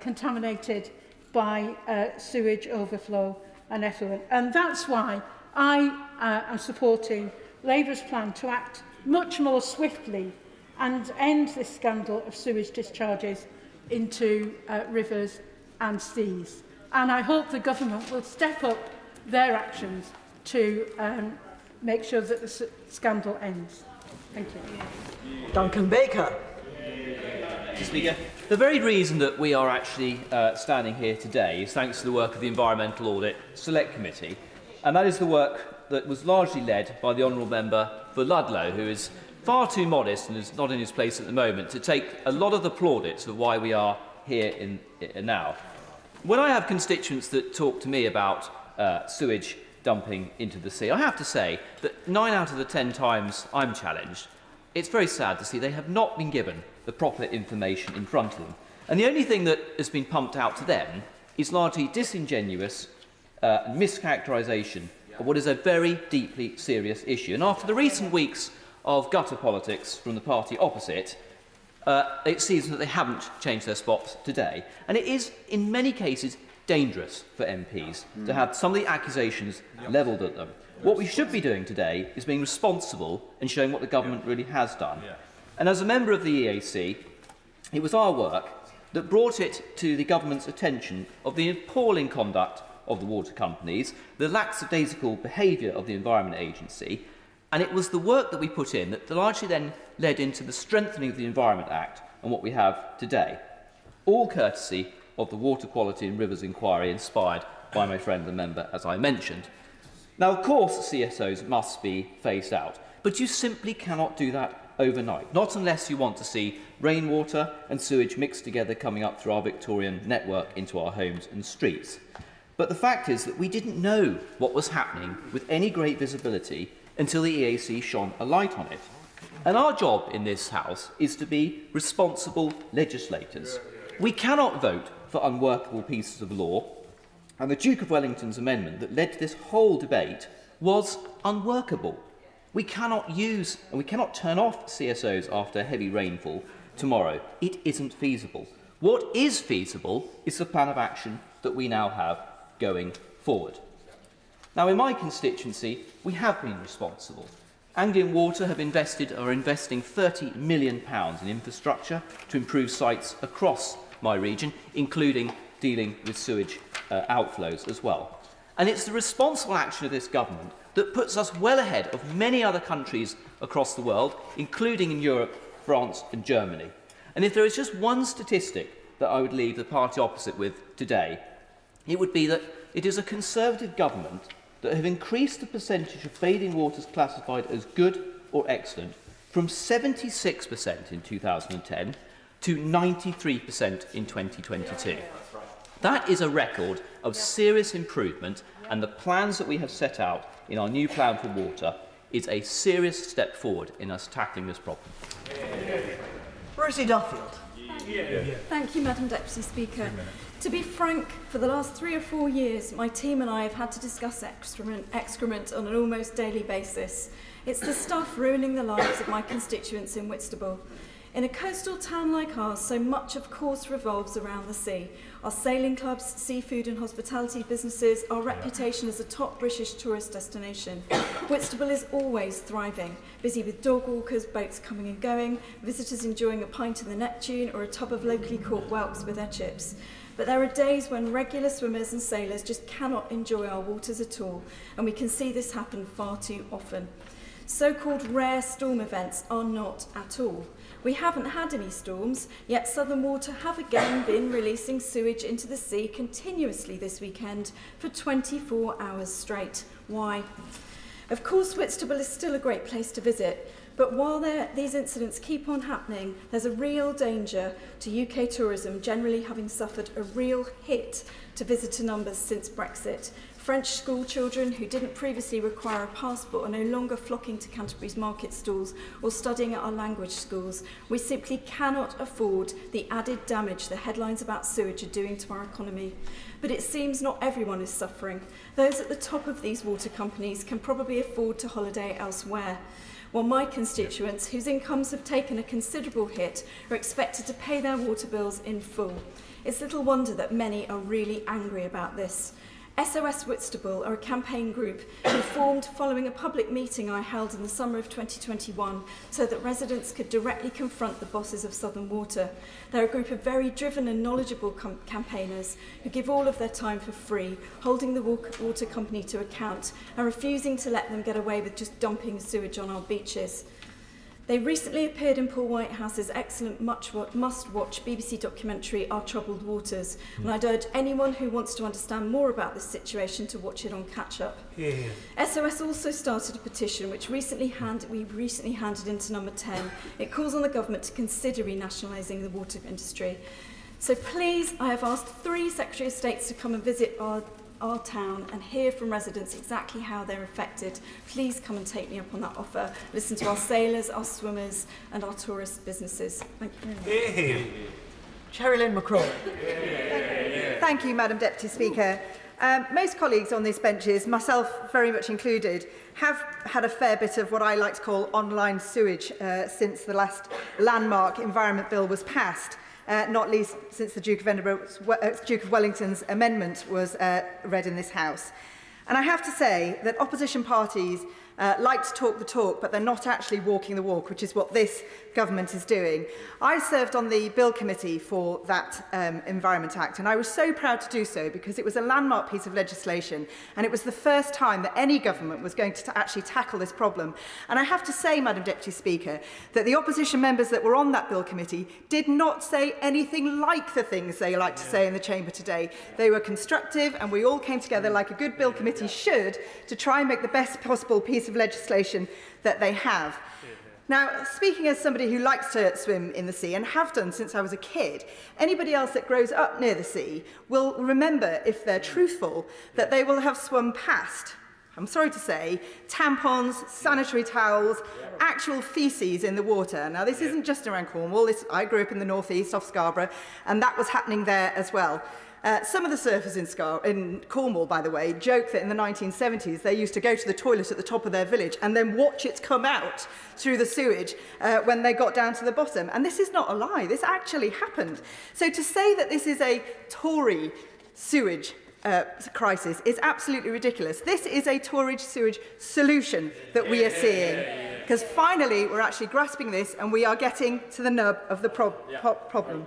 contaminated by sewage overflow and effluent. And that's why I am supporting Labour's plan to act much more swiftly and end this scandal of sewage discharges into rivers and seas. And I hope the government will step up their actions to make sure that the scandal ends. Thank you. Duncan Baker. Mr. Speaker, the very reason that we are actually standing here today is thanks to the work of the Environmental Audit Select Committee, and that is the work that was largely led by the Honourable Member for Ludlow, who is far too modest and is not in his place at the moment to take a lot of the plaudits of why we are here now. When I have constituents that talk to me about sewage dumping into the sea, I have to say that 9 out of the 10 times I'm challenged, it's very sad to see they have not been given the proper information in front of them. And the only thing that has been pumped out to them is largely disingenuous mischaracterisation of what is a very deeply serious issue. And after the recent weeks of gutter politics from the party opposite, it seems that they haven't changed their spots today. And it is, in many cases, dangerous for MPs to have some of the accusations levelled at them. What we should be doing today is being responsible and showing what the government really has done. And as a member of the EAC, it was our work that brought it to the government's attention of the appalling conduct of the water companies, the lackadaisical behaviour of the Environment Agency, and it was the work that we put in that largely then led into the strengthening of the Environment Act and what we have today, all courtesy of the Water Quality in Rivers inquiry inspired by my friend the member, as I mentioned. Now, of course, CSOs must be phased out, but you simply cannot do that overnight, not unless you want to see rainwater and sewage mixed together coming up through our Victorian network into our homes and streets. But the fact is that we didn't know what was happening with any great visibility until the EAC shone a light on it. And our job in this House is to be responsible legislators. We cannot vote for unworkable pieces of law, and the Duke of Wellington's amendment that led to this whole debate was unworkable. We cannot use and we cannot turn off CSOs after heavy rainfall tomorrow. It isn't feasible. What is feasible is the plan of action that we now have going forward. Now, in my constituency, we have been responsible. Anglian Water are investing £30 million in infrastructure to improve sites across my region, including dealing with sewage outflows as well. And it's the responsible action of this government that puts us well ahead of many other countries across the world, including in Europe, France and Germany. And if there is just one statistic that I would leave the party opposite with today, it would be that it is a Conservative government that have increased the percentage of bathing waters classified as good or excellent from 76% in 2010 to 93% in 2022. That is a record of serious improvement, and the plans that we have set out in our new plan for water is a serious step forward in us tackling this problem. Rosie Duffield. Thank you, Madam Deputy Speaker. To be frank, for the last 3 or 4 years, my team and I have had to discuss excrement on an almost daily basis. It's the stuff ruining the lives of my constituents in Whitstable. In a coastal town like ours, so much of course revolves around the sea. Our sailing clubs, seafood and hospitality businesses, our reputation as a top British tourist destination. Whitstable is always thriving, busy with dog walkers, boats coming and going, visitors enjoying a pint in the Neptune or a tub of locally caught whelks with their chips. But there are days when regular swimmers and sailors just cannot enjoy our waters at all, and we can see this happen far too often. So-called rare storm events are not at all. We haven't had any storms, yet Southern Water have again been releasing sewage into the sea continuously this weekend for 24 hours straight. Why? Of course, Whitstable is still a great place to visit, but while these incidents keep on happening, there's a real danger to UK tourism generally having suffered a real hit to visitor numbers since Brexit. French school children who didn't previously require a passport are no longer flocking to Canterbury's market stalls or studying at our language schools. We simply cannot afford the added damage the headlines about sewage are doing to our economy. But it seems not everyone is suffering. Those at the top of these water companies can probably afford to holiday elsewhere, while my constituents, whose incomes have taken a considerable hit, are expected to pay their water bills in full. It's little wonder that many are really angry about this. SOS Whitstable are a campaign group who formed following a public meeting I held in the summer of 2021 so that residents could directly confront the bosses of Southern Water. They're a group of very driven and knowledgeable campaigners who give all of their time for free, holding the water company to account and refusing to let them get away with just dumping sewage on our beaches. They recently appeared in Paul Whitehouse's excellent must-watch BBC documentary, Our Troubled Waters, and I'd urge anyone who wants to understand more about this situation to watch it on catch-up. SOS also started a petition which we recently handed into number 10. It calls on the government to consider renationalising the water industry. So please, I have asked 3 Secretary of States to come and visit our town and hear from residents exactly how they're affected. Please come and take me up on that offer. Listen to our sailors, our swimmers and our tourist businesses. Thank you very much. Sherilyn McCraw. Thank you, Madam Deputy Speaker. Most colleagues on these benches, myself very much included, have had a fair bit of what I like to call online sewage since the last landmark Environment Bill was passed. Not least since the Duke of Wellington's amendment was read in this House. And I have to say that opposition parties like to talk the talk, but they're not actually walking the walk, which is what this government is doing. I served on the Bill Committee for that Environment Act, and I was so proud to do so because it was a landmark piece of legislation, and it was the first time that any government was going to actually tackle this problem. And I have to say, Madam Deputy Speaker, that the opposition members that were on that Bill Committee did not say anything like the things they like to say in the chamber today. They were constructive, and we all came together like a good Bill Committee should to try and make the best possible piece of legislation that they have. Now, speaking as somebody who likes to swim in the sea and have done since I was a kid, anybody else that grows up near the sea will remember, if they're truthful, that they will have swum past, I'm sorry to say, tampons, sanitary towels, actual faeces in the water. Now, this isn't just around Cornwall. I grew up in the northeast off Scarborough, and that was happening there as well. Some of the surfers in Cornwall, by the way, joke that in the 1970s they used to go to the toilet at the top of their village and then watch it come out through the sewage when they got down to the bottom. And this is not a lie. This actually happened. So to say that this is a Tory sewage crisis is absolutely ridiculous. This is a Tory sewage solution that we are seeing, because finally we're actually grasping this and we are getting to the nub of the problem.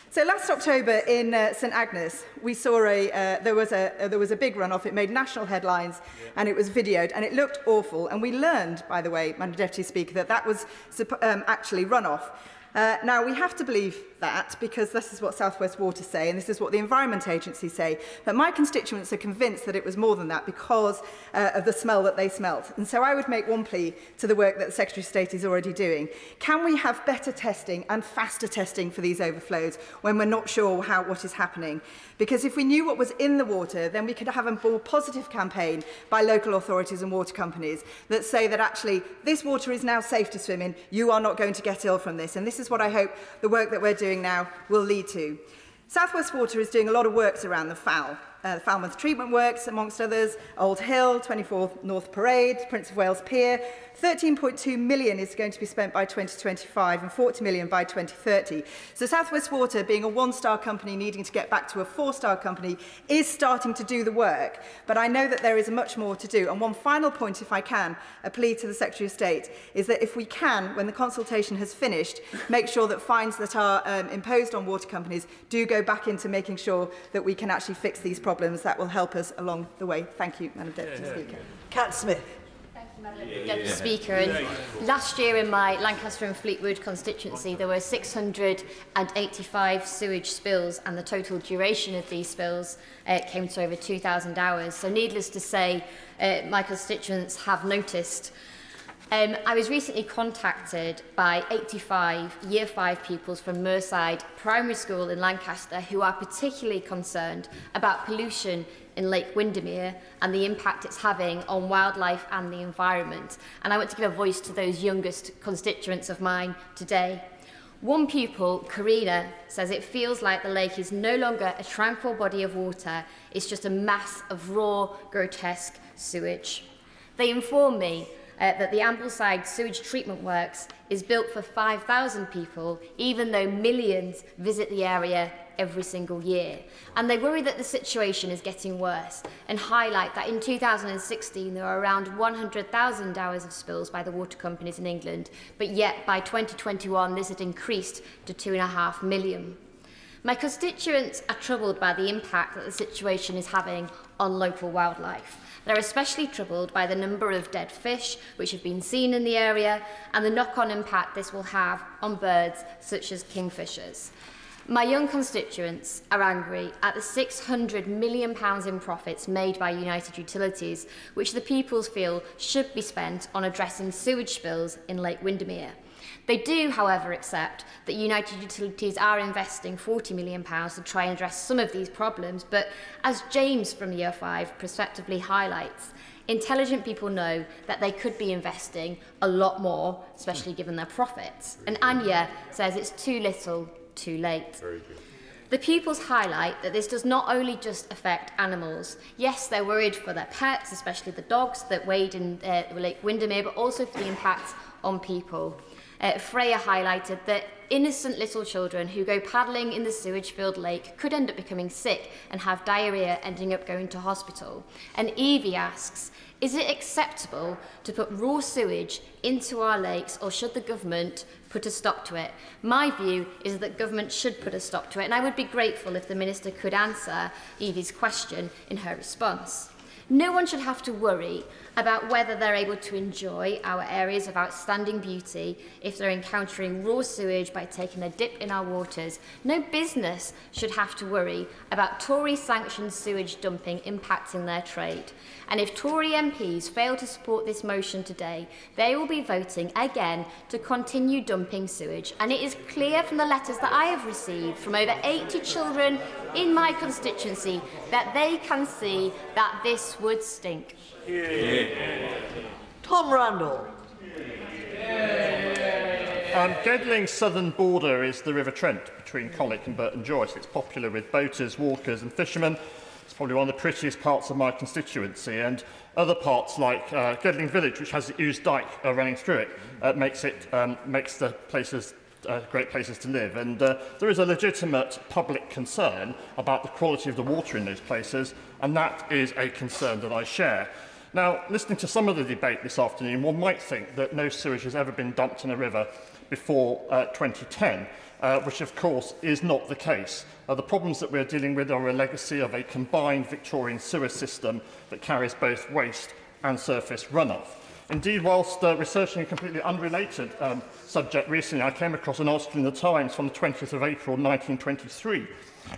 So last October in St Agnes, we saw there was a big runoff. It made national headlines, and it was videoed, and it looked awful. And we learned, by the way, Madam Deputy Speaker, that that was actually runoff. Now, we have to believe that because this is what South West Water say and this is what the Environment Agency say, but my constituents are convinced that it was more than that because of the smell that they smelt. And so I would make one plea to the work that the Secretary of State is already doing. Can we have better testing and faster testing for these overflows when we're not sure what is happening? Because if we knew what was in the water, then we could have a more positive campaign by local authorities and water companies that say that actually this water is now safe to swim in, you are not going to get ill from this. And this is what I hope the work that we're doing now will lead to. South West Water is doing a lot of works around the Falmouth treatment works, amongst others, Old Hill, 24th North Parade, Prince of Wales Pier. 13.2 million is going to be spent by 2025 and 40 million by 2030. So South West Water, being a one-star company needing to get back to a four-star company, is starting to do the work. But I know that there is much more to do. And one final point, if I can, a plea to the Secretary of State, is that if we can, when the consultation has finished, make sure that fines that are imposed on water companies do go back into making sure that we can actually fix these problems. That will help us along the way. Thank you, Madam Deputy Speaker. Cat Smith. Madam Deputy Speaker, and last year in my Lancaster and Fleetwood constituency there were 685 sewage spills, and the total duration of these spills came to over 2,000 hours. So needless to say, my constituents have noticed. I was recently contacted by 85 Year 5 pupils from Merside Primary School in Lancaster who are particularly concerned about pollution in Lake Windermere and the impact it's having on wildlife and the environment. And I want to give a voice to those youngest constituents of mine today. One pupil, Karina, says it feels like the lake is no longer a tranquil body of water, it's just a mass of raw, grotesque sewage. They inform me that the Ambleside Sewage Treatment Works is built for 5,000 people, even though millions visit the area every single year. And they worry that the situation is getting worse and highlight that in 2016 there were around 100,000 hours of spills by the water companies in England, but yet by 2021 this had increased to 2.5 million. My constituents are troubled by the impact that the situation is having on local wildlife. They're especially troubled by the number of dead fish which have been seen in the area and the knock-on impact this will have on birds such as kingfishers. My young constituents are angry at the £600 million in profits made by United Utilities, which the pupils feel should be spent on addressing sewage spills in Lake Windermere. They do, however, accept that United Utilities are investing £40 million to try and address some of these problems, but as James from Year 5 prospectively highlights, intelligent people know that they could be investing a lot more, especially given their profits. And Anya says it's too little, too late. Very good. The pupils highlight that this does not only just affect animals. Yes, they're worried for their pets, especially the dogs that wade in Lake Windermere, but also for the impact on people. Freya highlighted that innocent little children who go paddling in the sewage-filled lake could end up becoming sick and have diarrhoea, ending up going to hospital. And Evie asks, is it acceptable to put raw sewage into our lakes, or should the government put a stop to it? My view is that government should put a stop to it, and I would be grateful if the Minister could answer Evie's question in her response. No one should have to worry about whether they're able to enjoy our areas of outstanding beauty if they're encountering raw sewage by taking a dip in our waters. No business should have to worry about Tory-sanctioned sewage dumping impacting their trade. And if Tory MPs fail to support this motion today, they will be voting again to continue dumping sewage. And it is clear from the letters that I have received from over 80 children in my constituency that they can see that this would stink. Tom Randall. Gedling's southern border is the River Trent between Colic and Burton Joyce. It's popular with boaters, walkers and fishermen. It's probably one of the prettiest parts of my constituency, and other parts like Gedling Village, which has the Ouse Dyke running through it, makes the places great places to live. And there is a legitimate public concern about the quality of the water in those places, and that is a concern that I share. Now, listening to some of the debate this afternoon, one might think that no sewage has ever been dumped in a river before 2010, which of course is not the case. The problems that we're dealing with are a legacy of a combined Victorian sewer system that carries both waste and surface runoff. Indeed, whilst researching a completely unrelated subject recently, I came across an article in the Times from the 20th of April 1923,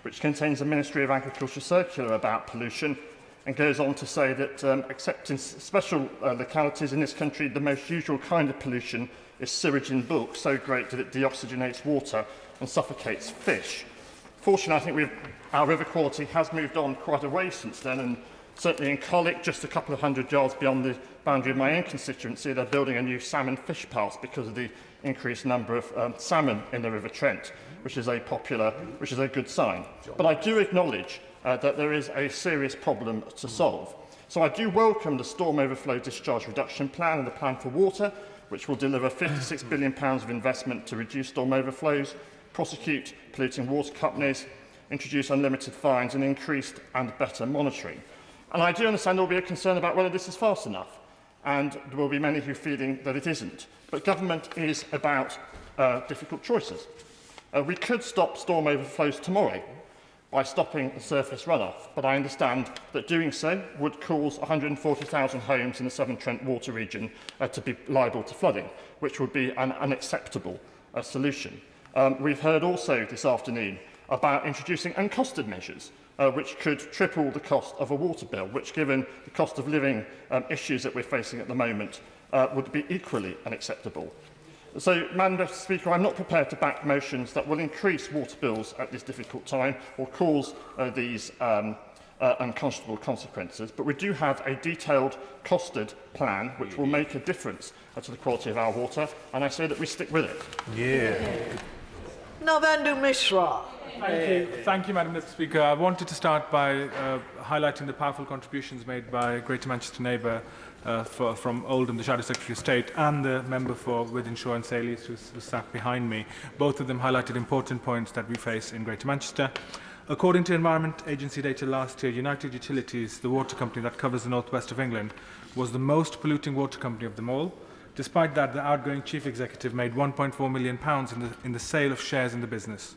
which contains a Ministry of Agriculture circular about pollution, and goes on to say that, except in special localities in this country, the most usual kind of pollution is sewage in bulk, so great that it deoxygenates water and suffocates fish. Fortunately, I think our river quality has moved on quite a way since then, and certainly in Colic, just a couple of hundred yards beyond the boundary of my own constituency, they're building a new salmon fish pass because of the increased number of salmon in the River Trent, which is a good sign. But I do acknowledge that there is a serious problem to solve. So I do welcome the storm overflow discharge reduction plan and the plan for water, which will deliver £56 billion of investment to reduce storm overflows, prosecute polluting water companies, introduce unlimited fines and increased and better monitoring. And I do understand there will be a concern about whether this is fast enough, and there will be many who are feeling that it isn't. But government is about difficult choices. We could stop storm overflows tomorrow by stopping the surface runoff, but I understand that doing so would cause 140,000 homes in the Severn Trent water region to be liable to flooding, which would be an unacceptable solution. We've heard also this afternoon about introducing uncosted measures, which could triple the cost of a water bill, which, given the cost of living issues that we're facing at the moment, would be equally unacceptable. So, Madam Speaker, I'm not prepared to back motions that will increase water bills at this difficult time or cause these unconscionable consequences, but we do have a detailed, costed plan which will make a difference to the quality of our water, and I say that we stick with it. Navendu Mishra. Thank you, Madam Speaker. I wanted to start by highlighting the powerful contributions made by Greater Manchester Neighbour from Oldham, the Shadow Secretary of State, and the member for Wythenshawe and Salies, who sat behind me. Both of them highlighted important points that we face in Greater Manchester. According to Environment Agency data last year, United Utilities, the water company that covers the northwest of England, was the most polluting water company of them all. Despite that, the outgoing chief executive made £1.4 million in the sale of shares in the business.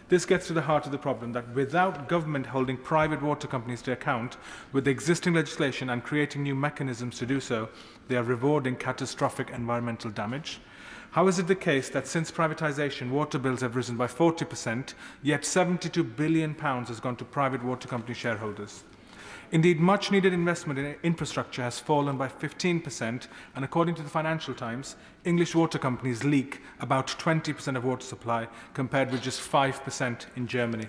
This gets to the heart of the problem that without government holding private water companies to account with the existing legislation and creating new mechanisms to do so, they are rewarding catastrophic environmental damage. How is it the case that since privatisation, water bills have risen by 40%, yet £72 billion has gone to private water company shareholders? Indeed, much-needed investment in infrastructure has fallen by 15%, and according to the Financial Times, English water companies leak about 20% of water supply, compared with just 5% in Germany.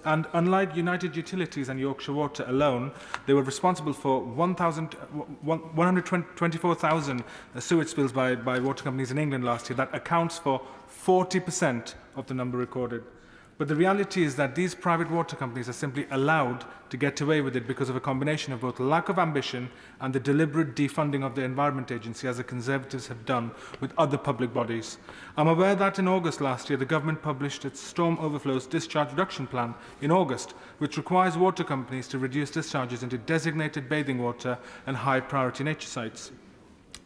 And unlike United Utilities and Yorkshire Water alone, they were responsible for 124,000 sewage spills by water companies in England last year. That accounts for 40% of the number recorded. But the reality is that these private water companies are simply allowed to get away with it because of a combination of both lack of ambition and the deliberate defunding of the Environment Agency, as the Conservatives have done with other public bodies. I'm aware that in August last year, the government published its Storm Overflows Discharge Reduction Plan in August, which requires water companies to reduce discharges into designated bathing water and high-priority nature sites.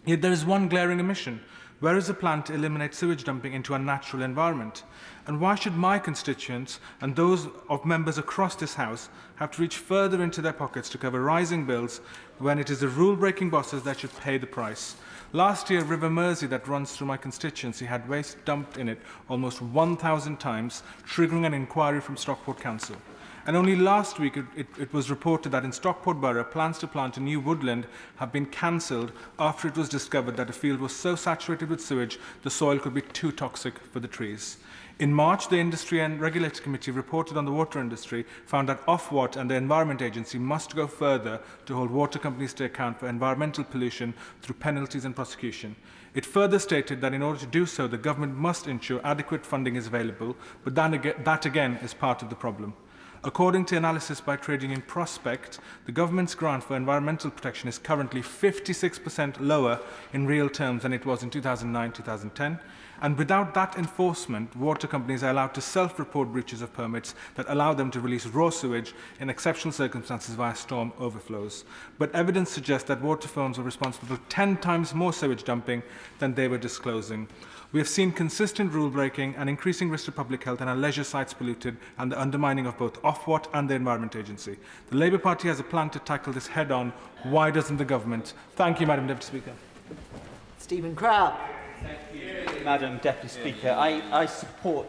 Yet there is one glaring omission. Where is the plan to eliminate sewage dumping into our natural environment? And why should my constituents and those of members across this House have to reach further into their pockets to cover rising bills when it is the rule-breaking bosses that should pay the price? Last year, River Mersey that runs through my constituency had waste dumped in it almost 1,000 times, triggering an inquiry from Stockport Council. And only last week it was reported that in Stockport Borough, plans to plant a new woodland have been cancelled after it was discovered that the field was so saturated with sewage the soil could be too toxic for the trees. In March, the Industry and Regulatory Committee reported on the water industry, found that Ofwat and the Environment Agency must go further to hold water companies to account for environmental pollution through penalties and prosecution. It further stated that in order to do so, the government must ensure adequate funding is available, but that again is part of the problem. According to analysis by Trade Union Prospect, the government's grant for environmental protection is currently 56% lower in real terms than it was in 2009-2010. And without that enforcement, water companies are allowed to self-report breaches of permits that allow them to release raw sewage in exceptional circumstances via storm overflows. But evidence suggests that water firms are responsible for 10 times more sewage dumping than they were disclosing. We have seen consistent rule-breaking and increasing risk to public health and our leisure sites polluted and the undermining of both Ofwat and the Environment Agency. The Labour Party has a plan to tackle this head-on. Why doesn't the government? Thank you, Madam Deputy Speaker. Stephen Crabb. Thank you, Madam Deputy Speaker. I support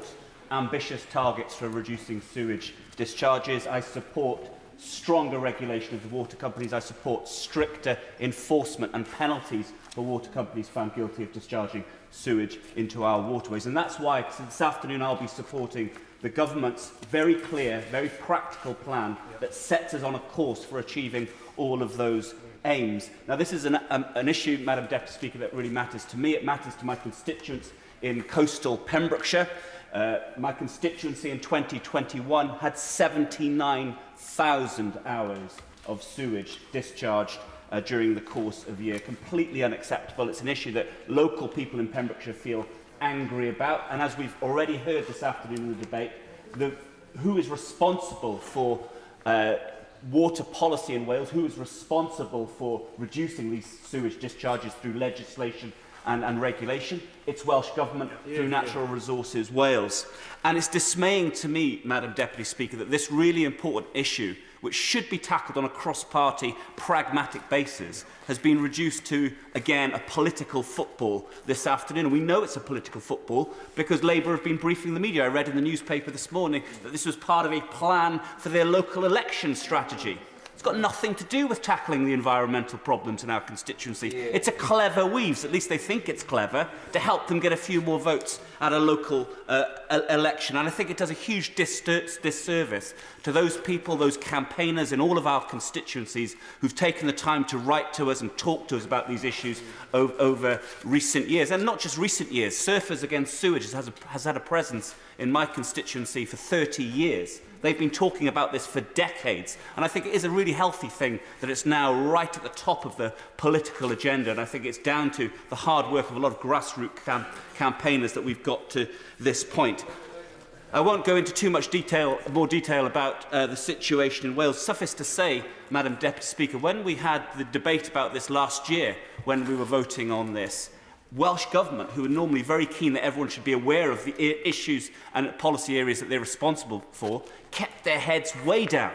ambitious targets for reducing sewage discharges. I support stronger regulation of the water companies. I support stricter enforcement and penalties for water companies found guilty of discharging sewage into our waterways. And that's why this afternoon I'll be supporting the government's very clear, very practical plan that sets us on a course for achieving all of those aims. Now, this is an issue, Madam Deputy Speaker, that really matters to me. It matters to my constituents in coastal Pembrokeshire. My constituency in 2021 had 79,000 hours of sewage discharged during the course of the year. Completely unacceptable. It's an issue that local people in Pembrokeshire feel angry about. And as we've already heard this afternoon in the debate, who is responsible for water policy in Wales, who is responsible for reducing these sewage discharges through legislation and regulation? It's Welsh Government through Natural Resources Wales. And it's dismaying to me, Madam Deputy Speaker, that this really important issue, which should be tackled on a cross-party, pragmatic basis, has been reduced to, again, a political football this afternoon. And we know it's a political football because Labour have been briefing the media. I read in the newspaper this morning that this was part of a plan for their local election strategy. It's got nothing to do with tackling the environmental problems in our constituency. It's a clever weave, at least they think it's clever, to help them get a few more votes at a local election. And I think it does a huge disservice to those people, those campaigners in all of our constituencies who've taken the time to write to us and talk to us about these issues over recent years. And not just recent years. Surfers Against Sewage has had a presence in my constituency for 30 years. They've been talking about this for decades, and I think it is a really healthy thing that it's now right at the top of the political agenda, and I think it's down to the hard work of a lot of grassroots campaigners that we've got to this point. I won't go into too much more detail about the situation in Wales. Suffice to say, Madam Deputy Speaker, when we had the debate about this last year, when we were voting on this, Welsh Government, who are normally very keen that everyone should be aware of the issues and policy areas that they're responsible for, kept their heads way down.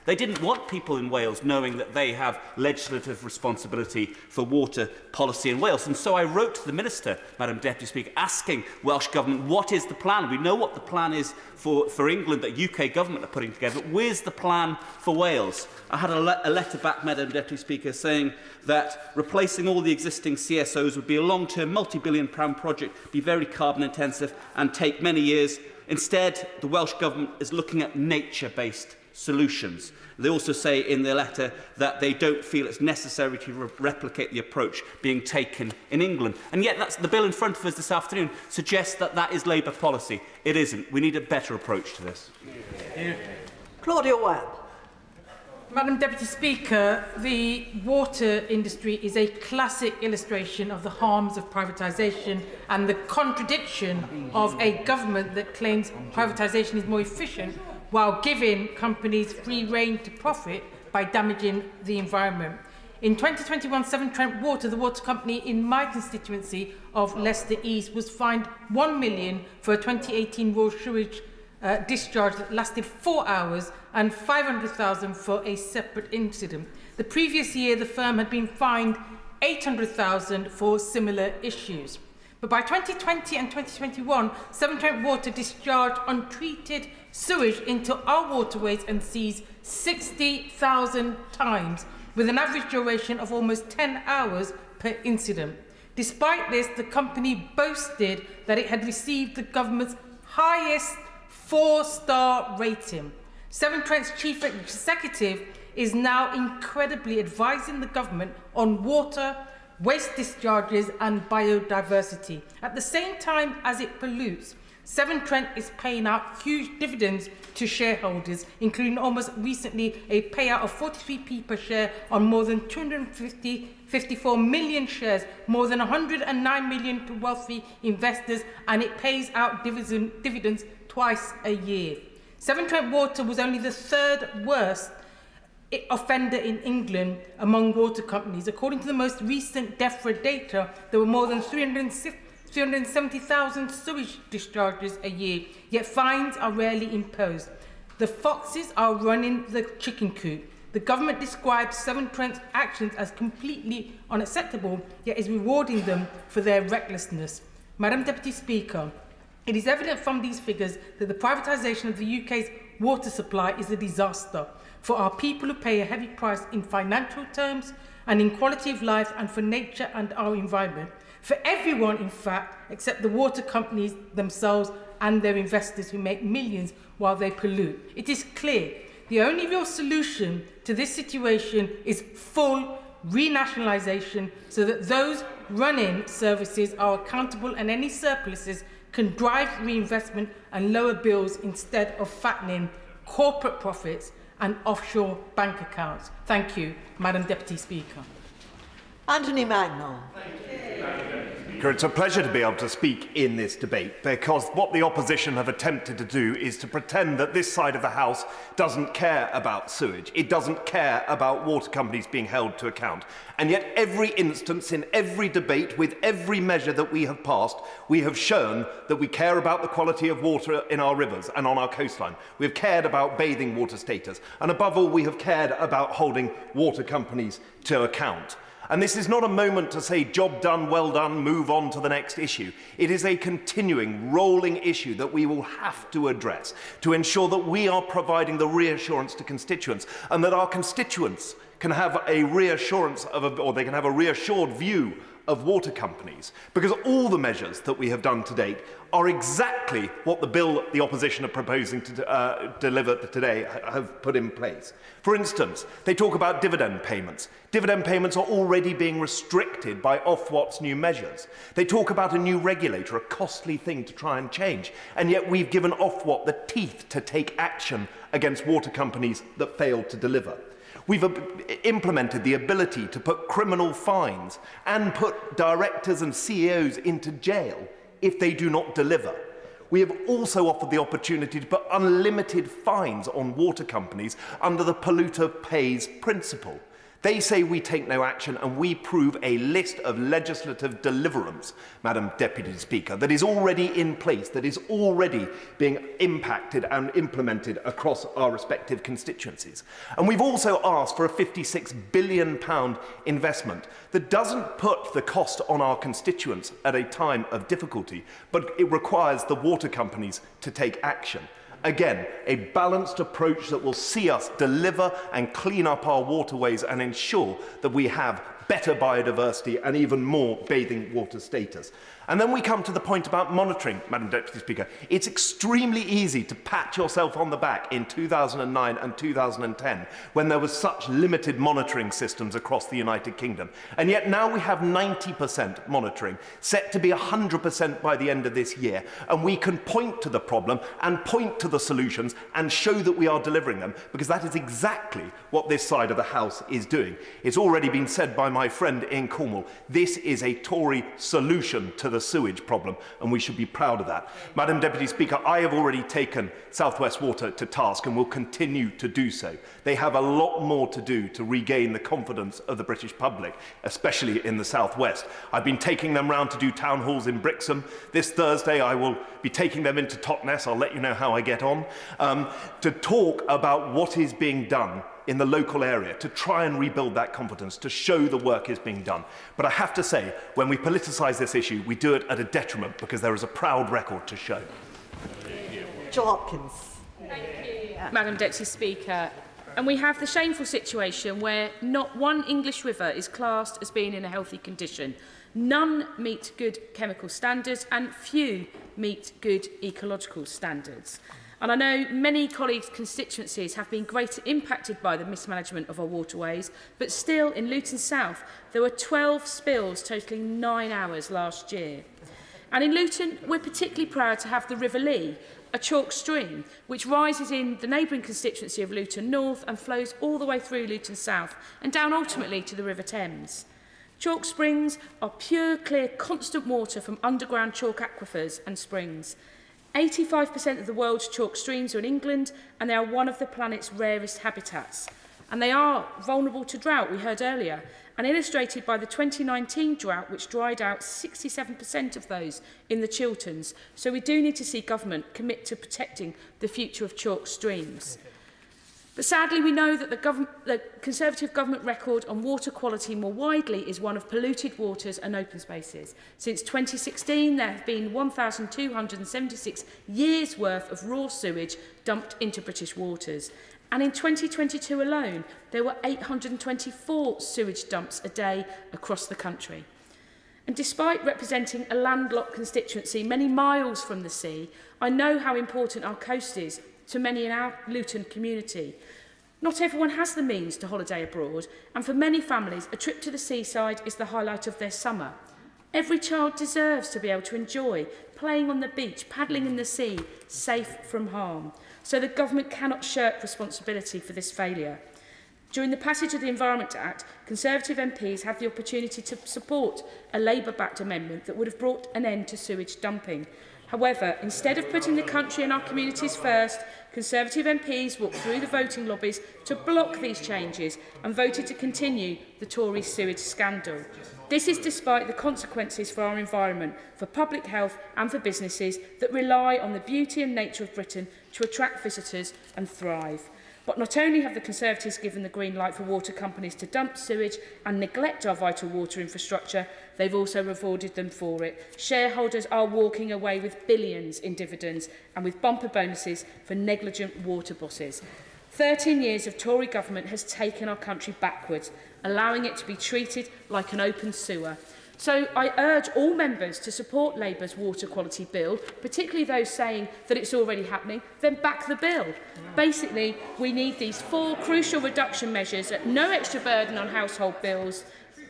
They didn't want people in Wales knowing that they have legislative responsibility for water policy in Wales. And so I wrote to the Minister, Madam Deputy Speaker, asking Welsh Government, what is the plan? We know what the plan is for England that UK Government are putting together, but where's the plan for Wales? I had a letter back, Madam Deputy Speaker, saying that replacing all the existing CSOs would be a long-term, multi-billion-pound project, be very carbon-intensive and take many years. Instead, the Welsh Government is looking at nature-based solutions. They also say in their letter that they don't feel it's necessary to replicate the approach being taken in England. And yet the bill in front of us this afternoon suggests that that is Labour policy. It isn't. We need a better approach to this. Claudia Webb. Madam Deputy Speaker, the water industry is a classic illustration of the harms of privatisation and the contradiction of a government that claims privatisation is more efficient while giving companies free rein to profit by damaging the environment. In 2021, Severn Trent Water, the water company in my constituency of Leicester East, was fined £1 million for a 2018 raw sewage discharge that lasted 4 hours and £500,000 for a separate incident. The previous year, the firm had been fined £800,000 for similar issues. But by 2020 and 2021, Severn Trent Water discharged untreated sewage into our waterways and seas 60,000 times, with an average duration of almost 10 hours per incident. Despite this, the company boasted that it had received the government's highest 4-star rating. Severn Trent's chief executive is now incredibly advising the government on water, waste discharges and biodiversity. At the same time as it pollutes, Severn Trent is paying out huge dividends to shareholders, including almost recently a payout of 43p per share on more than 254 million shares, more than 109 million to wealthy investors, and it pays out dividends twice a year. Severn Trent Water was only the third worst offender in England among water companies. According to the most recent DEFRA data, there were more than 370,000 sewage discharges a year, yet fines are rarely imposed. The foxes are running the chicken coop. The government describes Severn Trent's actions as completely unacceptable, yet is rewarding them for their recklessness. Madam Deputy Speaker, it is evident from these figures that the privatisation of the UK's water supply is a disaster for our people who pay a heavy price in financial terms and in quality of life, and for nature and our environment. For everyone, in fact, except the water companies themselves and their investors who make millions while they pollute. It is clear the only real solution to this situation is full renationalisation, so that those running services are accountable and any surpluses can drive reinvestment and lower bills instead of fattening corporate profits and offshore bank accounts. Thank you, Madam Deputy Speaker. Anthony Magnon. It's a pleasure to be able to speak in this debate, because what the opposition have attempted to do is to pretend that this side of the House doesn't care about sewage. It doesn't care about water companies being held to account. And yet every instance, in every debate, with every measure that we have passed, we have shown that we care about the quality of water in our rivers and on our coastline. We have cared about bathing water status. And above all, we have cared about holding water companies to account. And this is not a moment to say, job done, well done, move on to the next issue. It is a continuing, rolling issue that we will have to address to ensure that we are providing the reassurance to constituents, and that our constituents can have a reassurance or they can have a reassured view of water companies, because all the measures that we have done to date are exactly what the bill the opposition are proposing to deliver today have put in place. For instance, they talk about dividend payments. Dividend payments are already being restricted by Ofwat's new measures. They talk about a new regulator, a costly thing to try and change, and yet we've given Ofwat the teeth to take action against water companies that fail to deliver. We've implemented the ability to put criminal fines and put directors and CEOs into jail if they do not deliver. We have also offered the opportunity to put unlimited fines on water companies under the polluter pays principle. They say we take no action, and we prove a list of legislative deliverance, Madam Deputy Speaker, that is already in place, that is already being impacted and implemented across our respective constituencies. And we've also asked for a £56 billion investment that doesn't put the cost on our constituents at a time of difficulty, but it requires the water companies to take action. Again, a balanced approach that will see us deliver and clean up our waterways and ensure that we have better biodiversity and even more bathing water status. And then we come to the point about monitoring, Madam Deputy Speaker. It's extremely easy to pat yourself on the back in 2009 and 2010 when there was such limited monitoring systems across the United Kingdom. And yet now we have 90% monitoring, set to be 100% by the end of this year. And we can point to the problem and point to the solutions and show that we are delivering them, because that is exactly what this side of the House is doing. It's already been said by my friend in Cornwall, this is a Tory solution to the sewage problem, and we should be proud of that. Madam Deputy Speaker, I have already taken South West Water to task and will continue to do so. They have a lot more to do to regain the confidence of the British public, especially in the South West. I've been taking them round to do town halls in Brixham. This Thursday I will be taking them into Totnes, I'll let you know how I get on, to talk about what is being done in the local area, to try and rebuild that confidence, to show the work is being done. But I have to say, when we politicise this issue, we do it at a detriment, because there is a proud record to show. Jill Hopkins. Thank you, Madam Deputy Speaker. And we have the shameful situation where not one English river is classed as being in a healthy condition. None meet good chemical standards and few meet good ecological standards. And I know many colleagues' constituencies have been greatly impacted by the mismanagement of our waterways, but still in Luton South there were 12 spills totalling 9 hours last year. And in Luton we're particularly proud to have the River Lee, a chalk stream which rises in the neighbouring constituency of Luton North and flows all the way through Luton South and down ultimately to the River Thames. Chalk springs are pure, clear, constant water from underground chalk aquifers and springs. 85% of the world's chalk streams are in England, and they are one of the planet's rarest habitats. And they are vulnerable to drought, we heard earlier, and illustrated by the 2019 drought, which dried out 67% of those in the Chilterns. So we do need to see government commit to protecting the future of chalk streams. But sadly, we know that the Conservative government record on water quality more widely is one of polluted waters and open spaces. Since 2016, there have been 1,276 years' worth of raw sewage dumped into British waters. And in 2022 alone, there were 824 sewage dumps a day across the country. And despite representing a landlocked constituency many miles from the sea, I know how important our coast is to many in our Luton community. Not everyone has the means to holiday abroad, and for many families, a trip to the seaside is the highlight of their summer. Every child deserves to be able to enjoy playing on the beach, paddling in the sea, safe from harm. So the government cannot shirk responsibility for this failure. During the passage of the Environment Act, Conservative MPs had the opportunity to support a Labour-backed amendment that would have brought an end to sewage dumping. However, instead of putting the country and our communities first, Conservative MPs walked through the voting lobbies to block these changes and voted to continue the Tory sewage scandal. This is despite the consequences for our environment, for public health and for businesses that rely on the beauty and nature of Britain to attract visitors and thrive. But not only have the Conservatives given the green light for water companies to dump sewage and neglect our vital water infrastructure, they've also rewarded them for it. Shareholders are walking away with billions in dividends and with bumper bonuses for negligent water bosses. 13 years of Tory government has taken our country backwards, allowing it to be treated like an open sewer. So I urge all members to support Labour's water quality bill, particularly those saying that it's already happening, then back the bill. Basically, we need these 4 crucial reduction measures at no extra burden on household bills.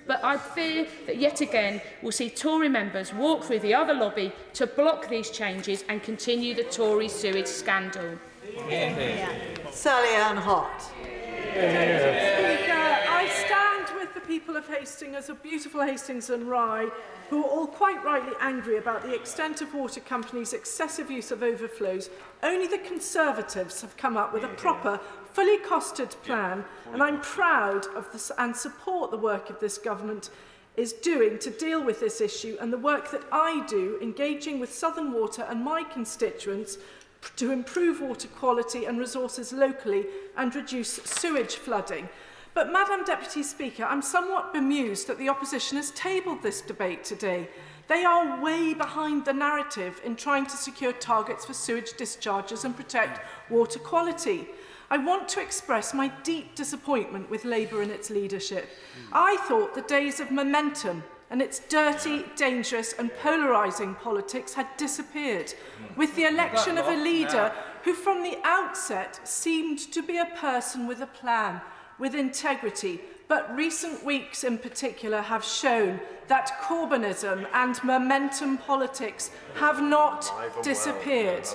But I fear that yet again we'll see Tory members walk through the other lobby to block these changes and continue the Tory sewage scandal. Sally Ann Hart. Speaker, I stand with the people of Hastings, of beautiful Hastings and Rye, who are all quite rightly angry about the extent of water companies' excessive use of overflows. Only the Conservatives have come up with a proper, fully costed plan, and I'm proud of this and support the work of this government is doing to deal with this issue and the work that I do engaging with Southern Water and my constituents to improve water quality and resources locally and reduce sewage flooding. But, Madam Deputy Speaker, I'm somewhat bemused that the opposition has tabled this debate today. They are way behind the narrative in trying to secure targets for sewage discharges and protect water quality. I want to express my deep disappointment with Labour and its leadership. I thought the days of momentum and its dirty, dangerous and polarising politics had disappeared, with the election of a leader who from the outset seemed to be a person with a plan, with integrity, but recent weeks in particular have shown that Corbynism and momentum politics have not disappeared.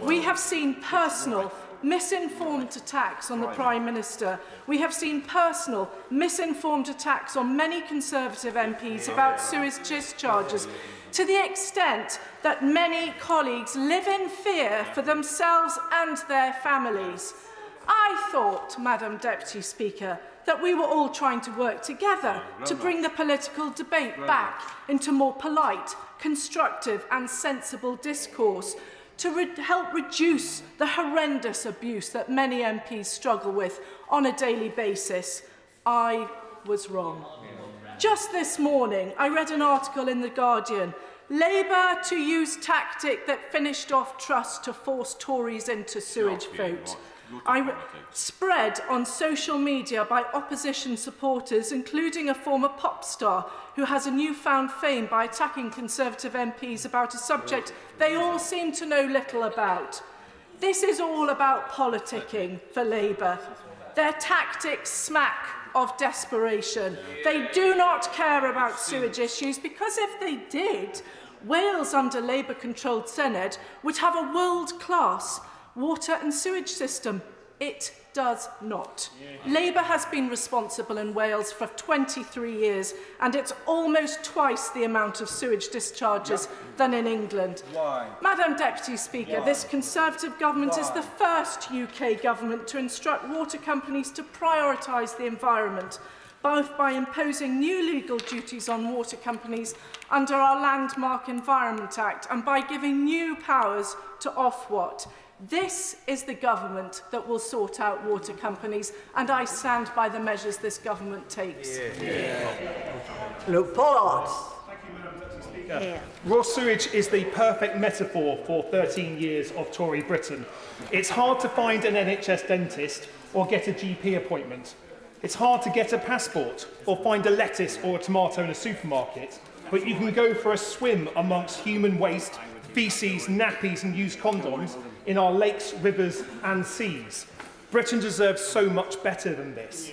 We have seen personal, misinformed attacks on the Prime Minister. We have seen personal, misinformed attacks on many Conservative MPs about sewage discharges, to the extent that many colleagues live in fear for themselves and their families. I thought, Madam Deputy Speaker, that we were all trying to work together to bring the political debate back into more polite, constructive and sensible discourse, to help reduce the horrendous abuse that many MPs struggle with on a daily basis. I was wrong. Just this morning, I read an article in The Guardian, Labour to use tactic that finished off Truss to force Tories into sewage vote. Spread on social media by opposition supporters, including a former pop star who has a newfound fame by attacking Conservative MPs about a subject they all seem to know little about. This is all about politicking for Labour. Their tactics smack of desperation. They do not care about sewage issues, because if they did, Wales under Labour-controlled Senedd would have a world-class water and sewage system. It does not. Labour has been responsible in Wales for 23 years, and it's almost twice the amount of sewage discharges than in England. Why? Madam Deputy Speaker, this Conservative government is the first UK government to instruct water companies to prioritise the environment, both by imposing new legal duties on water companies under our Landmark Environment Act and by giving new powers to Ofwat. This is the government that will sort out water companies, and I stand by the measures this government takes. Luke Pollard. Raw sewage is the perfect metaphor for 13 years of Tory Britain. It's hard to find an NHS dentist or get a GP appointment. It's hard to get a passport or find a lettuce or a tomato in a supermarket, but you can go for a swim amongst human waste, feces, nappies and used condoms in our lakes, rivers and seas. Britain deserves so much better than this.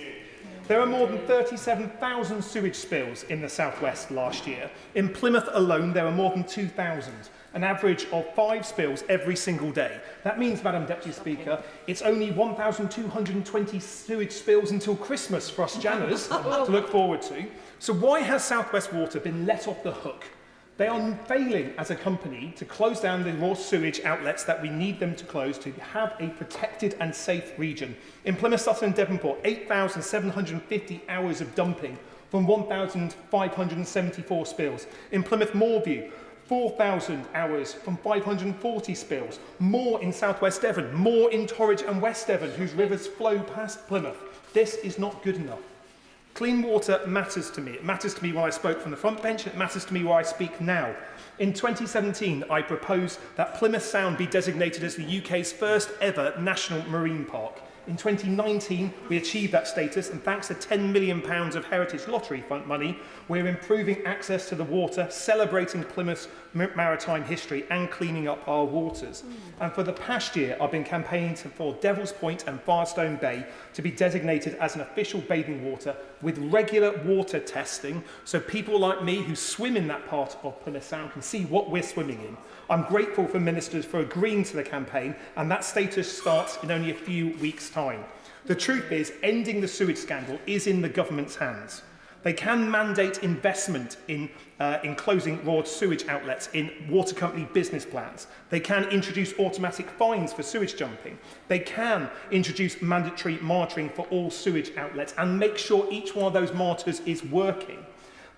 There are more than 37,000 sewage spills in the southwest last year. In Plymouth alone, there are more than 2,000, an average of 5 spills every single day. That means, Madam Deputy Speaker, it's only 1,220 sewage spills until Christmas for us Janners to look forward to. So why has South West Water been let off the hook? They are failing as a company to close down the raw sewage outlets that we need them to close to have a protected and safe region. In Plymouth, Sutton and Devonport, 8,750 hours of dumping from 1,574 spills. In Plymouth Moorview, 4,000 hours from 540 spills. More in South West Devon, more in Torridge and West Devon, whose rivers flow past Plymouth. This is not good enough. Clean water matters to me. It matters to me when I spoke from the front bench, and it matters to me where I speak now. In 2017, I proposed that Plymouth Sound be designated as the UK's first ever national marine park. In 2019, we achieved that status, and thanks to £10 million of Heritage Lottery Fund money, we're improving access to the water, celebrating Plymouth's maritime history and cleaning up our waters. And for the past year, I've been campaigning for Devil's Point and Firestone Bay to be designated as an official bathing water with regular water testing, so people like me who swim in that part of Plymouth Sound can see what we're swimming in. I'm grateful for ministers for agreeing to the campaign, and that status starts in only a few weeks' time. The truth is, ending the sewage scandal is in the government's hands. They can mandate investment in closing raw sewage outlets in water company business plans. They can introduce automatic fines for sewage dumping. They can introduce mandatory monitoring for all sewage outlets and make sure each one of those monitors is working.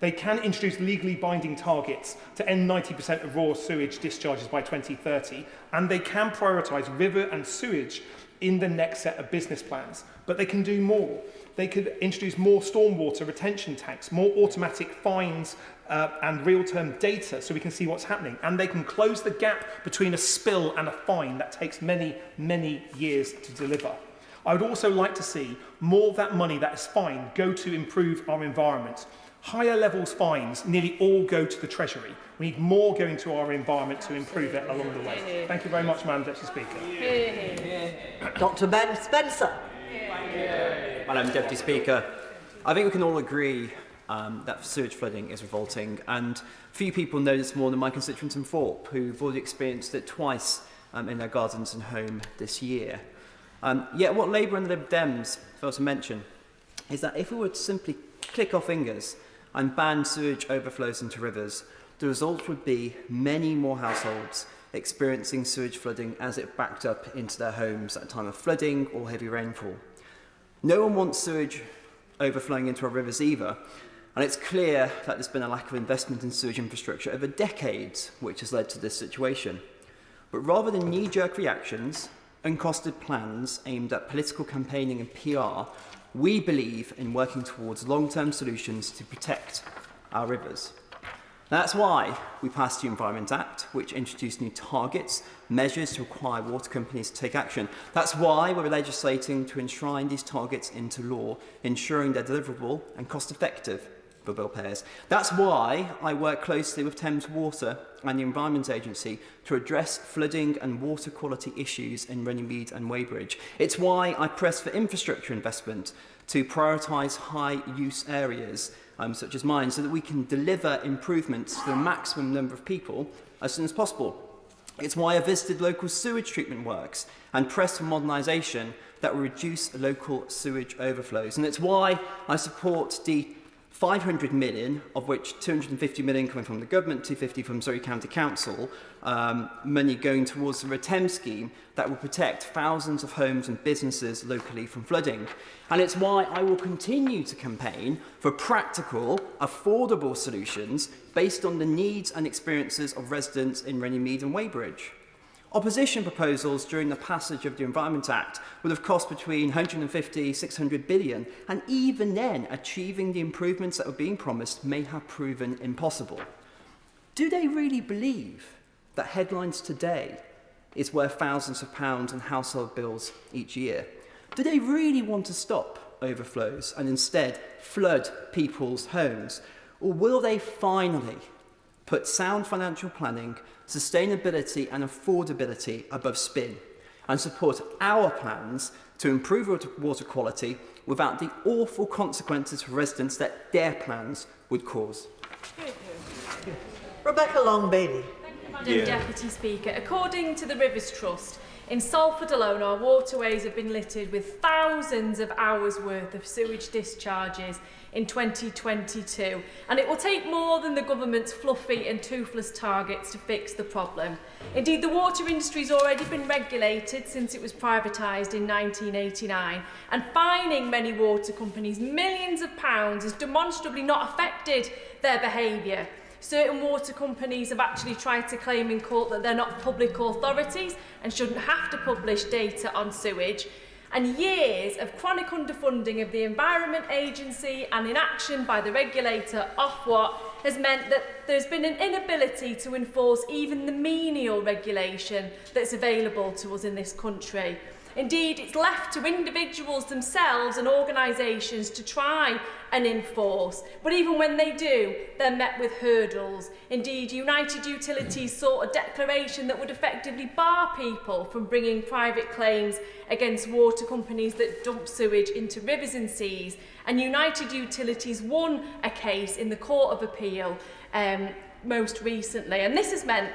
They can introduce legally binding targets to end 90% of raw sewage discharges by 2030, and they can prioritise river and sewage in the next set of business plans. But they can do more. They could introduce more stormwater retention tanks, more automatic fines and real-term data so we can see what's happening. And they can close the gap between a spill and a fine that takes many, many years to deliver. I would also like to see more of that money that is fined go to improve our environment. Higher levels fines nearly all go to the Treasury. We need more going to our environment to improve it along the way. Thank you very much, Madam Deputy Speaker. Dr. Ben Spencer. Madam Deputy Speaker, I think we can all agree that sewage flooding is revolting, and few people know this more than my constituents in Thorpe, who've already experienced it twice in their gardens and home this year. Yet what Labour and the Lib Dems fail to mention is that if we were to simply click our fingers and ban sewage overflows into rivers, the result would be many more households experiencing sewage flooding as it backed up into their homes at a time of flooding or heavy rainfall. No one wants sewage overflowing into our rivers either, and it's clear that there's been a lack of investment in sewage infrastructure over decades, which has led to this situation. But rather than knee-jerk reactions, uncosted plans aimed at political campaigning and PR, we believe in working towards long-term solutions to protect our rivers. That's why we passed the Environment Act, which introduced new targets, measures to require water companies to take action. That's why we're legislating to enshrine these targets into law, ensuring they're deliverable and cost-effective for bill payers. That's why I work closely with Thames Water and the Environment Agency to address flooding and water quality issues in Runnymede and Weybridge. It's why I press for infrastructure investment to prioritise high-use areas such as mine, so that we can deliver improvements to the maximum number of people as soon as possible. It's why I visited local sewage treatment works and pressed for modernisation that will reduce local sewage overflows. And it's why I support the 500 million, of which 250 million coming from the government, 250 from Surrey County Council, money going towards the RETEM scheme that will protect thousands of homes and businesses locally from flooding. And it's why I will continue to campaign for practical, affordable solutions based on the needs and experiences of residents in Runnymede and Weybridge. Opposition proposals during the passage of the Environment Act would have cost between 150 600 billion, and even then achieving the improvements that were being promised may have proven impossible. Do they really believe that headlines today is worth thousands of pounds on household bills each year? Do they really want to stop overflows and instead flood people's homes? Or will they finally put sound financial planning, sustainability and affordability above spin and support our plans to improve water quality without the awful consequences for residents that their plans would cause? Rebecca Long-Bailey. Madam Deputy Speaker, according to the Rivers Trust, in Salford alone, our waterways have been littered with thousands of hours' worth of sewage discharges in 2022, and it will take more than the government's fluffy and toothless targets to fix the problem. Indeed, the water industry has already been regulated since it was privatised in 1989, and fining many water companies millions of pounds has demonstrably not affected their behaviour. Certain water companies have actually tried to claim in court that they're not public authorities and shouldn't have to publish data on sewage. And years of chronic underfunding of the Environment Agency and inaction by the regulator Ofwat has meant that there's been an inability to enforce even the menial regulation that's available to us in this country. Indeed, it's left to individuals themselves and organisations to try and enforce. But even when they do, they're met with hurdles. Indeed, United Utilities sought a declaration that would effectively bar people from bringing private claims against water companies that dump sewage into rivers and seas. And United Utilities won a case in the Court of Appeal most recently. And this has meant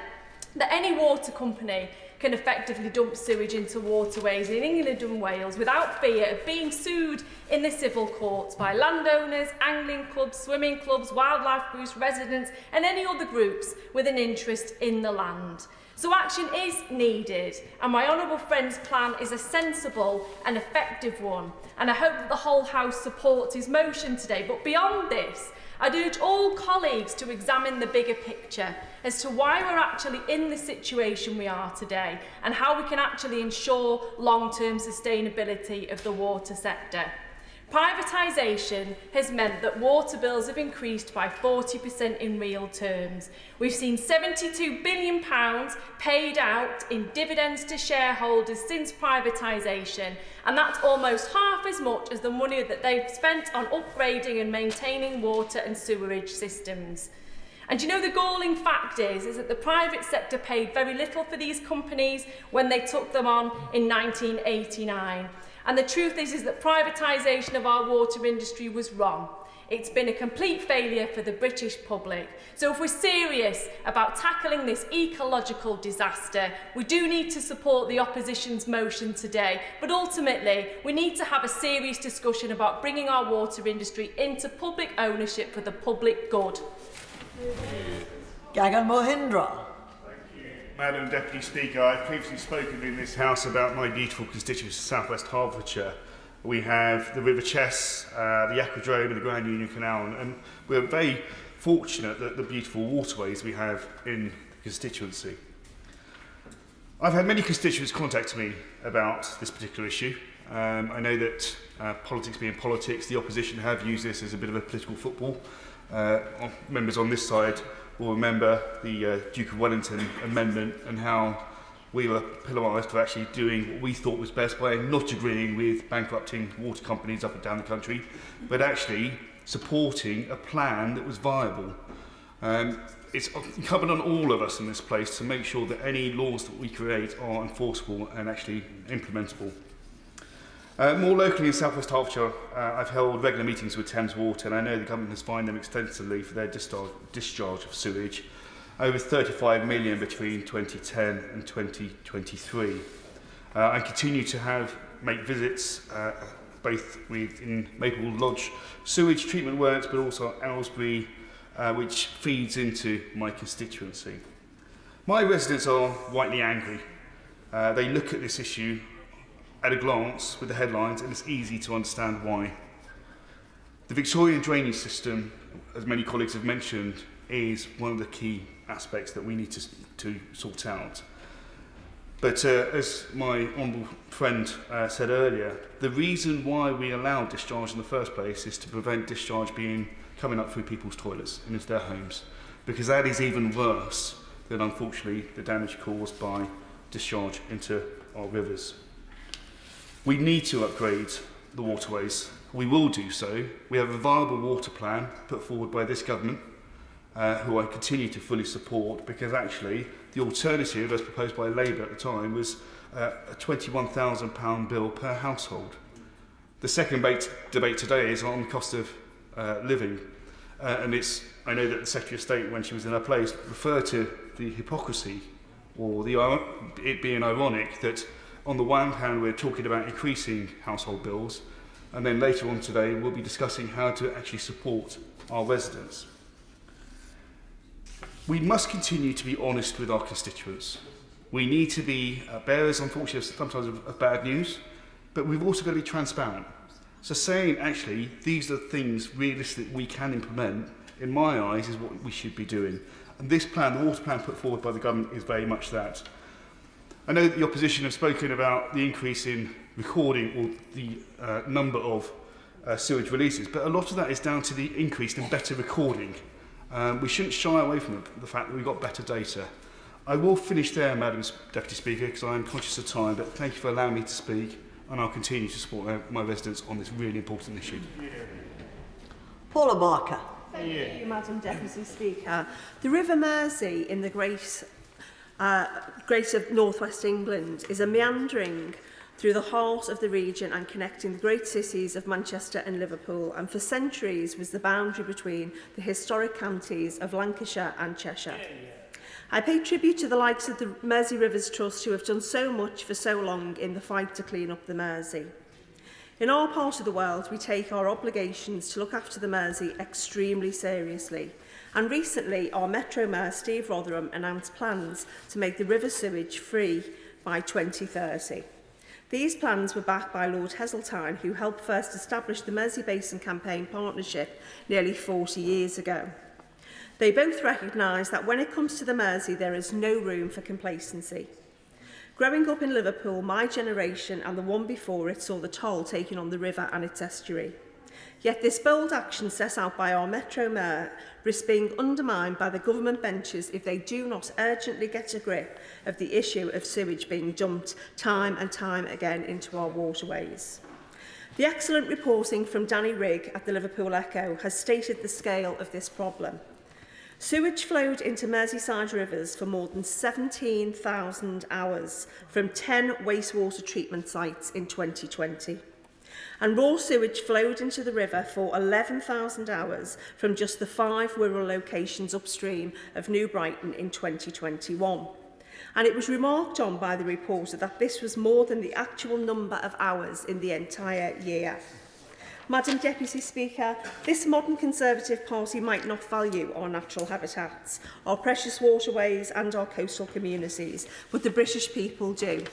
that any water company can effectively dump sewage into waterways in England and Wales without fear of being sued in the civil courts by landowners, angling clubs, swimming clubs, wildlife groups, residents and any other groups with an interest in the land. So action is needed, and my honourable friend's plan is a sensible and effective one, and I hope that the whole House supports his motion today. But beyond this, I'd urge all colleagues to examine the bigger picture as to why we're actually in the situation we are today and how we can actually ensure long-term sustainability of the water sector. Privatisation has meant that water bills have increased by 40% in real terms. We've seen £72 billion paid out in dividends to shareholders since privatisation, and that's almost half as much as the money that they've spent on upgrading and maintaining water and sewerage systems. And you know, the galling fact is that the private sector paid very little for these companies when they took them on in 1989. And the truth is that privatisation of our water industry was wrong. It's been a complete failure for the British public. So if we're serious about tackling this ecological disaster, we do need to support the opposition's motion today. But ultimately, we need to have a serious discussion about bringing our water industry into public ownership for the public good. Gagan Mohindra. Madam Deputy Speaker, I've previously spoken in this House about my beautiful constituency, South West Hertfordshire. We have the River Chess, the Aquadrome and the Grand Union Canal, and we're very fortunate that the beautiful waterways we have in the constituency. I've had many constituents contact me about this particular issue. I know that politics being politics, the opposition have used this as a bit of a political football. Members on this side will remember the Duke of Wellington amendment and how we were pillarised for actually doing what we thought was best by not agreeing with bankrupting water companies up and down the country, but actually supporting a plan that was viable. It's incumbent on all of us in this place to make sure that any laws that we create are enforceable and actually implementable. More locally in South West Hertfordshire, I've held regular meetings with Thames Water, and I know the government has fined them extensively for their discharge of sewage, over 35 million between 2010 and 2023. I continue to make visits both in Maple Lodge sewage treatment works, but also Aylesbury, which feeds into my constituency. My residents are rightly angry. They look at this issue at a glance with the headlines, and it's easy to understand why. The Victorian drainage system, as many colleagues have mentioned, is one of the key aspects that we need to sort out. But as my honourable friend said earlier, the reason why we allow discharge in the first place is to prevent discharge coming up through people's toilets and into their homes, because that is even worse than, unfortunately, the damage caused by discharge into our rivers. We need to upgrade the waterways. We will do so. We have a viable water plan put forward by this government, who I continue to fully support, because actually the alternative, as proposed by Labour at the time, was a £21,000 bill per household. The second debate today is on the cost of living, and I know that the Secretary of State, when she was in her place, referred to the hypocrisy, or it being ironic that on the one hand we're talking about increasing household bills, and then later on today we'll be discussing how to actually support our residents. We must continue to be honest with our constituents. We need to be bearers, unfortunately, sometimes of bad news, but we've also got to be transparent. So saying, actually, these are things realistic we can implement, in my eyes, is what we should be doing. And this plan, the water plan put forward by the government, is very much that. I know that the opposition have spoken about the increase in recording, or the number of sewage releases, but a lot of that is down to the increase in better recording. We shouldn't shy away from the fact that we've got better data. I will finish there, Madam Deputy Speaker, because I am conscious of time, but thank you for allowing me to speak, and I'll continue to support my residents on this really important issue. Paula Barker. Thank you, Madam Deputy Speaker. The River Mersey in the greater North West England is a meandering through the heart of the region and connecting the great cities of Manchester and Liverpool, and for centuries was the boundary between the historic counties of Lancashire and Cheshire. I pay tribute to the likes of the Mersey Rivers Trust, who have done so much for so long in the fight to clean up the Mersey. In our part of the world, we take our obligations to look after the Mersey extremely seriously. And recently, our Metro Mayor, Steve Rotherham, announced plans to make the river sewage free by 2030. These plans were backed by Lord Heseltine, who helped first establish the Mersey Basin Campaign Partnership nearly 40 years ago. They both recognise that when it comes to the Mersey, there is no room for complacency. Growing up in Liverpool, my generation and the one before it saw the toll taken on the river and its estuary. Yet this bold action set out by our Metro Mayor risks being undermined by the government benches if they do not urgently get a grip of the issue of sewage being dumped time and time again into our waterways. The excellent reporting from Danny Rigg at the Liverpool Echo has stated the scale of this problem. Sewage flowed into Merseyside rivers for more than 17,000 hours from 10 wastewater treatment sites in 2020. And raw sewage flowed into the river for 11,000 hours from just the 5 rural locations upstream of New Brighton in 2021. And it was remarked on by the reporter that this was more than the actual number of hours in the entire year. Madam Deputy Speaker, this modern Conservative Party might not value our natural habitats, our precious waterways and our coastal communities, but the British people do.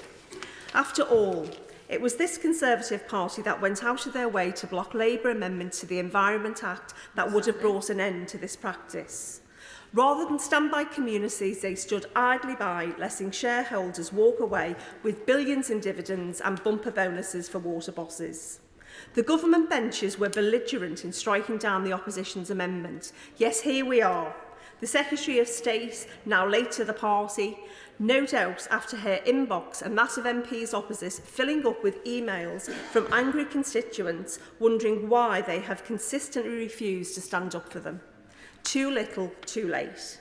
After all, it was this Conservative Party that went out of their way to block Labour amendments to the Environment Act that would have brought an end to this practice. Rather than stand by communities, they stood idly by, letting shareholders walk away with billions in dividends and bumper bonuses for water bosses. The government benches were belligerent in striking down the opposition's amendment. Yes, here we are. The Secretary of State, now late to the party, no doubt after her inbox and that of MPs opposite filling up with emails from angry constituents wondering why they have consistently refused to stand up for them. Too little, too late.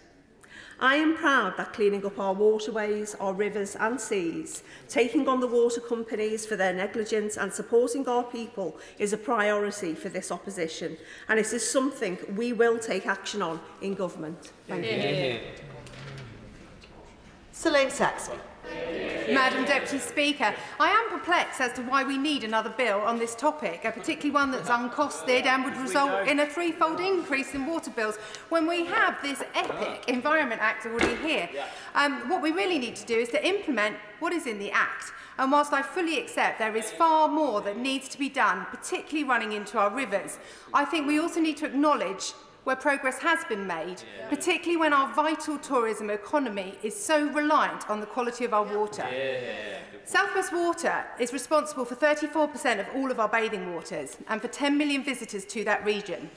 I am proud that cleaning up our waterways, our rivers and seas, taking on the water companies for their negligence and supporting our people is a priority for this opposition, and it is something we will take action on in government. Thank you. Selene Saxby. Madam Deputy Speaker, I am perplexed as to why we need another bill on this topic, particularly one that's uncosted and would result in a threefold increase in water bills when we have this epic Environment Act already here. What we really need to do is to implement what is in the Act. And whilst I fully accept there is far more that needs to be done, particularly running into our rivers, I think we also need to acknowledge where progress has been made, particularly when our vital tourism economy is so reliant on the quality of our water. South West Water is responsible for 34% of all of our bathing waters and for 10 million visitors to that region.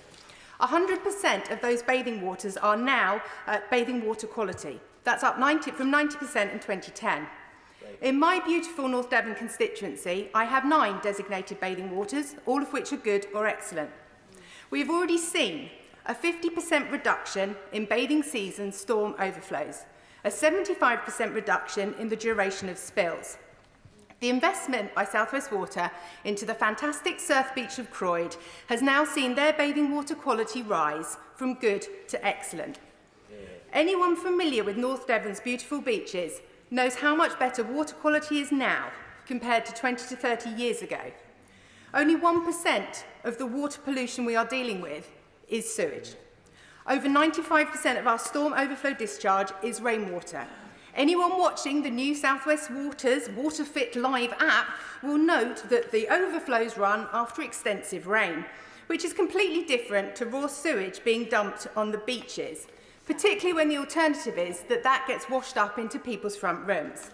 100% of those bathing waters are now at bathing water quality. That's up from 90% in 2010. In my beautiful North Devon constituency, I have 9 designated bathing waters, all of which are good or excellent. We have already seen a 50% reduction in bathing season storm overflows, a 75% reduction in the duration of spills. The investment by South West Water into the fantastic surf beach of Croyd has now seen their bathing water quality rise from good to excellent. Anyone familiar with North Devon's beautiful beaches knows how much better water quality is now compared to 20 to 30 years ago. Only 1% of the water pollution we are dealing with is sewage. Over 95% of our storm overflow discharge is rainwater. Anyone watching the new South West Water's WaterFit Live app will note that the overflows run after extensive rain, which is completely different to raw sewage being dumped on the beaches, particularly when the alternative is that that gets washed up into people's front rooms.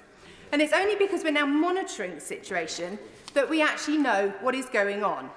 And it's only because we're now monitoring the situation that we actually know what is going on.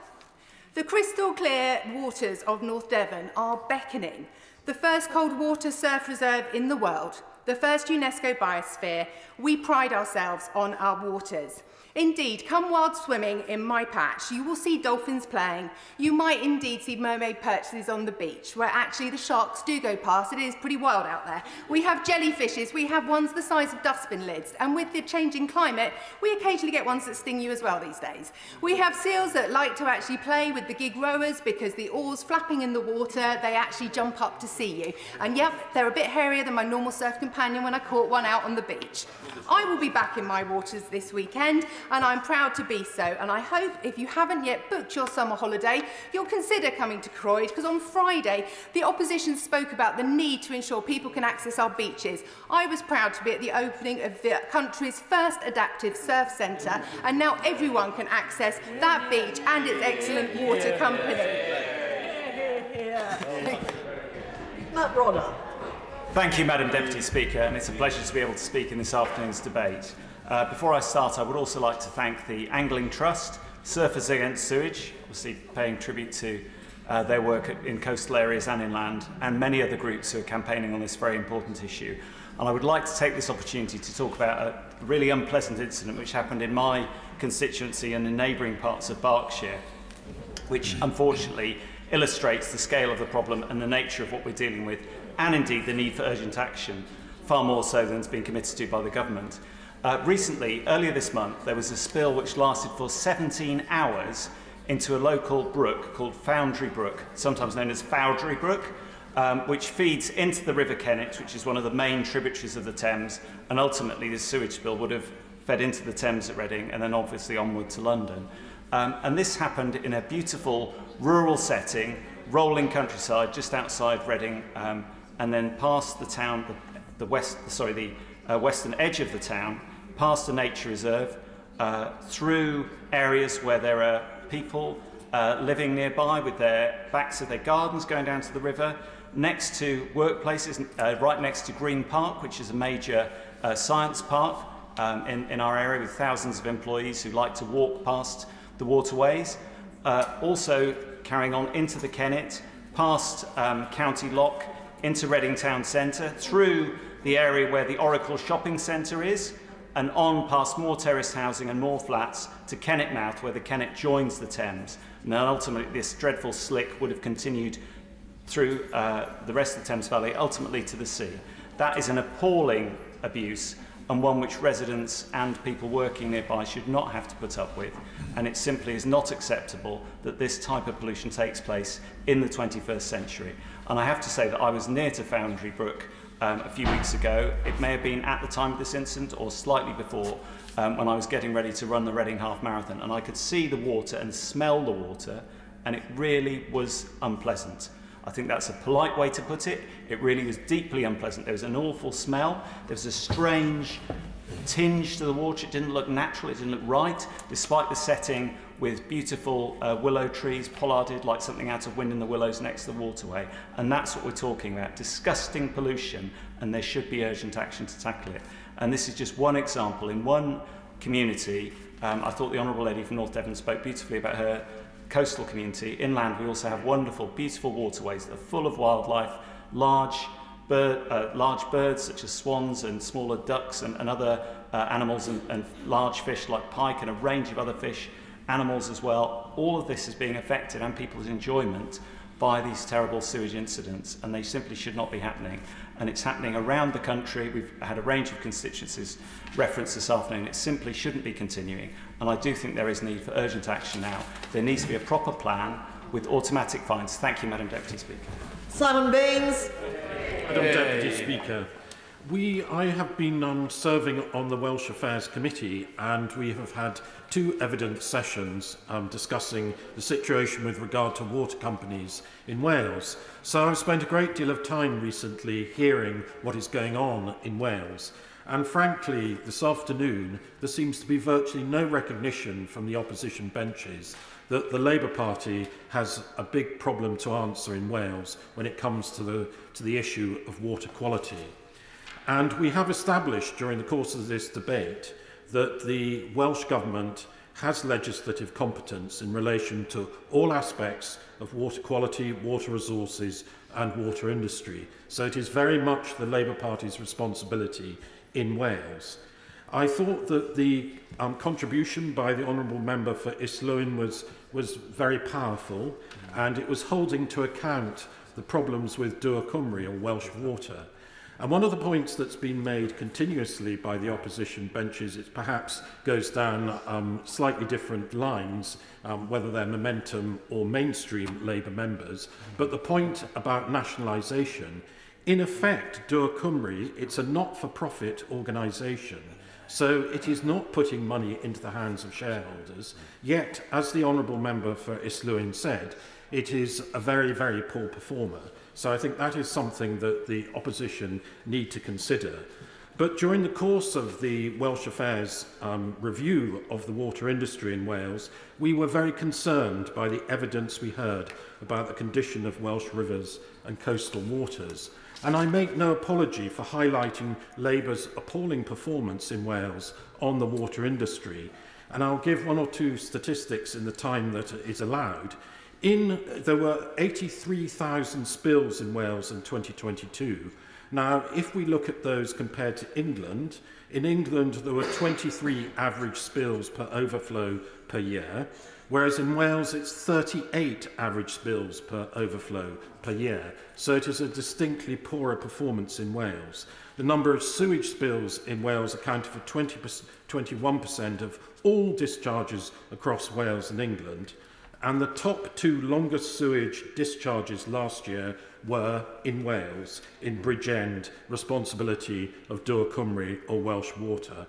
The crystal clear waters of North Devon are beckoning. The first cold water surf reserve in the world, the first UNESCO biosphere, we pride ourselves on our waters. Indeed, come wild swimming in my patch, you will see dolphins playing. You might indeed see mermaid perches on the beach, where actually the sharks do go past. It is pretty wild out there. We have jellyfishes, we have ones the size of dustbin lids, and with the changing climate, we occasionally get ones that sting you as well these days. We have seals that like to actually play with the gig rowers because the oars flapping in the water, they actually jump up to see you. And yep, they're a bit hairier than my normal surf companion when I caught one out on the beach. I will be back in my waters this weekend, and I'm proud to be so, and I hope if you haven't yet booked your summer holiday, you'll consider coming to Croyd, because on Friday, the opposition spoke about the need to ensure people can access our beaches. I was proud to be at the opening of the country's first adaptive surf centre, and now everyone can access that beach and its excellent water company. Matt Rodder. Thank you, Madam Deputy Speaker, and it's a pleasure to be able to speak in this afternoon's debate. Before I start, I would also like to thank the Angling Trust, Surfers Against Sewage, obviously paying tribute to their work in coastal areas and inland, and many other groups who are campaigning on this very important issue. And I would like to take this opportunity to talk about a really unpleasant incident which happened in my constituency and in neighbouring parts of Berkshire, which unfortunately illustrates the scale of the problem and the nature of what we're dealing with, and indeed the need for urgent action, far more so than has been committed to by the government. Recently, earlier this month, there was a spill which lasted for 17 hours into a local brook called Foundry Brook, sometimes known as Fowdry Brook, which feeds into the River Kennet, which is one of the main tributaries of the Thames, and ultimately this sewage spill would have fed into the Thames at Reading and then obviously onward to London. And this happened in a beautiful rural setting, rolling countryside just outside Reading, and then past the town, the western edge of the town, past a nature reserve, through areas where there are people living nearby with their backs of their gardens going down to the river, next to workplaces, right next to Green Park, which is a major science park in our area with thousands of employees who like to walk past the waterways. Also carrying on into the Kennet, past County Lock, into Reading Town Centre, through the area where the Oracle Shopping Centre is, and on past more terraced housing and more flats to Kennet Mouth, where the Kennet joins the Thames. And then ultimately this dreadful slick would have continued through the rest of the Thames Valley, ultimately to the sea. That is an appalling abuse, and one which residents and people working nearby should not have to put up with. And it simply is not acceptable that this type of pollution takes place in the 21st century. And I have to say that I was near to Foundry Brook a few weeks ago. It may have been at the time of this incident or slightly before, when I was getting ready to run the Reading Half Marathon, and I could see the water and smell the water, and it really was unpleasant. I think that's a polite way to put it. It really was deeply unpleasant. There was an awful smell. There was a strange tinge to the water. It didn't look natural. It didn't look right, despite the setting with beautiful willow trees, pollarded like something out of Wind in the Willows next to the waterway. And that's what we're talking about, disgusting pollution, and there should be urgent action to tackle it. And this is just one example. In one community, I thought the Honourable Lady from North Devon spoke beautifully about her coastal community. Inland, we also have wonderful, beautiful waterways that are full of wildlife, large birds such as swans and smaller ducks and other animals, and large fish like pike and a range of other fish, animals as well. All of this is being affected, and people's enjoyment, by these terrible sewage incidents, and they simply should not be happening. And it's happening around the country. We've had a range of constituencies referenced this afternoon. It simply shouldn't be continuing, and I do think there is need for urgent action now. There needs to be a proper plan with automatic fines. Thank you, Madam Deputy Speaker. Simon Baines. Madam Deputy Speaker, I have been serving on the Welsh Affairs Committee, and we have had two evidence sessions discussing the situation with regard to water companies in Wales. So I've spent a great deal of time recently hearing what is going on in Wales. And frankly, this afternoon, there seems to be virtually no recognition from the opposition benches that the Labour Party has a big problem to answer in Wales when it comes to the issue of water quality. And we have established during the course of this debate that the Welsh Government has legislative competence in relation to all aspects of water quality, water resources and water industry. So it is very much the Labour Party's responsibility in Wales. I thought that the contribution by the Honourable Member for Islwyn was very powerful, and it was holding to account the problems with Dŵr Cymru, or Welsh water. And one of the points that's been made continuously by the opposition benches, it perhaps goes down slightly different lines, whether they're Momentum or mainstream Labour members, but the point about nationalisation, in effect, Dŵr Cymru, it's a not-for-profit organisation. So it is not putting money into the hands of shareholders, yet, as the Honourable Member for Islwyn said, it is a very, very poor performer. So I think that is something that the opposition need to consider. But during the course of the Welsh Affairs review of the water industry in Wales, we were very concerned by the evidence we heard about the condition of Welsh rivers and coastal waters. And I make no apology for highlighting Labour's appalling performance in Wales on the water industry. And I'll give one or two statistics in the time that is allowed. There were 83,000 spills in Wales in 2022. Now, if we look at those compared to England, in England there were 23 average spills per overflow per year, whereas in Wales it's 38 average spills per overflow per year. So it is a distinctly poorer performance in Wales. The number of sewage spills in Wales accounted for 21% of all discharges across Wales and England. And the top two longest sewage discharges last year were in Wales, in Bridgend, responsibility of Dŵr Cymru or Welsh Water.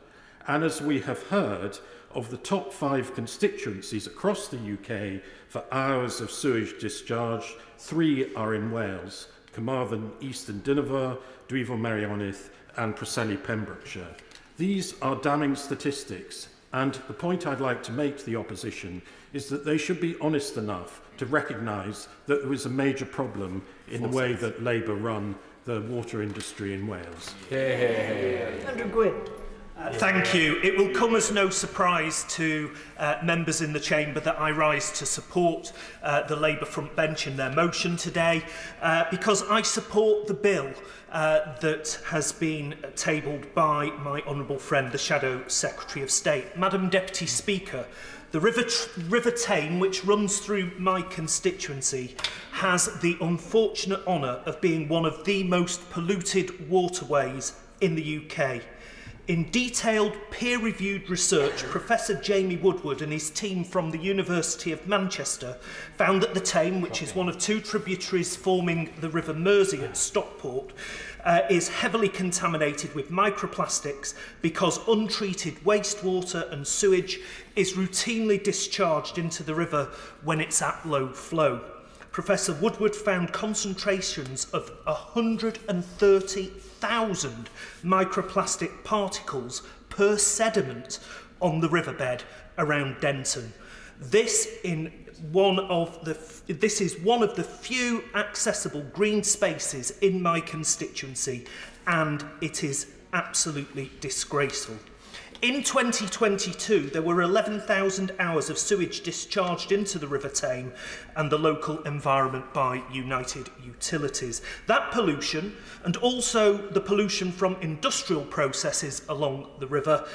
And as we have heard, of the top 5 constituencies across the UK for hours of sewage discharge, 3 are in Wales: Carmarthen, East and Dinnefar, Dwyfor Meirionydd and Preseli, Pembrokeshire. These are damning statistics, and the point I'd like to make to the opposition is that they should be honest enough to recognise that there was a major problem in the way that Labour run the water industry in Wales. Andrew Gwynn. Thank you. It will come as no surprise to members in the chamber that I rise to support the Labour front bench in their motion today, because I support the bill that has been tabled by my honourable friend, the Shadow Secretary of State. Madam Deputy Speaker, the River Tame, which runs through my constituency, has the unfortunate honour of being one of the most polluted waterways in the UK. In detailed peer-reviewed research, Professor Jamie Woodward and his team from the University of Manchester found that the Tame, which is one of 2 tributaries forming the River Mersey at Stockport, is heavily contaminated with microplastics because untreated wastewater and sewage is routinely discharged into the river when it's at low flow. Professor Woodward found concentrations of 130,000 microplastic particles per sediment on the riverbed around Denton. This is one of the few accessible green spaces in my constituency, and it is absolutely disgraceful. In 2022, there were 11,000 hours of sewage discharged into the River Tame and the local environment by United Utilities. That pollution, and also the pollution from industrial processes along the river,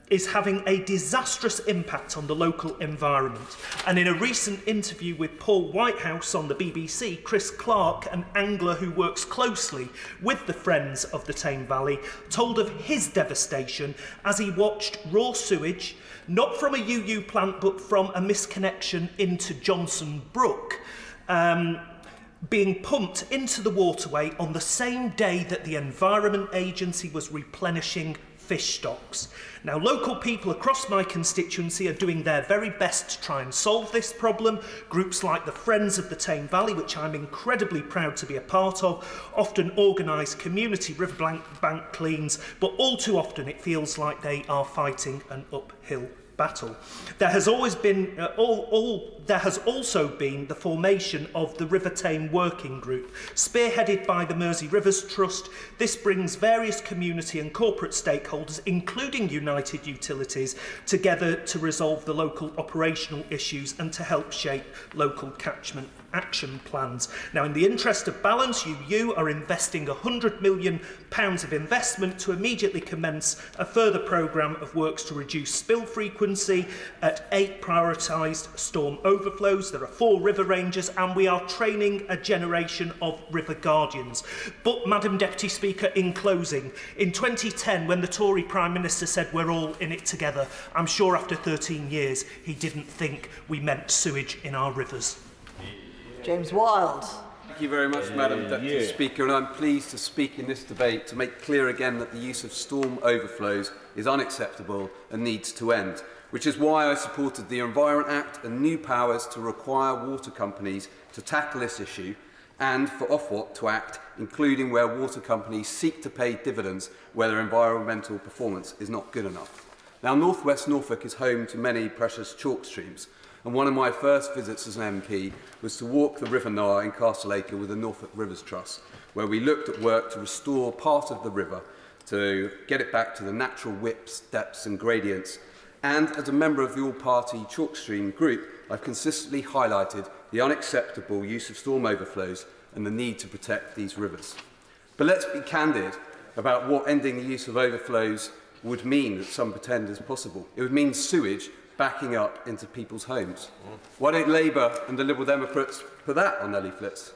is having a disastrous impact on the local environment. And in a recent interview with Paul Whitehouse on the BBC, Chris Clark, an angler who works closely with the Friends of the Tame Valley, told of his devastation as he watched raw sewage, not from a UU plant but from a misconnection into Johnson Brook, being pumped into the waterway on the same day that the Environment Agency was replenishing fish stocks. Now, local people across my constituency are doing their very best to try and solve this problem. Groups like the Friends of the Tame Valley, which I'm incredibly proud to be a part of, often organise community riverbank cleans, but all too often it feels like they are fighting an uphill battle. There has always been there has also been the formation of the River Tame Working Group, spearheaded by the Mersey Rivers Trust. This brings various community and corporate stakeholders, including United Utilities, together to resolve the local operational issues and to help shape local catchment action plans. Now, in the interest of balance, UU are investing £100 million of investment to immediately commence a further programme of works to reduce spill frequency at 8 prioritised storm overflows. There are 4 river rangers, and we are training a generation of river guardians. But, Madam Deputy Speaker, in closing, in 2010, when the Tory Prime Minister said we're all in it together, I'm sure after 13 years he didn't think we meant sewage in our rivers. James Wilde. Thank you very much, Madam Deputy Speaker, and I'm pleased to speak in this debate to make clear again that the use of storm overflows is unacceptable and needs to end, which is why I supported the Environment Act and new powers to require water companies to tackle this issue, and for Ofwat to act, including where water companies seek to pay dividends where their environmental performance is not good enough. Now, North West Norfolk is home to many precious chalk streams, and one of my first visits as an MP was to walk the River Nar in Castleacre with the Norfolk Rivers Trust, where we looked at work to restore part of the river, to get it back to the natural widths, depths and gradients. And as a member of the all-party Chalkstream group, I've consistently highlighted the unacceptable use of storm overflows and the need to protect these rivers. But let's be candid about what ending the use of overflows would mean that some pretend is possible. It would mean sewage backing up into people's homes. Why don't Labour and the Liberal Democrats put that on their leaflets?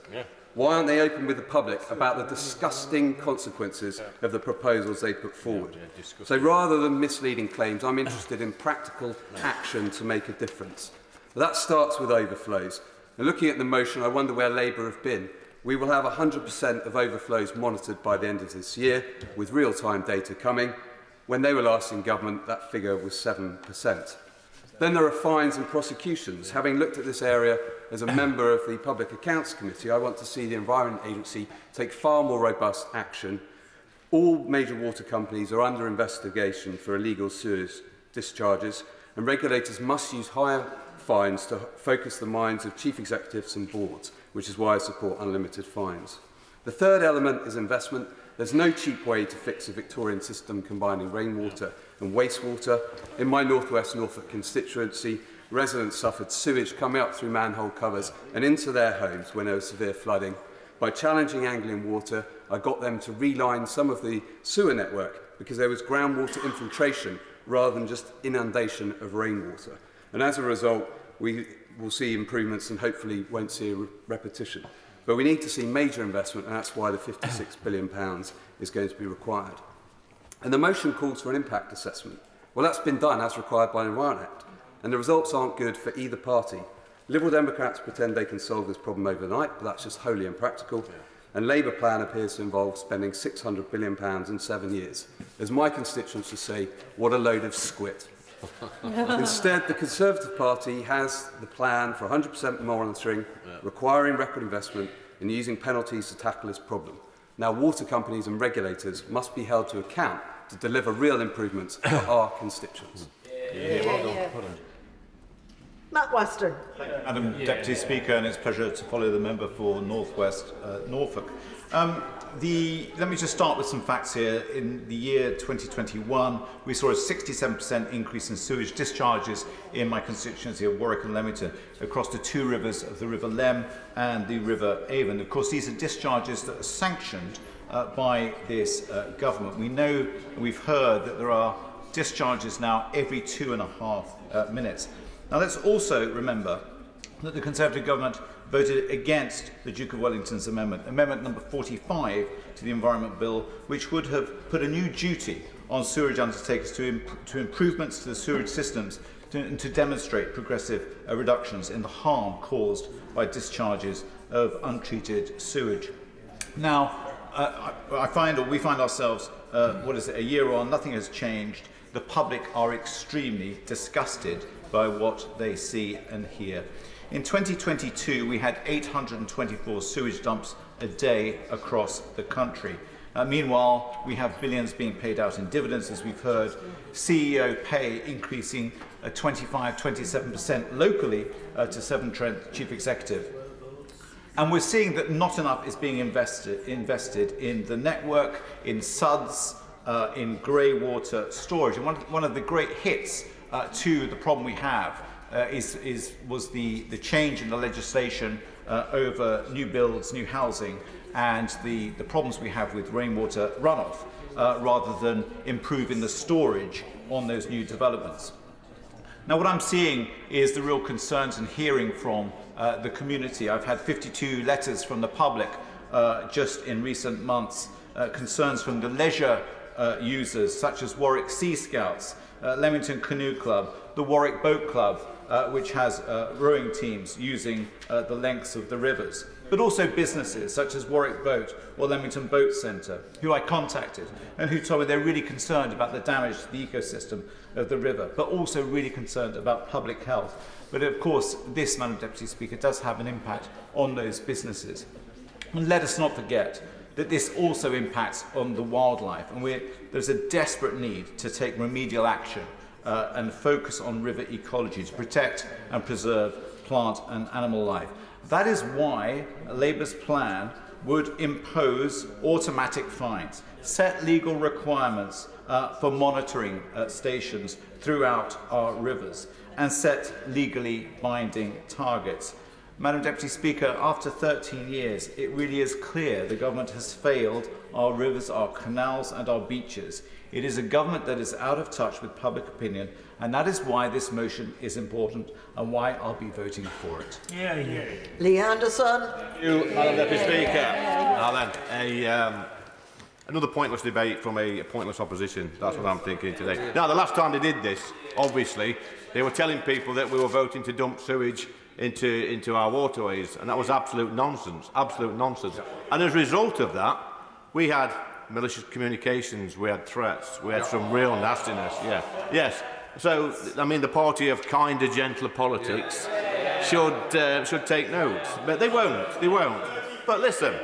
Why aren't they open with the public about the disgusting consequences of the proposals they put forward? So rather than misleading claims, I'm interested in practical action to make a difference. But that starts with overflows. And looking at the motion, I wonder where Labour have been. We will have 100% of overflows monitored by the end of this year, with real-time data coming. When they were last in government, that figure was 7%. Then there are fines and prosecutions. Having looked at this area as a member of the Public Accounts Committee, I want to see the Environment Agency take far more robust action. All major water companies are under investigation for illegal sewage discharges, and regulators must use higher fines to focus the minds of chief executives and boards, which is why I support unlimited fines. The third element is investment. There's no cheap way to fix a Victorian system combining rainwater and wastewater. In my North West Norfolk constituency, residents suffered sewage coming up through manhole covers and into their homes when there was severe flooding. By challenging Anglian Water, I got them to reline some of the sewer network because there was groundwater infiltration rather than just inundation of rainwater. And as a result, we will see improvements and hopefully won't see a repetition. But we need to see major investment, and that's why the £56 billion is going to be required. And the motion calls for an impact assessment. Well, that's been done as required by the Environment Act, and the results aren't good for either party. Liberal Democrats pretend they can solve this problem overnight, but that's just wholly impractical. And Labour plan appears to involve spending £600 billion in 7 years. As my constituents would say, what a load of squit. Instead, the Conservative Party has the plan for 100% monitoring, requiring record investment and using penalties to tackle this problem. Now, water companies and regulators must be held to account to deliver real improvements for our constituents. Matt Weston. Madam Deputy Speaker, and it's a pleasure to follow the member for North West Norfolk. Let me just start with some facts here. In the year 2021, we saw a 67% increase in sewage discharges in my constituency of Warwick and Leamington across the two rivers of the River Lem and the River Avon. Of course, these are discharges that are sanctioned by this government. We know and we've heard that there are discharges now every 2.5 minutes. Now, let's also remember that the Conservative government voted against the Duke of Wellington's amendment, Amendment number 45 to the Environment Bill, which would have put a new duty on sewerage undertakers to improvements to the sewerage systems to demonstrate progressive reductions in the harm caused by discharges of untreated sewage. Now, we find ourselves, a year on, nothing has changed. The public are extremely disgusted by what they see and hear. In 2022, we had 824 sewage dumps a day across the country. Meanwhile, we have billions being paid out in dividends, as we've heard, CEO pay increasing 25-27% locally to Severn Trent Chief Executive. And we're seeing that not enough is being invested in the network, in SUDS, in grey water storage. And one of the great hits to the problem we have was the change in the legislation over new builds, new housing, and the problems we have with rainwater runoff, rather than improving the storage on those new developments. Now, what I'm seeing is the real concerns and hearing from the community. I've had 52 letters from the public just in recent months, concerns from the leisure users, such as Warwick Sea Scouts, Leamington Canoe Club, the Warwick Boat Club, which has rowing teams using the lengths of the rivers, but also businesses such as Warwick Boat or Leamington Boat Centre, who I contacted and who told me they're really concerned about the damage to the ecosystem of the river, but also really concerned about public health. But of course, this, Madam Deputy Speaker, does have an impact on those businesses. And let us not forget that this also impacts on the wildlife, and there's a desperate need to take remedial action and focus on river ecology to protect and preserve plant and animal life. That is why Labour's plan would impose automatic fines, set legal requirements for monitoring stations throughout our rivers, and set legally binding targets. Madam Deputy Speaker, after 13 years, it really is clear the government has failed our rivers, our canals and our beaches. It is a government that is out of touch with public opinion, and that is why this motion is important and why I'll be voting for it. Lee Anderson. Thank you, Madam Deputy Speaker. Now then, another pointless debate from a pointless opposition. That's what I'm thinking today. Now, the last time they did this, obviously, they were telling people that we were voting to dump sewage into our waterways, and that was absolute nonsense, And as a result of that, we had malicious communications, we had threats, we had some real nastiness. Yes. So, I mean, the party of kinder, gentler politics should take note, but they won't. But listen.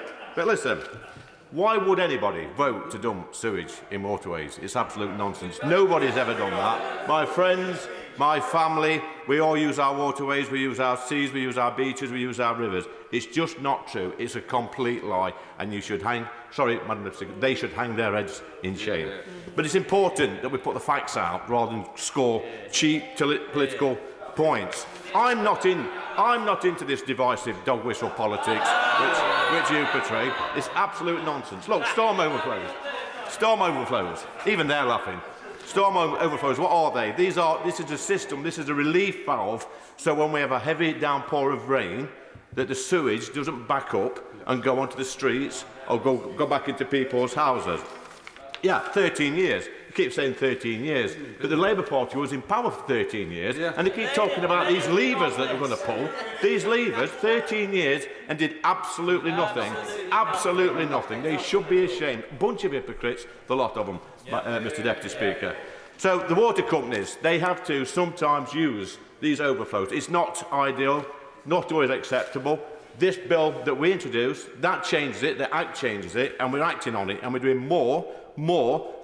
Why would anybody vote to dump sewage in waterways? It's absolute nonsense. Nobody's ever done that. My friends, my family, we all use our waterways, we use our seas, we use our beaches, we use our rivers. It's just not true. It's a complete lie, and you should hang... Sorry, Madam President, they should hang their heads in shame. But it's important that we put the facts out rather than score cheap political points. I'm not into this divisive dog whistle politics which you portray. It's absolute nonsense. Look, storm overflows. Even they're laughing. Storm overflows, what are they? This is a system, this is a relief valve, so when we have a heavy downpour of rain, that the sewage doesn't back up and go onto the streets or go back into people's houses. Yeah, 13 years. You keep saying 13 years, but the Labour Party was in power for 13 years, and they keep talking about these levers that they're going to pull. These levers, 13 years, and did absolutely nothing. Absolutely nothing. They should be ashamed. Bunch of hypocrites, the lot of them, Mr Deputy Speaker. So the water companies, they have to sometimes use these overflows. It's not ideal, not always acceptable. This bill that we introduced, that changes it, the Act changes it, and we're acting on it, and we're doing more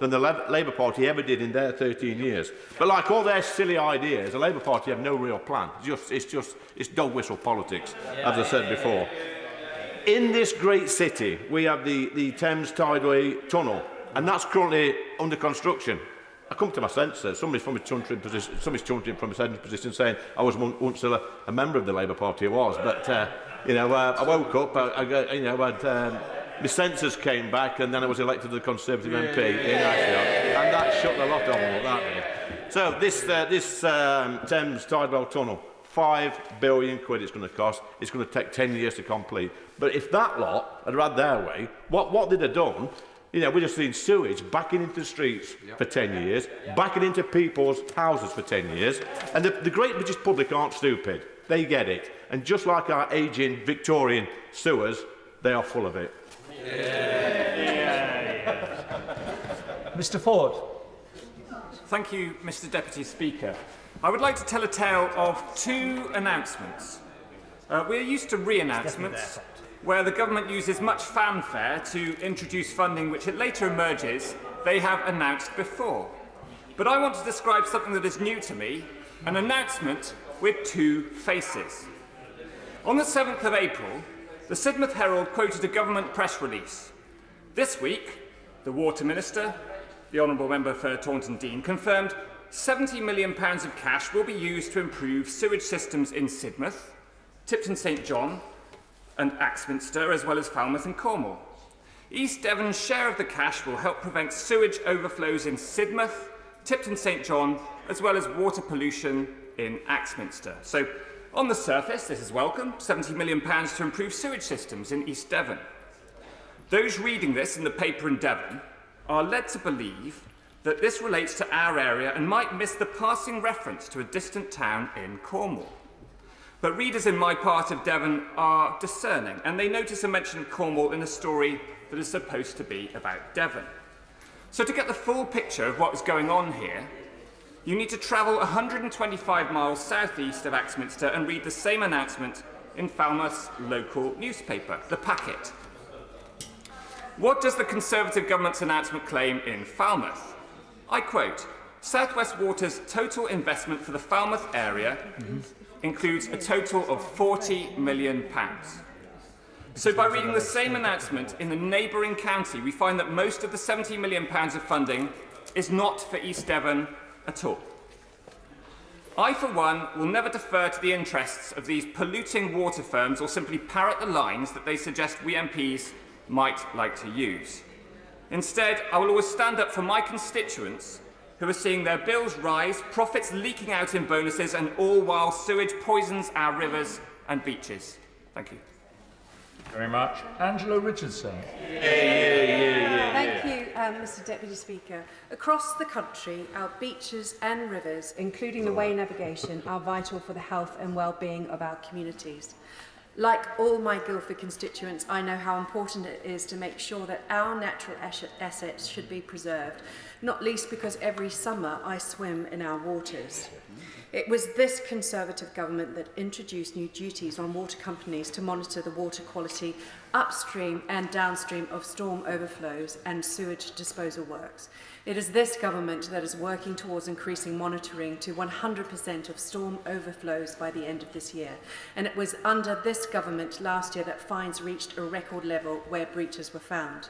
than the Labour Party ever did in their 13 years. But like all their silly ideas, the Labour Party have no real plan. It's dog whistle politics, as I said before. In this great city, we have the Thames Tideway Tunnel, and that's currently under construction. I come to my senses. Somebody's from a chuntering position saying I was once a member of the Labour Party. I was, but I woke up. My senses came back, and then I was elected to the Conservative MP in Ashfield, and that shut the lot of them up. So this Thames Tideway Tunnel, £5 billion it's going to cost. It's going to take 10 years to complete. But if that lot had had their way, what they'd have done? We're just seeing sewage backing into the streets for 10 years, backing into people's houses for 10 years. And the great British public aren't stupid. They get it. And just like our ageing Victorian sewers, they are full of it. Mr Ford. Thank you, Mr Deputy Speaker. I would like to tell a tale of two announcements. We're used to re-announcements, where the government uses much fanfare to introduce funding which it later emerges they have announced before. But I want to describe something that is new to me, an announcement with two faces. On the 7th of April, the Sidmouth Herald quoted a government press release. This week, the Water Minister, the Honourable Member for Taunton Deane, confirmed £70 million of cash will be used to improve sewage systems in Sidmouth, Tipton St John and Axminster, as well as Falmouth and Cornwall. East Devon's share of the cash will help prevent sewage overflows in Sidmouth, Tipton St John, as well as water pollution in Axminster. So, on the surface, this is welcome, £70 million to improve sewage systems in East Devon. Those reading this in the paper in Devon are led to believe that this relates to our area and might miss the passing reference to a distant town in Cornwall. But readers in my part of Devon are discerning, and they notice a mention of Cornwall in a story that is supposed to be about Devon. So to get the full picture of what is going on here, you need to travel 125 miles southeast of Axminster and read the same announcement in Falmouth's local newspaper, The Packet. What does the Conservative government's announcement claim in Falmouth? I quote, South West Water's total investment for the Falmouth area includes a total of £40 million. So by reading the same announcement in the neighbouring county, we find that most of the £70 million of funding is not for East Devon at all. I, for one, will never defer to the interests of these polluting water firms or simply parrot the lines that they suggest we MPs might like to use. Instead, I will always stand up for my constituents who are seeing their bills rise, profits leaking out in bonuses, and all while sewage poisons our rivers and beaches. Thank you. Very much. Angela Richardson. Thank you, Mr Deputy Speaker. Across the country, our beaches and rivers, including the way navigation, are vital for the health and well-being of our communities. Like all my Guildford constituents, I know how important it is to make sure that our natural assets should be preserved, not least because every summer I swim in our waters. It was this Conservative government that introduced new duties on water companies to monitor the water quality upstream and downstream of storm overflows and sewage disposal works. It is this government that is working towards increasing monitoring to 100% of storm overflows by the end of this year. And it was under this government last year that fines reached a record level where breaches were found.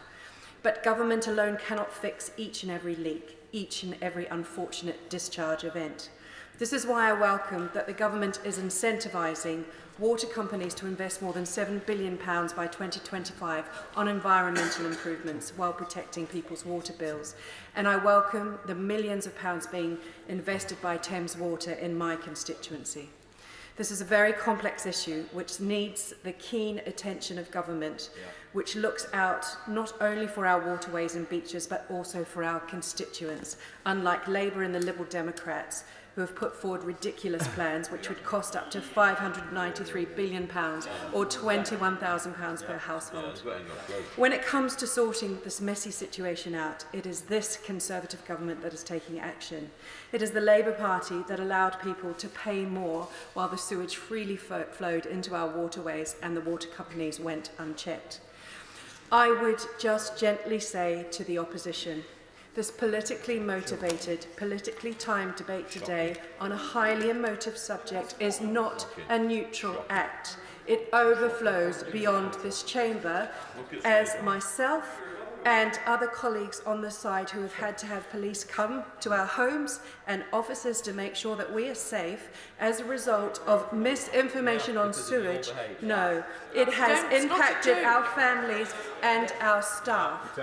But government alone cannot fix each and every leak, each and every unfortunate discharge event. This is why I welcome that the government is incentivising water companies to invest more than £7 billion by 2025 on environmental improvements while protecting people's water bills. And I welcome the millions of pounds being invested by Thames Water in my constituency. This is a very complex issue which needs the keen attention of government, which looks out not only for our waterways and beaches but also for our constituents, unlike Labour and the Liberal Democrats, who have put forward ridiculous plans which would cost up to £593 billion or £21,000 per household. When it comes to sorting this messy situation out, it is this Conservative government that is taking action. It is the Labour Party that allowed people to pay more while the sewage freely flowed into our waterways and the water companies went unchecked. I would just gently say to the opposition, this politically motivated, politically timed debate today on a highly emotive subject is not a neutral act. It overflows beyond this chamber, as myself and other colleagues on the side who have had to have police come to our homes and offices to make sure that we are safe as a result of misinformation on sewage. No, it has impacted our families and our staff.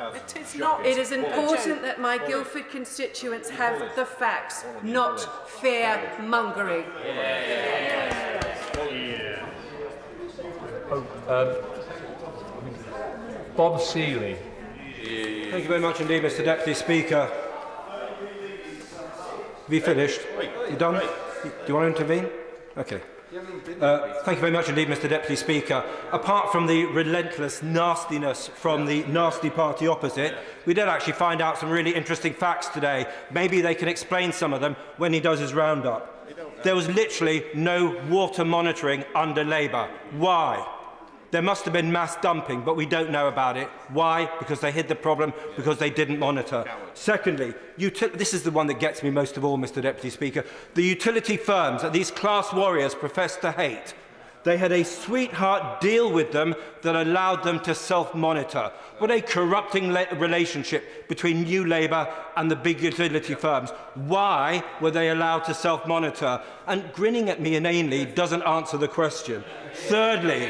It is important that my Guildford constituents have the facts, not fear-mongering. Bob Seeley. Thank you very much indeed, Mr Deputy Speaker. Have you finished? You done? Do you want to intervene? Okay. Thank you very much indeed, Mr Deputy Speaker. Apart from the relentless nastiness from the nasty party opposite, we did actually find out some really interesting facts today. Maybe they can explain some of them when he does his roundup. There was literally no water monitoring under Labour. Why? There must have been mass dumping, but we don't know about it. Why? Because they hid the problem, because they didn't monitor. Secondly, this is the one that gets me most of all, Mr Deputy Speaker. The utility firms that these class warriors profess to hate, they had a sweetheart deal with them that allowed them to self-monitor. What a corrupting relationship between New Labour and the big utility firms. Why were they allowed to self-monitor? And grinning at me inanely doesn't answer the question. Thirdly,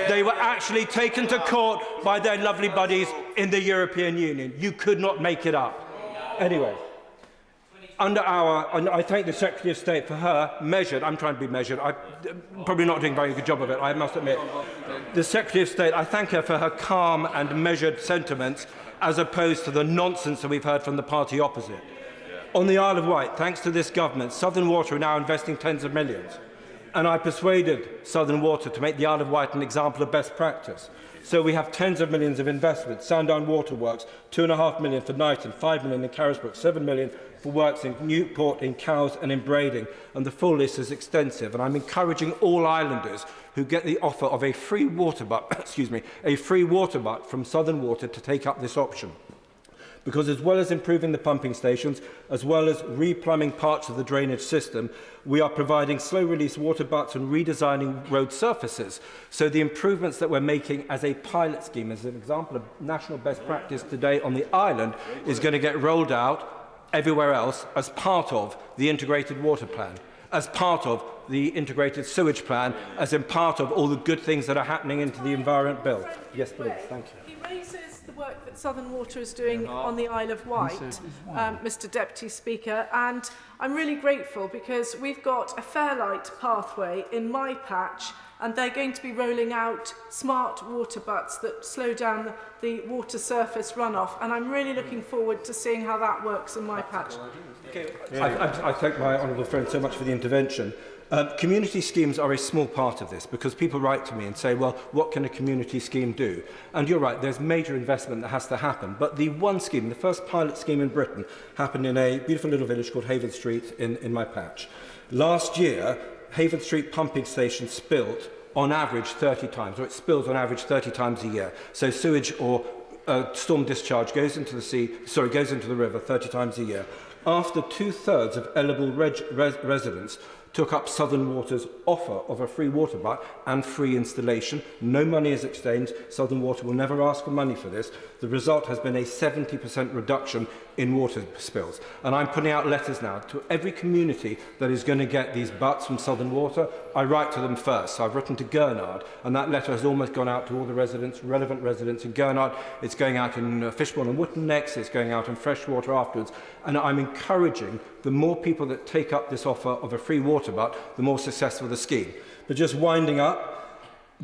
they were actually taken to court by their lovely buddies in the European Union. You could not make it up. Anyway, I thank the Secretary of State for her measured, I'm trying to be measured, I'm probably not doing a very good job of it, I must admit. The Secretary of State, I thank her for her calm and measured sentiments as opposed to the nonsense that we've heard from the party opposite. On the Isle of Wight, thanks to this government, Southern Water are now investing tens of millions. And I persuaded Southern Water to make the Isle of Wight an example of best practice. So we have tens of millions of investment. Sandown Waterworks, £2.5 million for Knighton, £5 million in Carisbrooke, £7 million for works in Newport, in Cowes and in Brading. And the full list is extensive. And I'm encouraging all islanders who get the offer of a free water butt, a free water butt from Southern Water to take up this option. because as well as improving the pumping stations, as well as replumbing parts of the drainage system, we are providing slow-release water butts and redesigning road surfaces. So the improvements that we're making as a pilot scheme, as an example of national best practice today on the island, is going to get rolled out everywhere else as part of the integrated water plan, as part of the integrated sewage plan, as in part of all the good things that are happening into the Environment Bill. Yes, please. Thank you. He raises the work that Southern Water is doing on the Isle of Wight, Mr Deputy Speaker, and I'm really grateful because we've got a Fairlight pathway in my patch, and they're going to be rolling out smart water butts that slow down the water surface runoff, and I'm really looking forward to seeing how that works in my patch. Okay. I thank my honourable friend so much for the intervention. Community schemes are a small part of this because people write to me and say, well, what can a community scheme do? And you're right, there's major investment that has to happen. But the one scheme, the first pilot scheme in Britain, happened in a beautiful little village called Haven Street in my patch. Last year, Haven Street pumping station spilled on average 30 times, or it spills on average 30 times a year. So sewage or storm discharge goes into the river 30 times a year. After 2/3 of eligible residents took up Southern Water's offer of a free water butt and free installation. No money is exchanged. Southern Water will never ask for money for this. The result has been a 70% reduction in water spills. And I'm putting out letters now to every community that is going to get these butts from Southern Water. I write to them first. So I've written to Gurnard, and that letter has almost gone out to all the residents, relevant residents in Gurnard. It's going out in Fishbourne and Wootton next. It's going out in Freshwater afterwards. And I'm encouraging the more people that take up this offer of a free water butt, the more successful the scheme. But just winding up,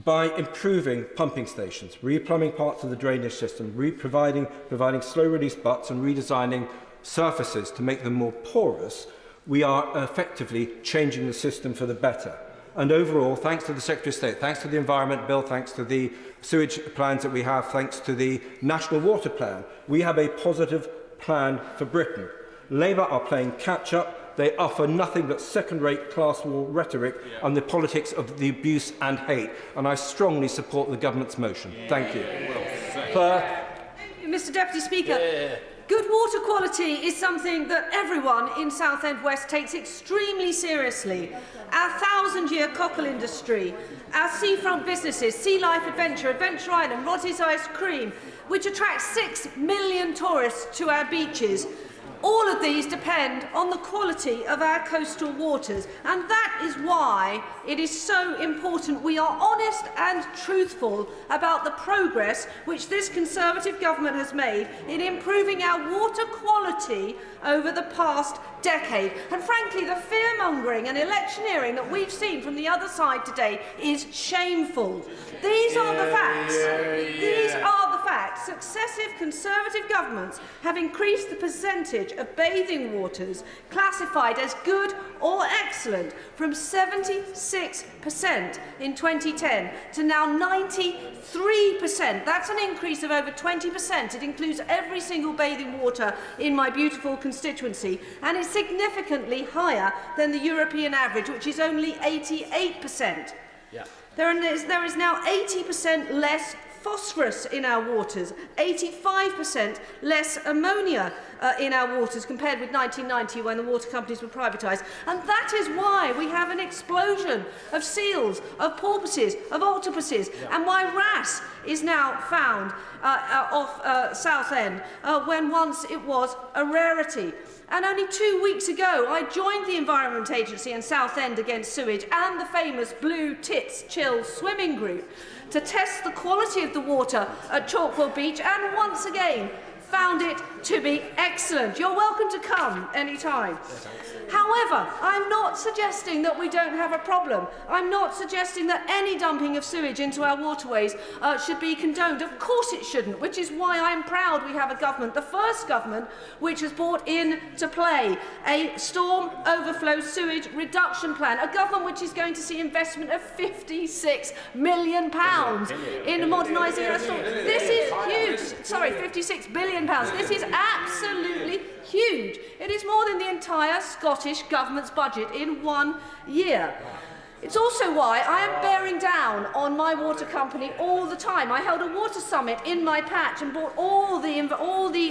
by improving pumping stations, replumbing parts of the drainage system, providing slow-release butts and redesigning surfaces to make them more porous, we are effectively changing the system for the better. And overall, thanks to the Secretary of State, thanks to the Environment Bill, thanks to the sewage plans that we have, thanks to the National Water Plan, we have a positive plan for Britain. Labour are playing catch-up. They offer nothing but second-rate class war rhetoric and the politics of the abuse and hate. And I strongly support the government's motion. Thank you. Mr Deputy Speaker, good water quality is something that everyone in Southend West takes extremely seriously. Our 1,000-year cockle industry, our seafront businesses, Sea Life Adventure, Adventure Island, Roddy's Ice Cream, which attracts 6 million tourists to our beaches. All of these depend on the quality of our coastal waters, and that is why it is so important we are honest and truthful about the progress which this Conservative government has made in improving our water quality over the past decade. And frankly, the fear-mongering and electioneering that we've seen from the other side today is shameful. These are the facts. These are the facts. Successive Conservative governments have increased the percentage of bathing waters classified as good or excellent from 76% in 2010 to now 93%. That's an increase of over 20%. It includes every single bathing water in my beautiful constituency, and it's significantly higher than the European average, which is only 88%. Yeah. There is now 80% less phosphorus in our waters, 85% less ammonia in our waters compared with 1990 when the water companies were privatised. And that is why we have an explosion of seals, of porpoises, of octopuses, and why wrasse is now found off Southend when once it was a rarity. And only 2 weeks ago, I joined the Environment Agency and Southend Against Sewage and the famous Blue Tits Chill swimming group to test the quality of the water at Chalkwell Beach, and once again found it to be excellent. You're welcome to come any time. However, I'm not suggesting that we don't have a problem. I'm not suggesting that any dumping of sewage into our waterways should be condoned. Of course it shouldn't, which is why I'm proud we have a government, the first government, which has brought into play a storm overflow sewage reduction plan, a government which is going to see investment of £56 million in modernising our storm. This is huge. Sorry, £56 billion. This is absolutely huge. It is more than the entire Scottish Government's budget in 1 year. It's also why I am bearing down on my water company all the time. I held a water summit in my patch and brought all the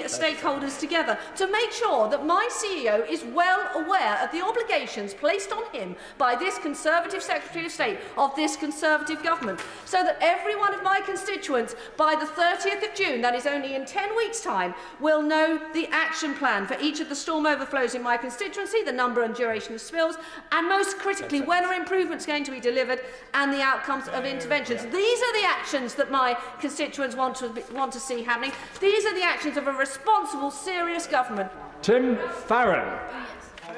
stakeholders together to make sure that my CEO is well aware of the obligations placed on him by this Conservative Secretary of State of this Conservative government, so that every one of my constituents by the 30th of June, that is only in 10 weeks' time, will know the action plan for each of the storm overflows in my constituency, the number and duration of spills, and most critically, when are improvements going to be delivered and the outcomes of interventions. These are the actions that my constituents want to see happening. These are the actions of a responsible, serious government. Tim Farron.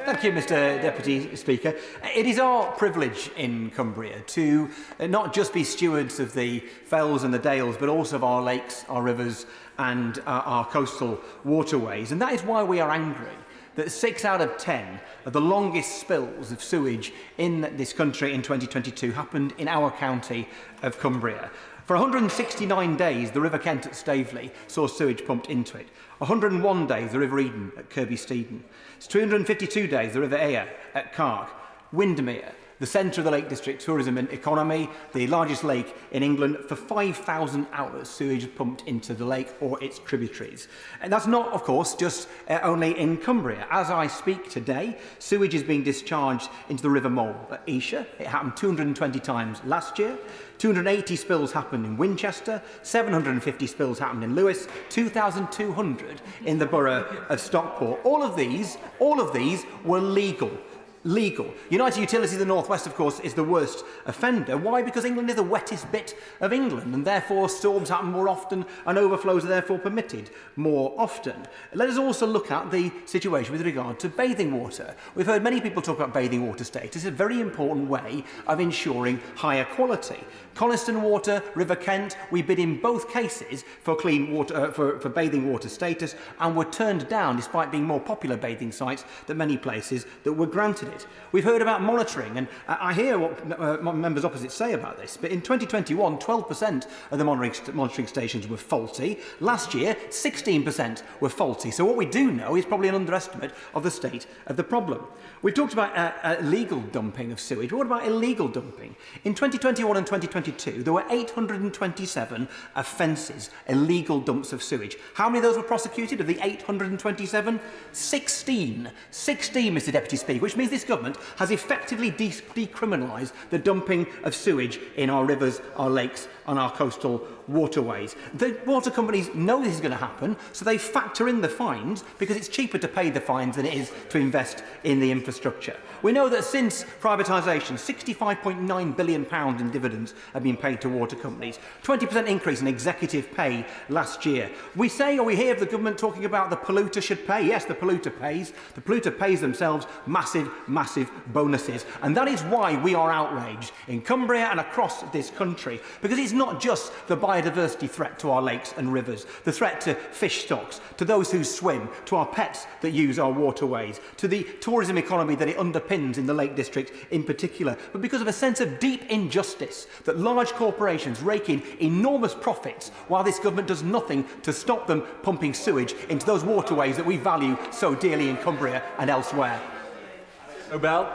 Thank you, Mr Deputy Speaker. It is our privilege in Cumbria to not just be stewards of the fells and the dales, but also of our lakes, our rivers and our coastal waterways. And that is why we are angry that 6 out of 10 of the longest spills of sewage in this country in 2022 happened in our county of Cumbria. For 169 days, the River Kent at Staveley saw sewage pumped into it. 101 days, the River Eden at Kirby Steden. It's 252 days, the River Aire at Cark. Windermere, the centre of the Lake District tourism and economy, the largest lake in England. For 5,000 hours, sewage is pumped into the lake or its tributaries. And that's not, of course, just only in Cumbria. As I speak today, sewage is being discharged into the River Mole at Esher. It happened 220 times last year. 280 spills happened in Winchester, 750 spills happened in Lewis, 2,200 in the borough of Stockport. All of these were legal. United Utilities in the North West, of course, is the worst offender. Why? Because England is the wettest bit of England, and therefore storms happen more often and overflows are therefore permitted more often. Let us also look at the situation with regard to bathing water. We've heard many people talk about bathing water status. It's a very important way of ensuring higher quality. Coniston Water, River Kent, we bid in both cases for clean water, for bathing water status, and were turned down despite being more popular bathing sites than many places that were granted it. We've heard about monitoring, and I hear what members opposite say about this, but in 2021, 12% of the monitoring stations were faulty. Last year, 16% were faulty. So what we do know is probably an underestimate of the state of the problem. We've talked about legal dumping of sewage, but what about illegal dumping? In 2021 and 2022, there were 827 offences, illegal dumps of sewage. How many of those were prosecuted? Of the 827? 16, Mr Deputy Speaker, which means this government has effectively decriminalised the dumping of sewage in our rivers, our lakes and our coastal waterways. The water companies know this is going to happen, so they factor in the fines because it's cheaper to pay the fines than it is to invest in the infrastructure. We know that since privatisation, £65.9 billion in dividends have been paid to water companies, 20% increase in executive pay last year. We hear of the government talking about the polluter should pay. Yes, the polluter pays. The polluter pays themselves massive bonuses. And that is why we are outraged in Cumbria and across this country, because it's not just the biodiversity threat to our lakes and rivers, the threat to fish stocks, to those who swim, to our pets that use our waterways, to the tourism economy that it underpins in the Lake District in particular, but because of a sense of deep injustice that large corporations rake in enormous profits while this government does nothing to stop them pumping sewage into those waterways that we value so dearly in Cumbria and elsewhere. Obel.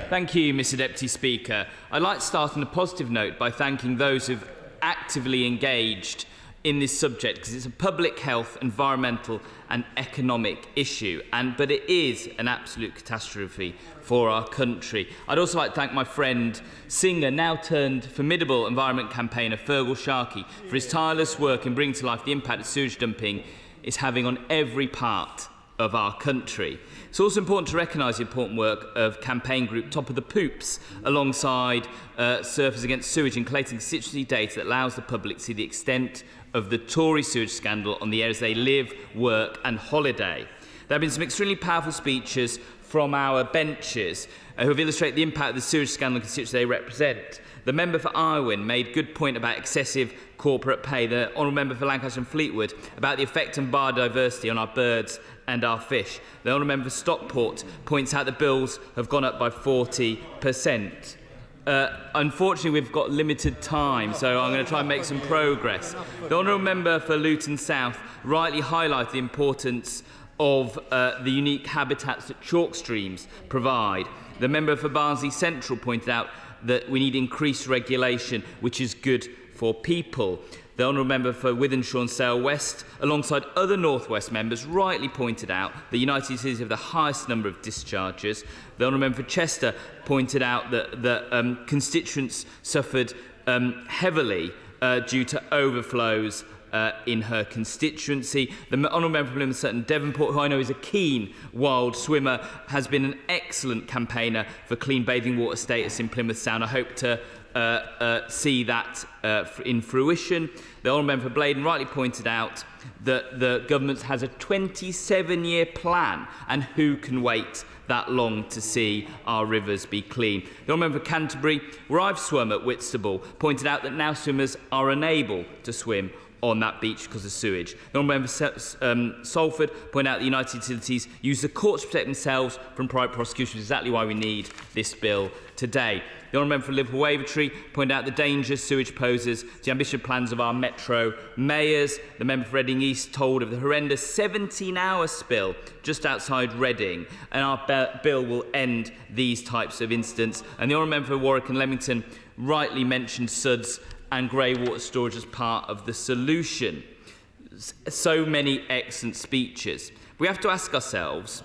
Thank you, Mr Deputy Speaker. I'd like to start on a positive note by thanking those who've actively engaged in this subject, because it's a public health, environmental and economic issue, but it is an absolute catastrophe for our country. I'd also like to thank my friend, singer, now turned formidable environment campaigner Fergal Sharkey for his tireless work in bringing to life the impact that sewage dumping is having on every part of our country. It's also important to recognise the important work of campaign group Top of the Poops alongside Surfers Against Sewage in collating constituency data that allows the public to see the extent of the Tory sewage scandal on the areas they live, work and holiday. There have been some extremely powerful speeches from our benches who have illustrated the impact of the sewage scandal on the constituency they represent. The member for Irwin made good point about excessive corporate pay. The honourable member for Lancaster and Fleetwood about the effect on biodiversity on our birds and our fish. The honourable member for Stockport points out that bills have gone up by 40%. Unfortunately, we've got limited time, so I'm going to try and make some progress. The honourable member for Luton South rightly highlighted the importance of the unique habitats that chalk streams provide. The member for Barnsley Central pointed out that we need increased regulation, which is good for people. The honourable member for Wythenshawe and Sale West, alongside other North West members, rightly pointed out that United Cities have the highest number of discharges. The honourable member for Chester pointed out that constituents suffered heavily due to overflows in her constituency. The honourable member for Plymouth Sutton Devonport, who I know is a keen wild swimmer, has been an excellent campaigner for clean bathing water status in Plymouth Sound. I hope to see that in fruition. The honourable member for Bladen rightly pointed out that the government has a 27-year plan, and who can wait that long to see our rivers be clean. The honourable member for Canterbury, where I've swum at Whitstable, pointed out that now swimmers are unable to swim on that beach because of sewage. The honourable member for Salford pointed out that United Utilities use the courts to protect themselves from private prosecution, which is exactly why we need this bill today. The honourable member for Liverpool Wavertree pointed out the dangers sewage poses to the ambitious plans of our metro mayors. The member for Reading East told of the horrendous 17-hour spill just outside Reading, and our bill will end these types of incidents. And the honourable member for Warwick and Leamington rightly mentioned suds and grey water storage as part of the solution. So many excellent speeches. We have to ask ourselves,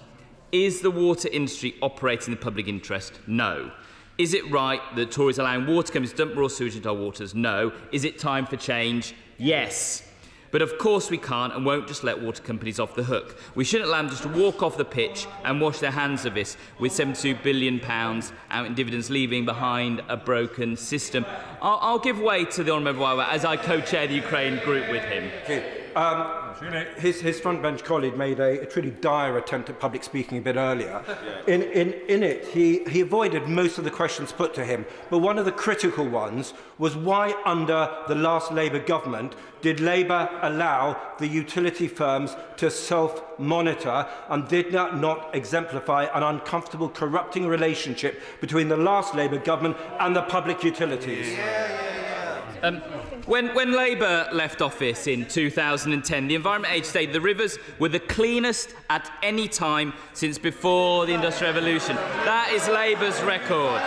is the water industry operating in the public interest? No. Is it right that Tories are allowing water companies to dump raw sewage into our waters? No. Is it time for change? Yes. But of course we can't and won't just let water companies off the hook. We shouldn't allow them just to walk off the pitch and wash their hands of this with £72 billion out in dividends, leaving behind a broken system. I'll give way to the Honourable Member as I co-chair the Ukraine group with him. His front bench colleague made a truly dire attempt at public speaking a bit earlier. In it, he avoided most of the questions put to him, but one of the critical ones was why, under the last Labour government, did Labour allow the utility firms to self-monitor, and did that not exemplify an uncomfortable, corrupting relationship between the last Labour government and the public utilities? When Labour left office in 2010, the Environment Age stated the rivers were the cleanest at any time since before the Industrial Revolution. That is Labour's record.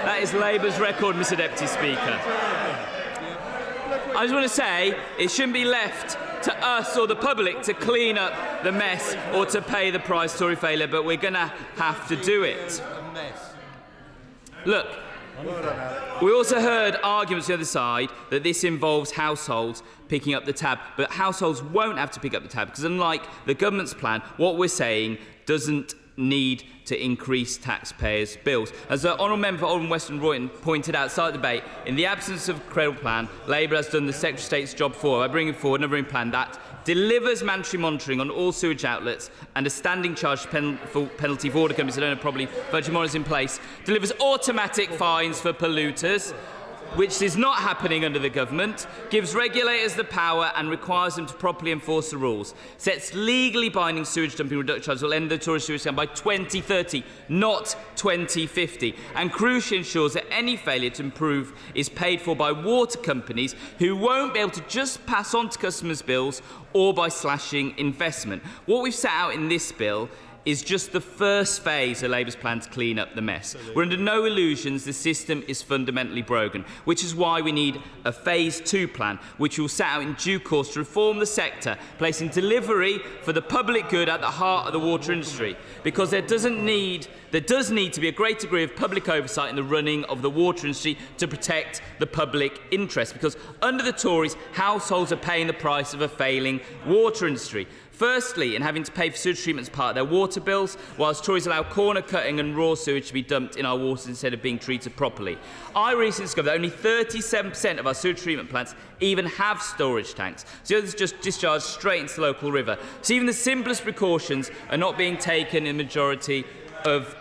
That is Labour's record, Mr Deputy Speaker. I just want to say it shouldn't be left to us or the public to clean up the mess or to pay the price Tory failure, but we're going to have to do it. Look, we also heard arguments on the other side that this involves households picking up the tab, but households won't have to pick up the tab because, unlike the government's plan, what we're saying doesn't need to increase taxpayers' bills. As the Honourable Member for Oldham West and Royton pointed out at the debate, in the absence of a credible plan, Labour has done the Secretary of State's job by bringing forward another plan that delivers mandatory monitoring on all sewage outlets and a standing charge penalty for water companies that don't have properly virtual monitors in place, delivers automatic fines for polluters, which is not happening under the government, gives regulators the power and requires them to properly enforce the rules, sets legally binding sewage dumping reduction charges will end the Tory sewage scam by 2030, not 2050, and crucially ensures that any failure to improve is paid for by water companies who won't be able to just pass on to customers' bills or by slashing investment. What we've set out in this bill is just the first phase of Labour's plan to clean up the mess. We're under no illusions the system is fundamentally broken, which is why we need a Phase 2 plan, which will set out in due course to reform the sector, placing delivery for the public good at the heart of the water industry, because there does need to be a great degree of public oversight in the running of the water industry to protect the public interest, because under the Tories, households are paying the price of a failing water industry. Firstly, in having to pay for sewage treatment as part of their water bills, whilst Tories allow corner cutting and raw sewage to be dumped in our waters instead of being treated properly. I recently discovered that only 37% of our sewage treatment plants even have storage tanks, so the others just discharge straight into the local river. So even the simplest precautions are not being taken in the majority of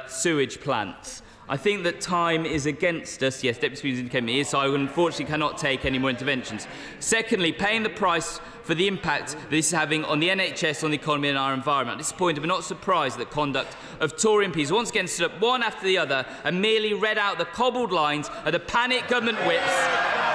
sewage plants. I think that time is against us. Yes, Deputy Speaker indicated me, so I unfortunately cannot take any more interventions. Secondly, paying the price for the impact that this is having on the NHS, on the economy and our environment. I'm disappointed but not surprised at the conduct of Tory MPs once again stood up one after the other and merely read out the cobbled lines of the panicked government whips.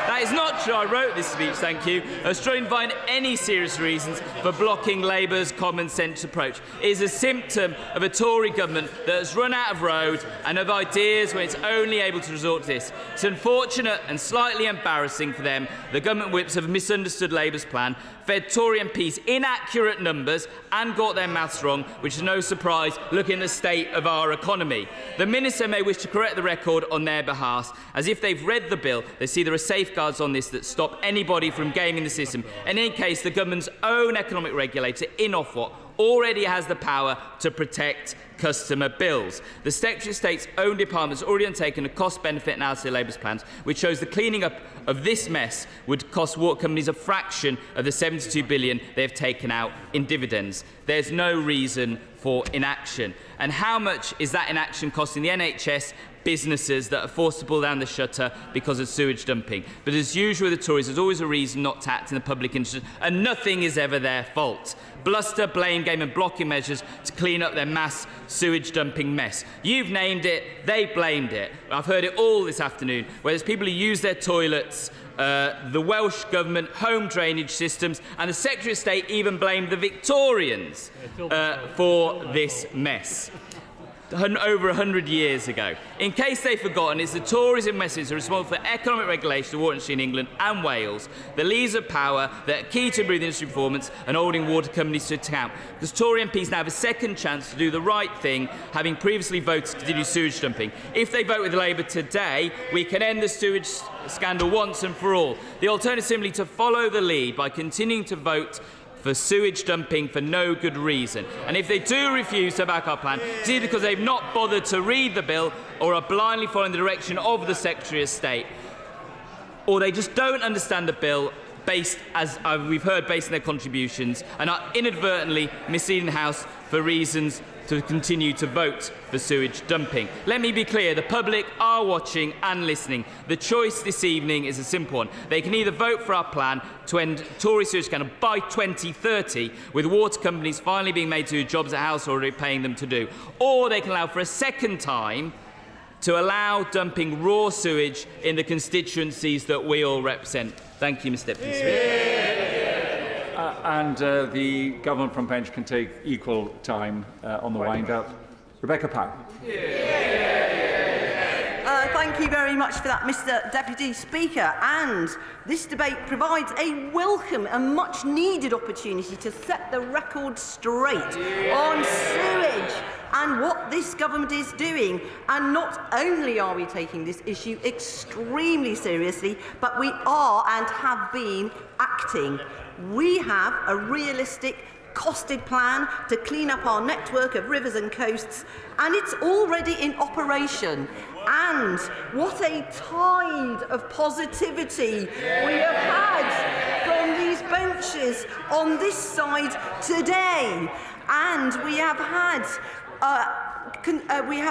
That That is not true. I wrote this speech, thank you. I was trying to find any serious reasons for blocking Labour's common sense approach. It is a symptom of a Tory government that has run out of road and of ideas when it's only able to resort to this. It's unfortunate and slightly embarrassing for them. The government whips have misunderstood Labour's plan, fed Tory MPs inaccurate numbers and got their maths wrong, which is no surprise looking at the state of our economy. The Minister may wish to correct the record on their behalf, as if they've read the bill, they see there are safeguards on this that stop anybody from gaming the system. In any case, the government's own economic regulator, in Ofwat, already has the power to protect customer bills. The Secretary of State's own department has already undertaken a cost-benefit analysis of Labour's plans, which shows the cleaning up of this mess would cost water companies a fraction of the $72 billion they have taken out in dividends. There's no reason for inaction. And how much is that inaction costing the NHS, businesses that are forced to pull down the shutter because of sewage dumping? But as usual with the Tories, there's always a reason not to act in the public interest, and nothing is ever their fault. Bluster, blame game and blocking measures to clean up their mass sewage dumping mess. You've named it, they blamed it. I've heard it all this afternoon, where there's people who use their toilets, the Welsh Government, home drainage systems, and the Secretary of State even blamed the Victorians for this mess. Over 100 years ago. In case they've forgotten, it's the Tories in Westminster responsible for economic regulation of water industry in England and Wales, the leaders of power that are key to improving industry performance and holding water companies to account. Because Tory MPs now have a second chance to do the right thing, having previously voted to continue sewage dumping. If they vote with Labour today, we can end the sewage scandal once and for all. The alternative is simply to follow the lead by continuing to vote for sewage dumping for no good reason. And if they do refuse to back our plan, it's either because they've not bothered to read the bill or are blindly following the direction of the Secretary of State, or they just don't understand the bill based, as we've heard, based on their contributions, and are inadvertently misleading the House for reasons to continue to vote for sewage dumping. Let me be clear, the public are watching and listening. The choice this evening is a simple one. They can either vote for our plan to end Tory sewage scandal by 2030, with water companies finally being made to do jobs that House are already paying them to do, or they can allow for a second time to allow dumping raw sewage in the constituencies that we all represent. Thank you, Mr. Deputy Speaker. The government front bench can take equal time on the wind-up. Rebecca Powell. Thank you very much for that, Mr. Deputy Speaker. And this debate provides a welcome and much-needed opportunity to set the record straight on sewage and what this government is doing. And not only are we taking this issue extremely seriously, but we are and have been acting. We have a realistic, costed plan to clean up our network of rivers and coasts, and it's already in operation. And what a tide of positivity we have had from these benches on this side today. And we have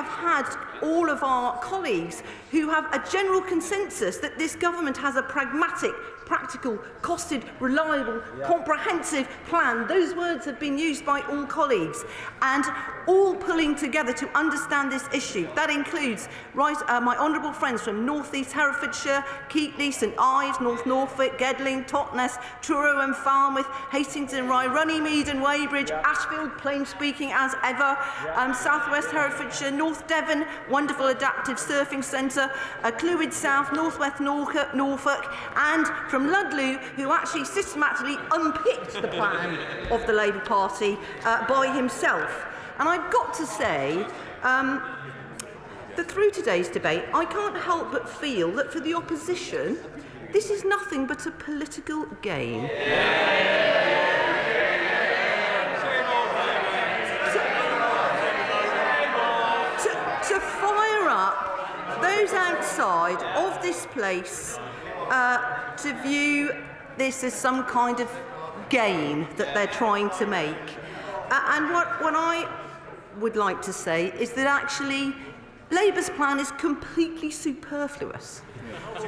had all of our colleagues who have a general consensus that this government has a pragmatic, practical, costed, reliable, comprehensive plan. Those words have been used by all colleagues, and all pulling together to understand this issue. That includes my honourable friends from North East Herefordshire, Keighley, St Ives, North Norfolk, Gedling, Totnes, Truro and Falmouth, Hastings and Rye, Runnymede and Weybridge, Ashfield, plain speaking as ever, South West Herefordshire, North Devon, wonderful adaptive surfing centre, Clwyd South, North West Norfolk, and from Ludlow, who actually systematically unpicked the plan of the Labour Party by himself. And I've got to say that through today's debate, I can't help but feel that for the opposition, this is nothing but a political game. To fire up those outside of this place to view this as some kind of game that they're trying to make. And what I would like to say is that actually Labour's plan is completely superfluous.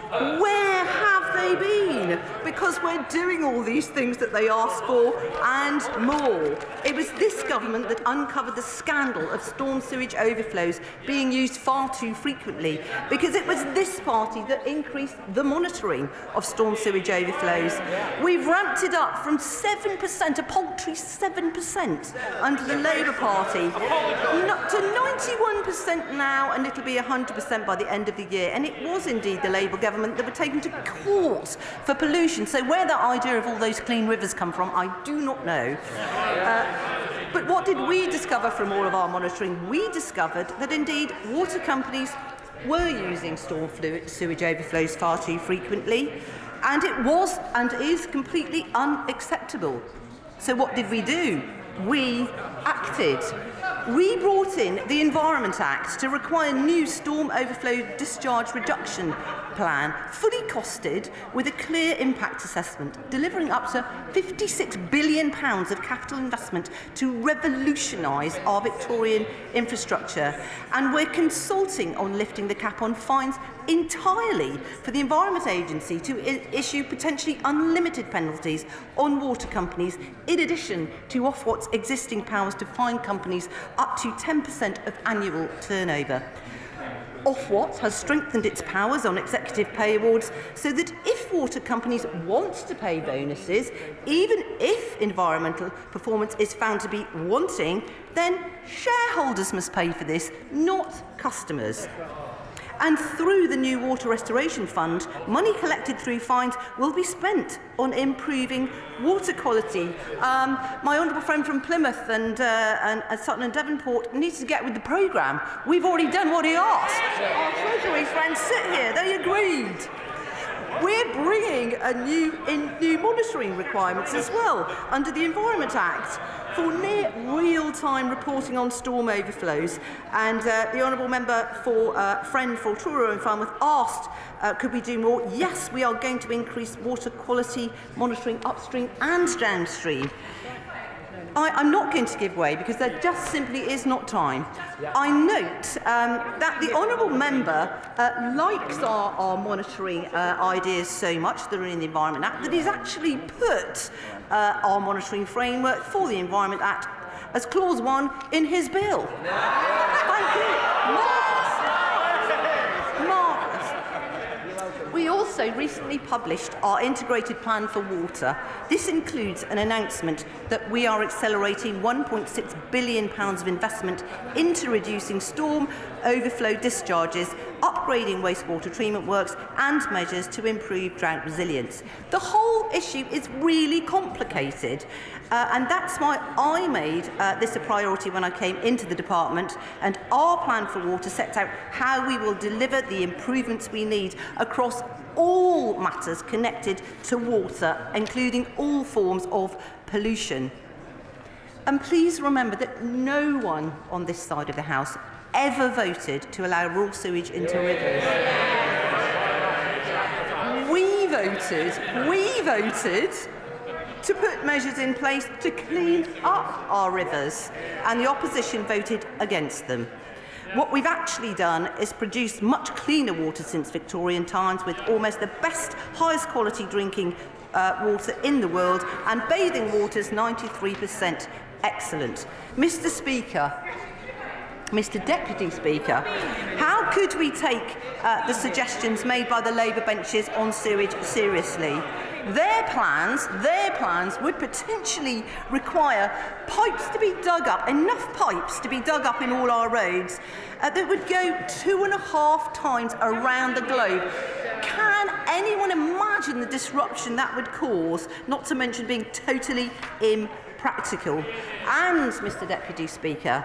Where have they been? Because we're doing all these things that they asked for and more. It was this government that uncovered the scandal of storm sewage overflows being used far too frequently, because it was this party that increased the monitoring of storm sewage overflows. We've ramped it up from 7%, a paltry 7% under the Labour Party, to 91% now, and it'll be 100% by the end of the year. And it was indeed the Labour government that were taken to court for pollution. So where that idea of all those clean rivers come from, I do not know. But what did we discover from all of our monitoring? We discovered that indeed water companies were using storm sewage overflows far too frequently, and it was and is completely unacceptable. So what did we do? We acted. We brought in the Environment Act to require new storm overflow discharge reduction plan, fully costed, with a clear impact assessment, delivering up to £56 billion of capital investment to revolutionise our Victorian infrastructure. And we're consulting on lifting the cap on fines entirely for the Environment Agency to issue potentially unlimited penalties on water companies, in addition to Ofwat's existing powers to fine companies up to 10% of annual turnover. Ofwat has strengthened its powers on executive pay awards so that if water companies want to pay bonuses, even if environmental performance is found to be wanting, then shareholders must pay for this, not customers. And through the new Water Restoration Fund, money collected through fines will be spent on improving water quality. My honourable friend from Plymouth and Sutton and Devonport needs to get with the programme. We've already done what he asked. Our Treasury friends sit here, they agreed. We're bringing new monitoring requirements as well under the Environment Act for near real-time reporting on storm overflows. And the honourable member for friend for Truro and Falmouth asked, could we do more? Yes, we are going to increase water quality monitoring upstream and downstream. I'm not going to give way because there just simply is not time. I note that the honourable member likes our monitoring ideas so much that are in the Environment Act that he's actually put our monitoring framework for the Environment Act as clause 1 in his bill. Thank you. Marvellous. We also recently published our integrated plan for water. This includes an announcement that we are accelerating £1.6 billion of investment into reducing storm overflow discharges, upgrading wastewater treatment works and measures to improve drought resilience. The whole issue is really complicated, and that's why I made this a priority when I came into the department, and our plan for water sets out how we will deliver the improvements we need across all matters connected to water, including all forms of pollution. And please remember that no one on this side of the House ever voted to allow raw sewage into rivers. We voted to put measures in place to clean up our rivers, and the opposition voted against them. What we've actually done is produce much cleaner water since Victorian times, with almost the best, highest quality drinking water in the world, and bathing waters 93% excellent. Mr. Speaker, Mr. Deputy Speaker, how could we take the suggestions made by the Labour benches on sewage seriously? Their plans would potentially require pipes to be dug up, enough pipes to be dug up in all our roads that would go 2.5 times around the globe. Can anyone imagine the disruption that would cause, not to mention being totally impractical? And, Mr. Deputy Speaker,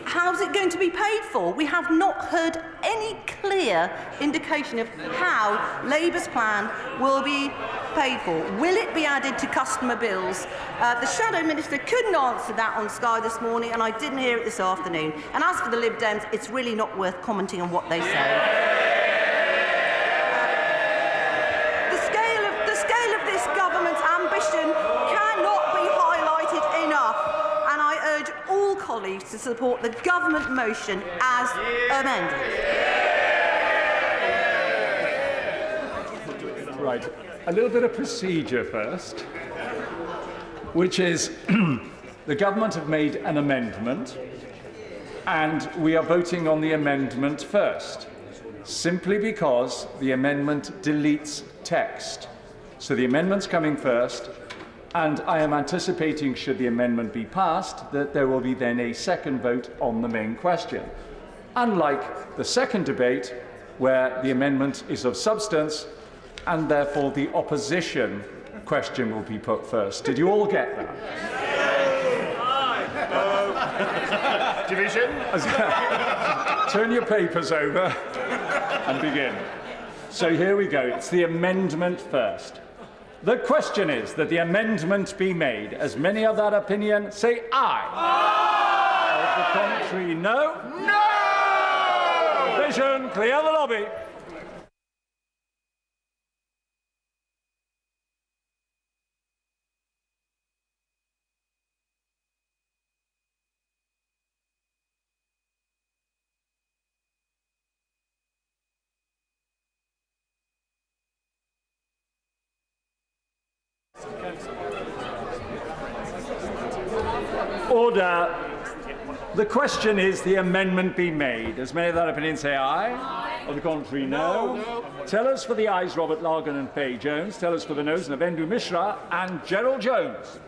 how's it going to be paid for? We have not heard any clear indication of how Labour's plan will be paid for. Will it be added to customer bills? The Shadow Minister couldn't answer that on Sky this morning, and I didn't hear it this afternoon. And as for the Lib Dems, it's really not worth commenting on what they say. The scale of this government's ambition cannot be highlighted enough, and I urge all colleagues colleagues to support the government motion as amended. Right. A little bit of procedure first, which is the government have made an amendment and we are voting on the amendment first, simply because the amendment deletes text. So the amendment's coming first, and I am anticipating, should the amendment be passed, that there will be then a second vote on the main question. Unlike the second debate, where the amendment is of substance, and therefore the opposition question will be put first. Did you all get that? Division? Turn your papers over and begin. So here we go. It's the amendment first. The question is that the amendment be made. As many of that opinion, say aye. Aye. Of the contrary, no. No! Division, clear the lobby. Order. The question is the amendment be made. As many of that opinion say aye. Aye. On the contrary, no. Tell us for the ayes, Robert Largan and Faye Jones. Tell us for the noes, Navendu Mishra and Gerald Jones.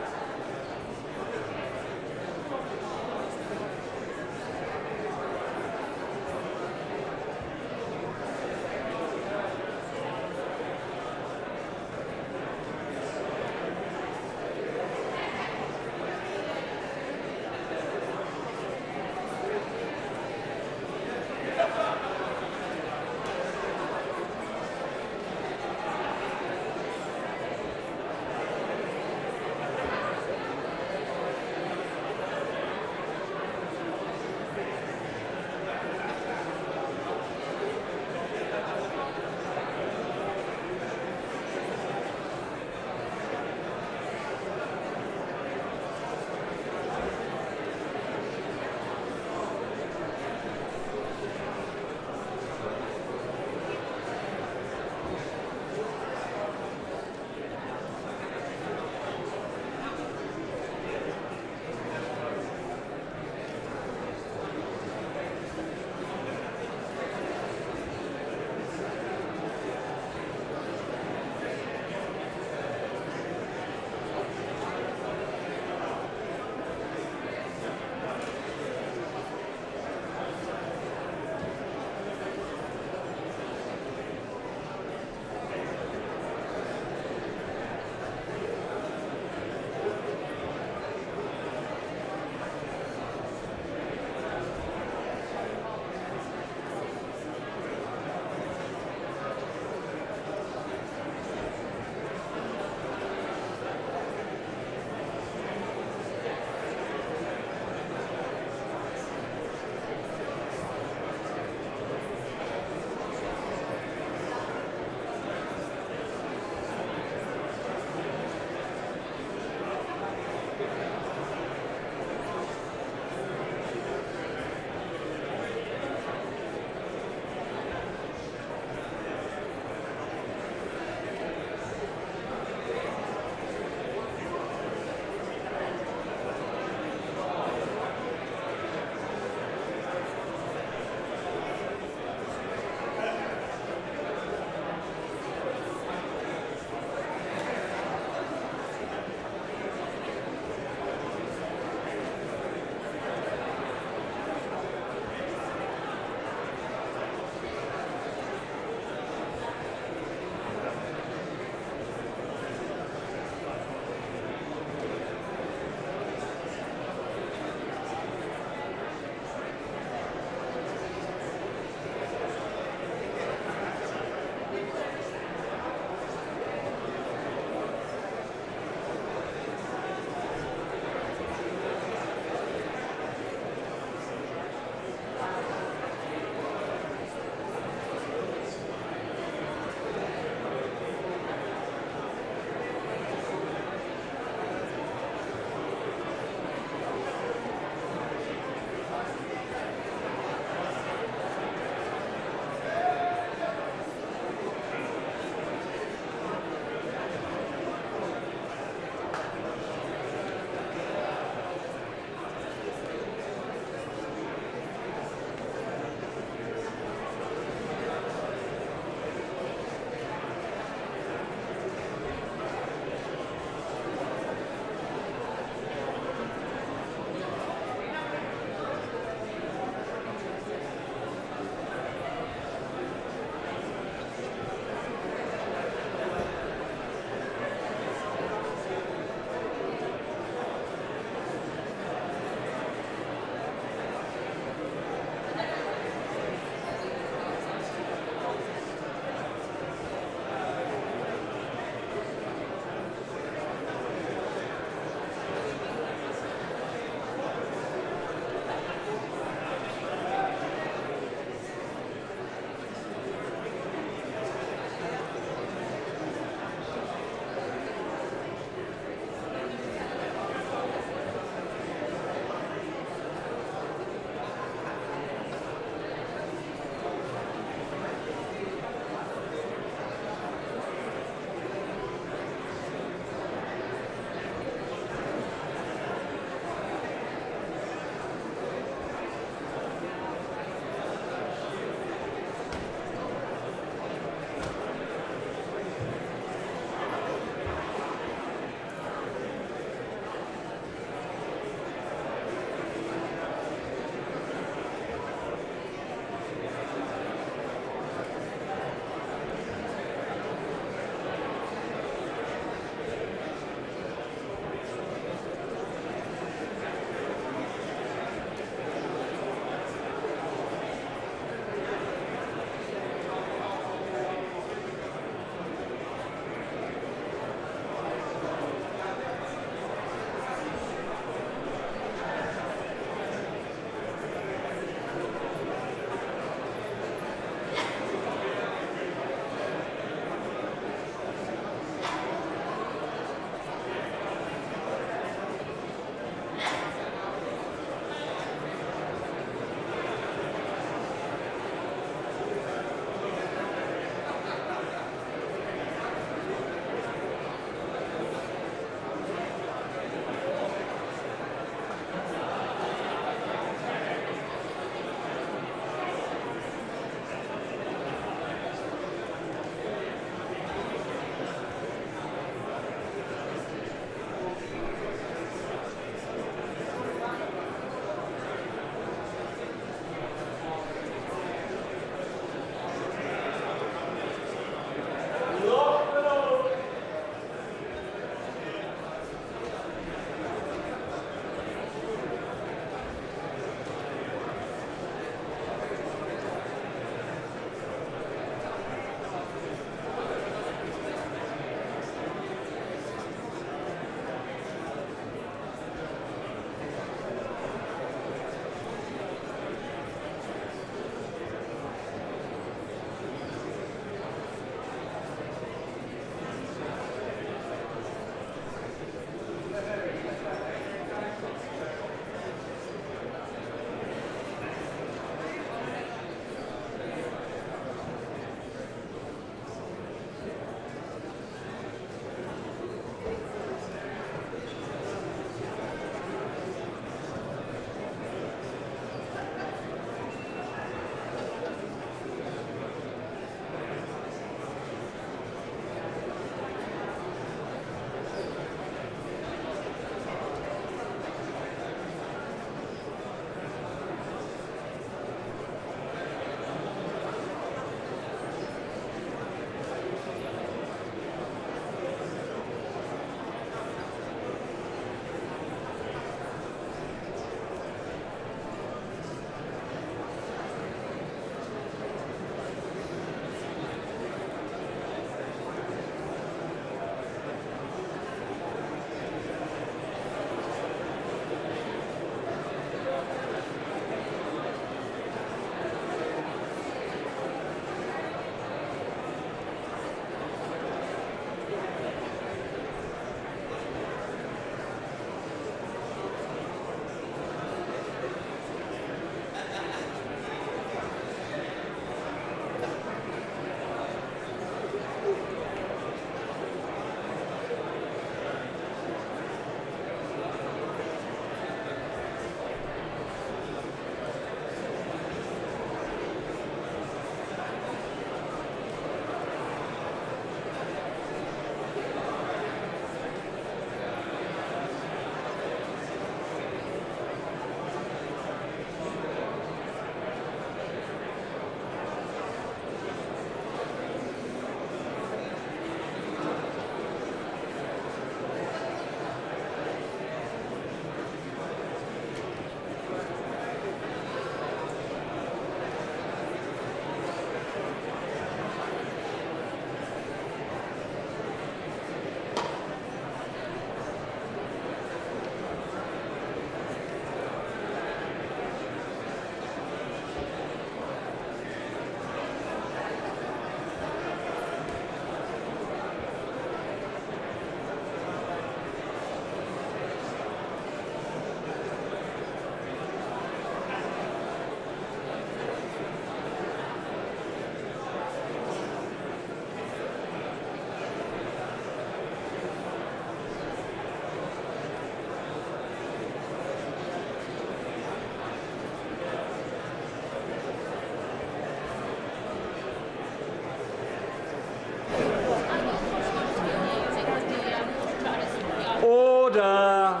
Order!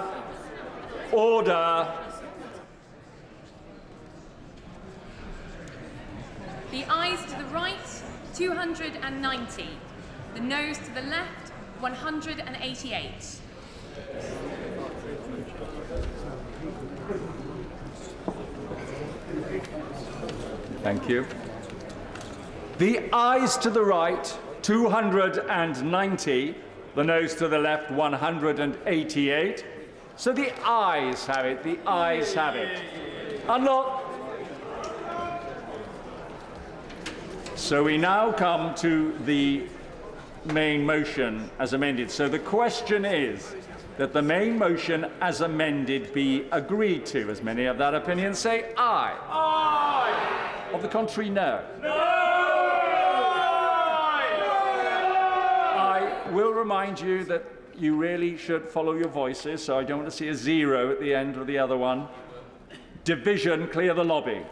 Order! The ayes to the right, 290. The noes to the left, 188. Thank you. The ayes to the right, 290. The noes to the left, 188. So the ayes have it. The ayes have it. Unlock. So we now come to the main motion as amended. So the question is that the main motion as amended be agreed to. As many of that opinion say aye. Aye. Of the contrary, no. No. I will remind you that you really should follow your voices, so I don't want to see a 0 at the end of the other one. Division, clear the lobby.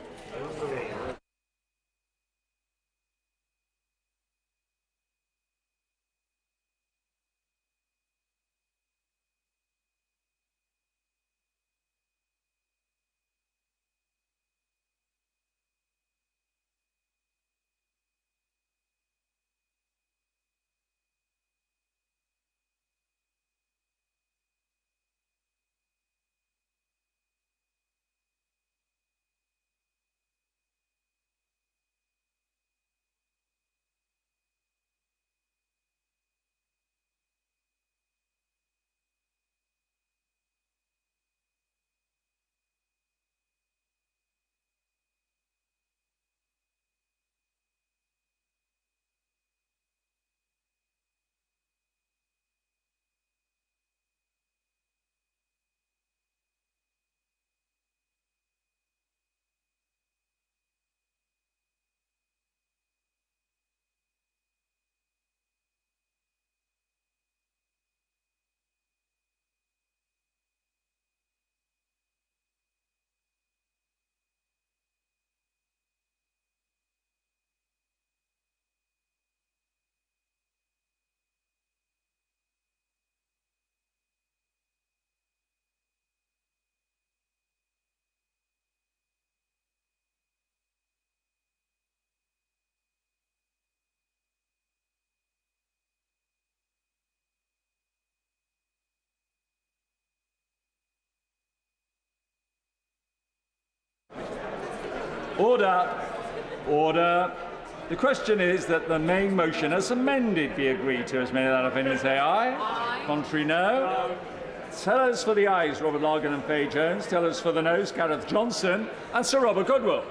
Order. Order. The question is that the main motion as amended be agreed to. As many of that opinion say aye. Aye. Contrary, no. Tell us for the ayes, Robert Largan and Faye Jones. Tell us for the noes, Gareth Johnson and Sir Robert Goodwill.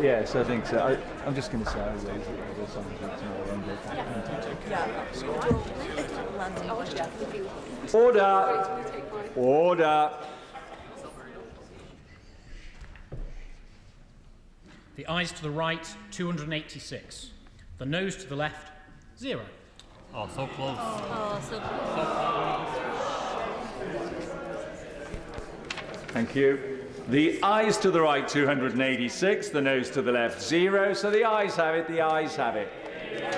Yes, I think so. I'm just going to say I raise it with something that's more under Order. Order. The ayes to the right, 286. The noes to the left, 0. Oh, so close. Oh, so Thank you. The ayes to the right, 286. The noes to the left, 0. So the ayes have it. The ayes have it.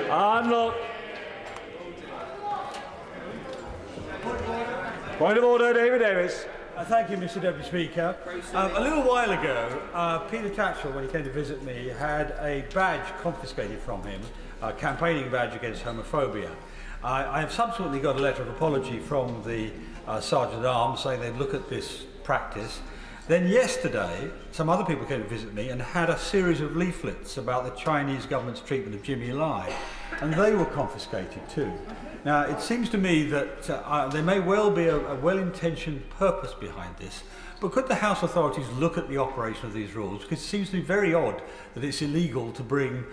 And look. Point of order, David Davis. Thank you, Mr Deputy Speaker. A little while ago, Peter Tatchell, when he came to visit me, had a badge confiscated from him, a campaigning badge against homophobia. I have subsequently got a letter of apology from the Sergeant-at-Arms saying they'd look at this practice. Then yesterday, some other people came to visit me and had a series of leaflets about the Chinese government's treatment of Jimmy Lai, and they were confiscated too. Now, it seems to me that there may well be a well-intentioned purpose behind this, but could the House authorities look at the operation of these rules? Because it seems to be very odd that it's illegal to bring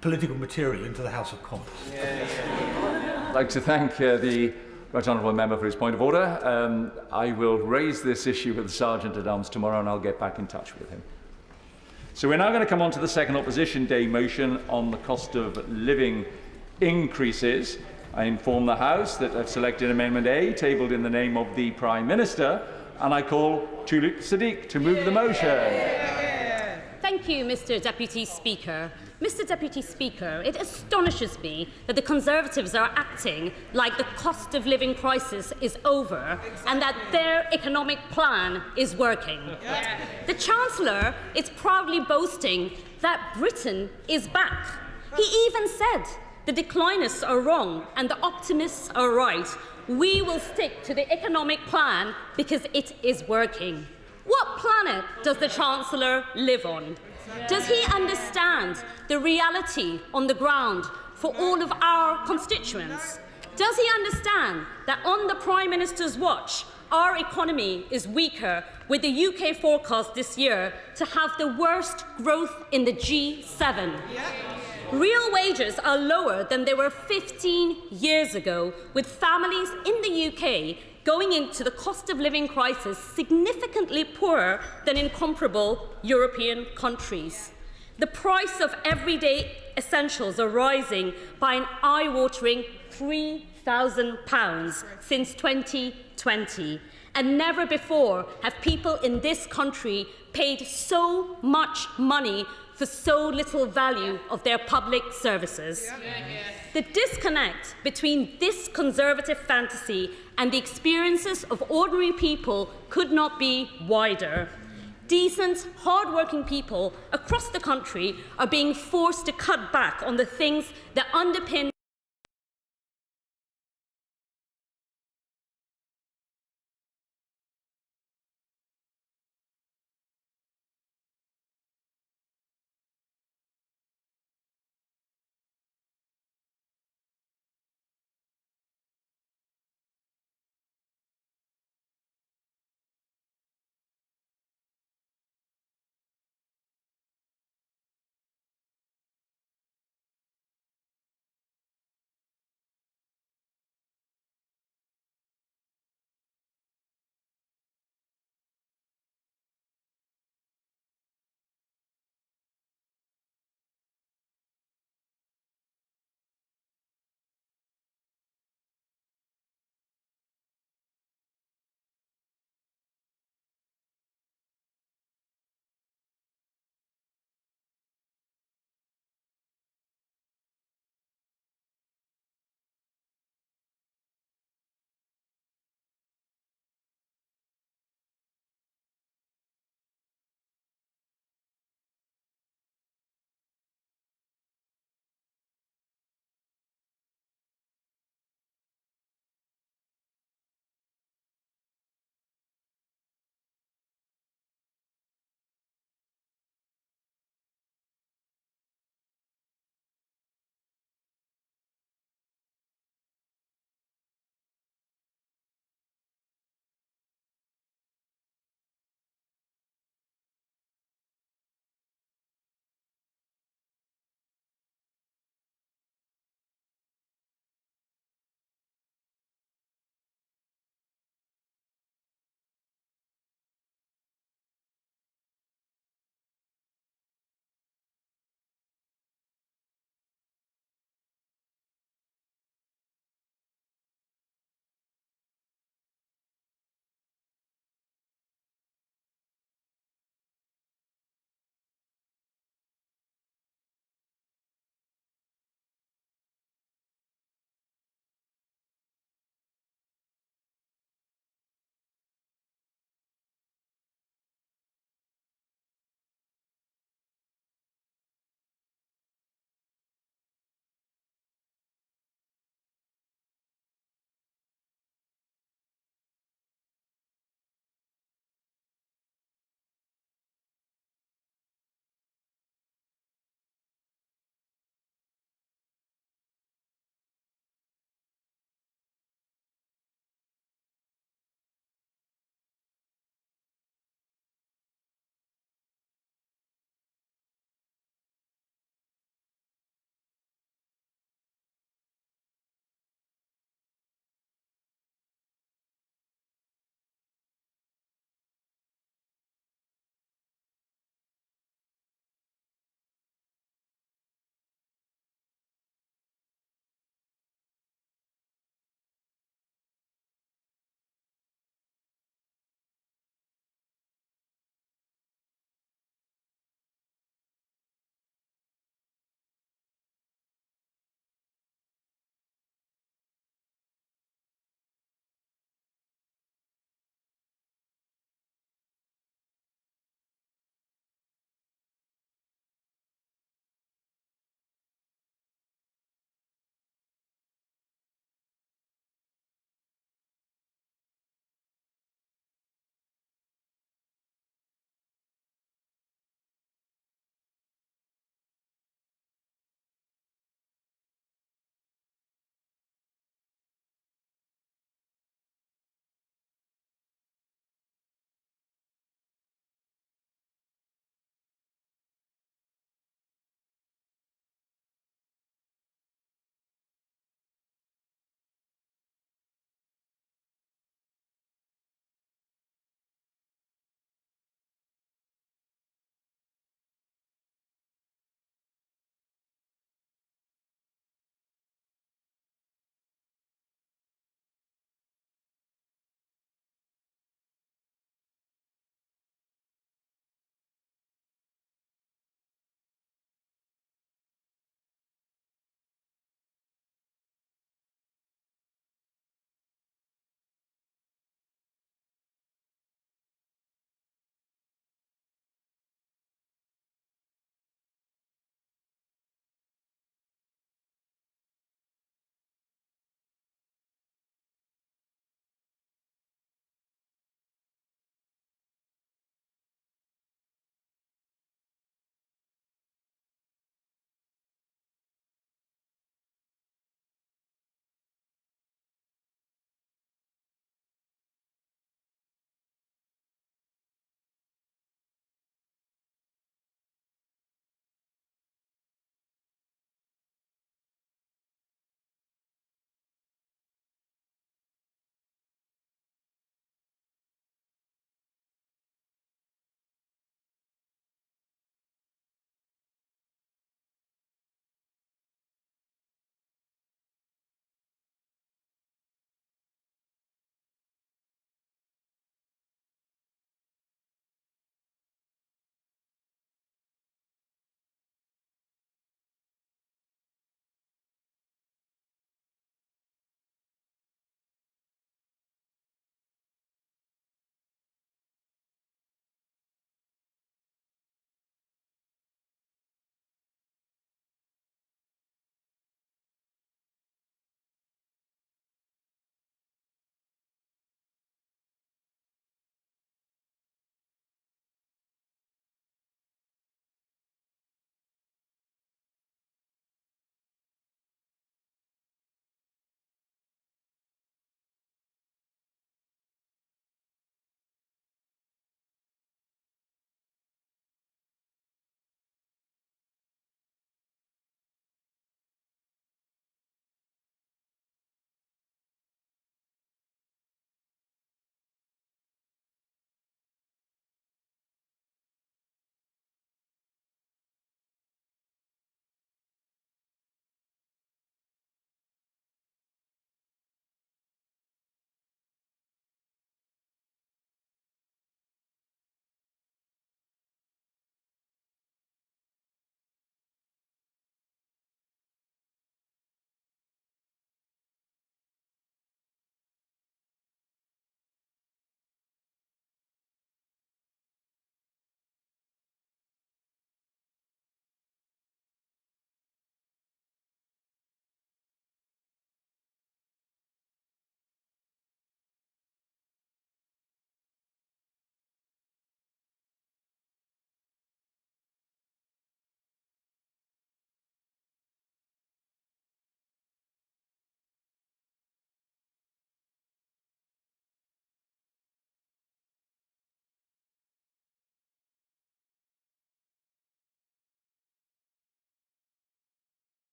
political material into the House of Commons. I'd like to thank the Right Honourable Member for his point of order. I will raise this issue with the Sergeant-at-Arms tomorrow and I'll get back in touch with him. So we're now going to come on to the second Opposition Day motion on the cost of living increases. I inform the House that I've selected Amendment A, tabled in the name of the Prime Minister, and I call Tulip Siddiq to move the motion. Thank you, Mr Deputy Speaker. Mr Deputy Speaker, it astonishes me that the Conservatives are acting like the cost of living crisis is over and that their economic plan is working. The Chancellor is proudly boasting that Britain is back. He even said, "The declinists are wrong and the optimists are right. We will stick to the economic plan because it is working." What planet does the Chancellor live on? Does he understand the reality on the ground for all of our constituents? Does he understand that on the Prime Minister's watch, our economy is weaker, with the UK forecast this year to have the worst growth in the G7? Real wages are lower than they were 15 years ago, with families in the UK going into the cost of living crisis significantly poorer than in comparable European countries. The price of everyday essentials are rising by an eye-watering £3,000 since 2020. And never before have people in this country paid so much money for so little value of their public services. The disconnect between this Conservative fantasy and the experiences of ordinary people could not be wider. Decent, hard-working people across the country are being forced to cut back on the things that underpin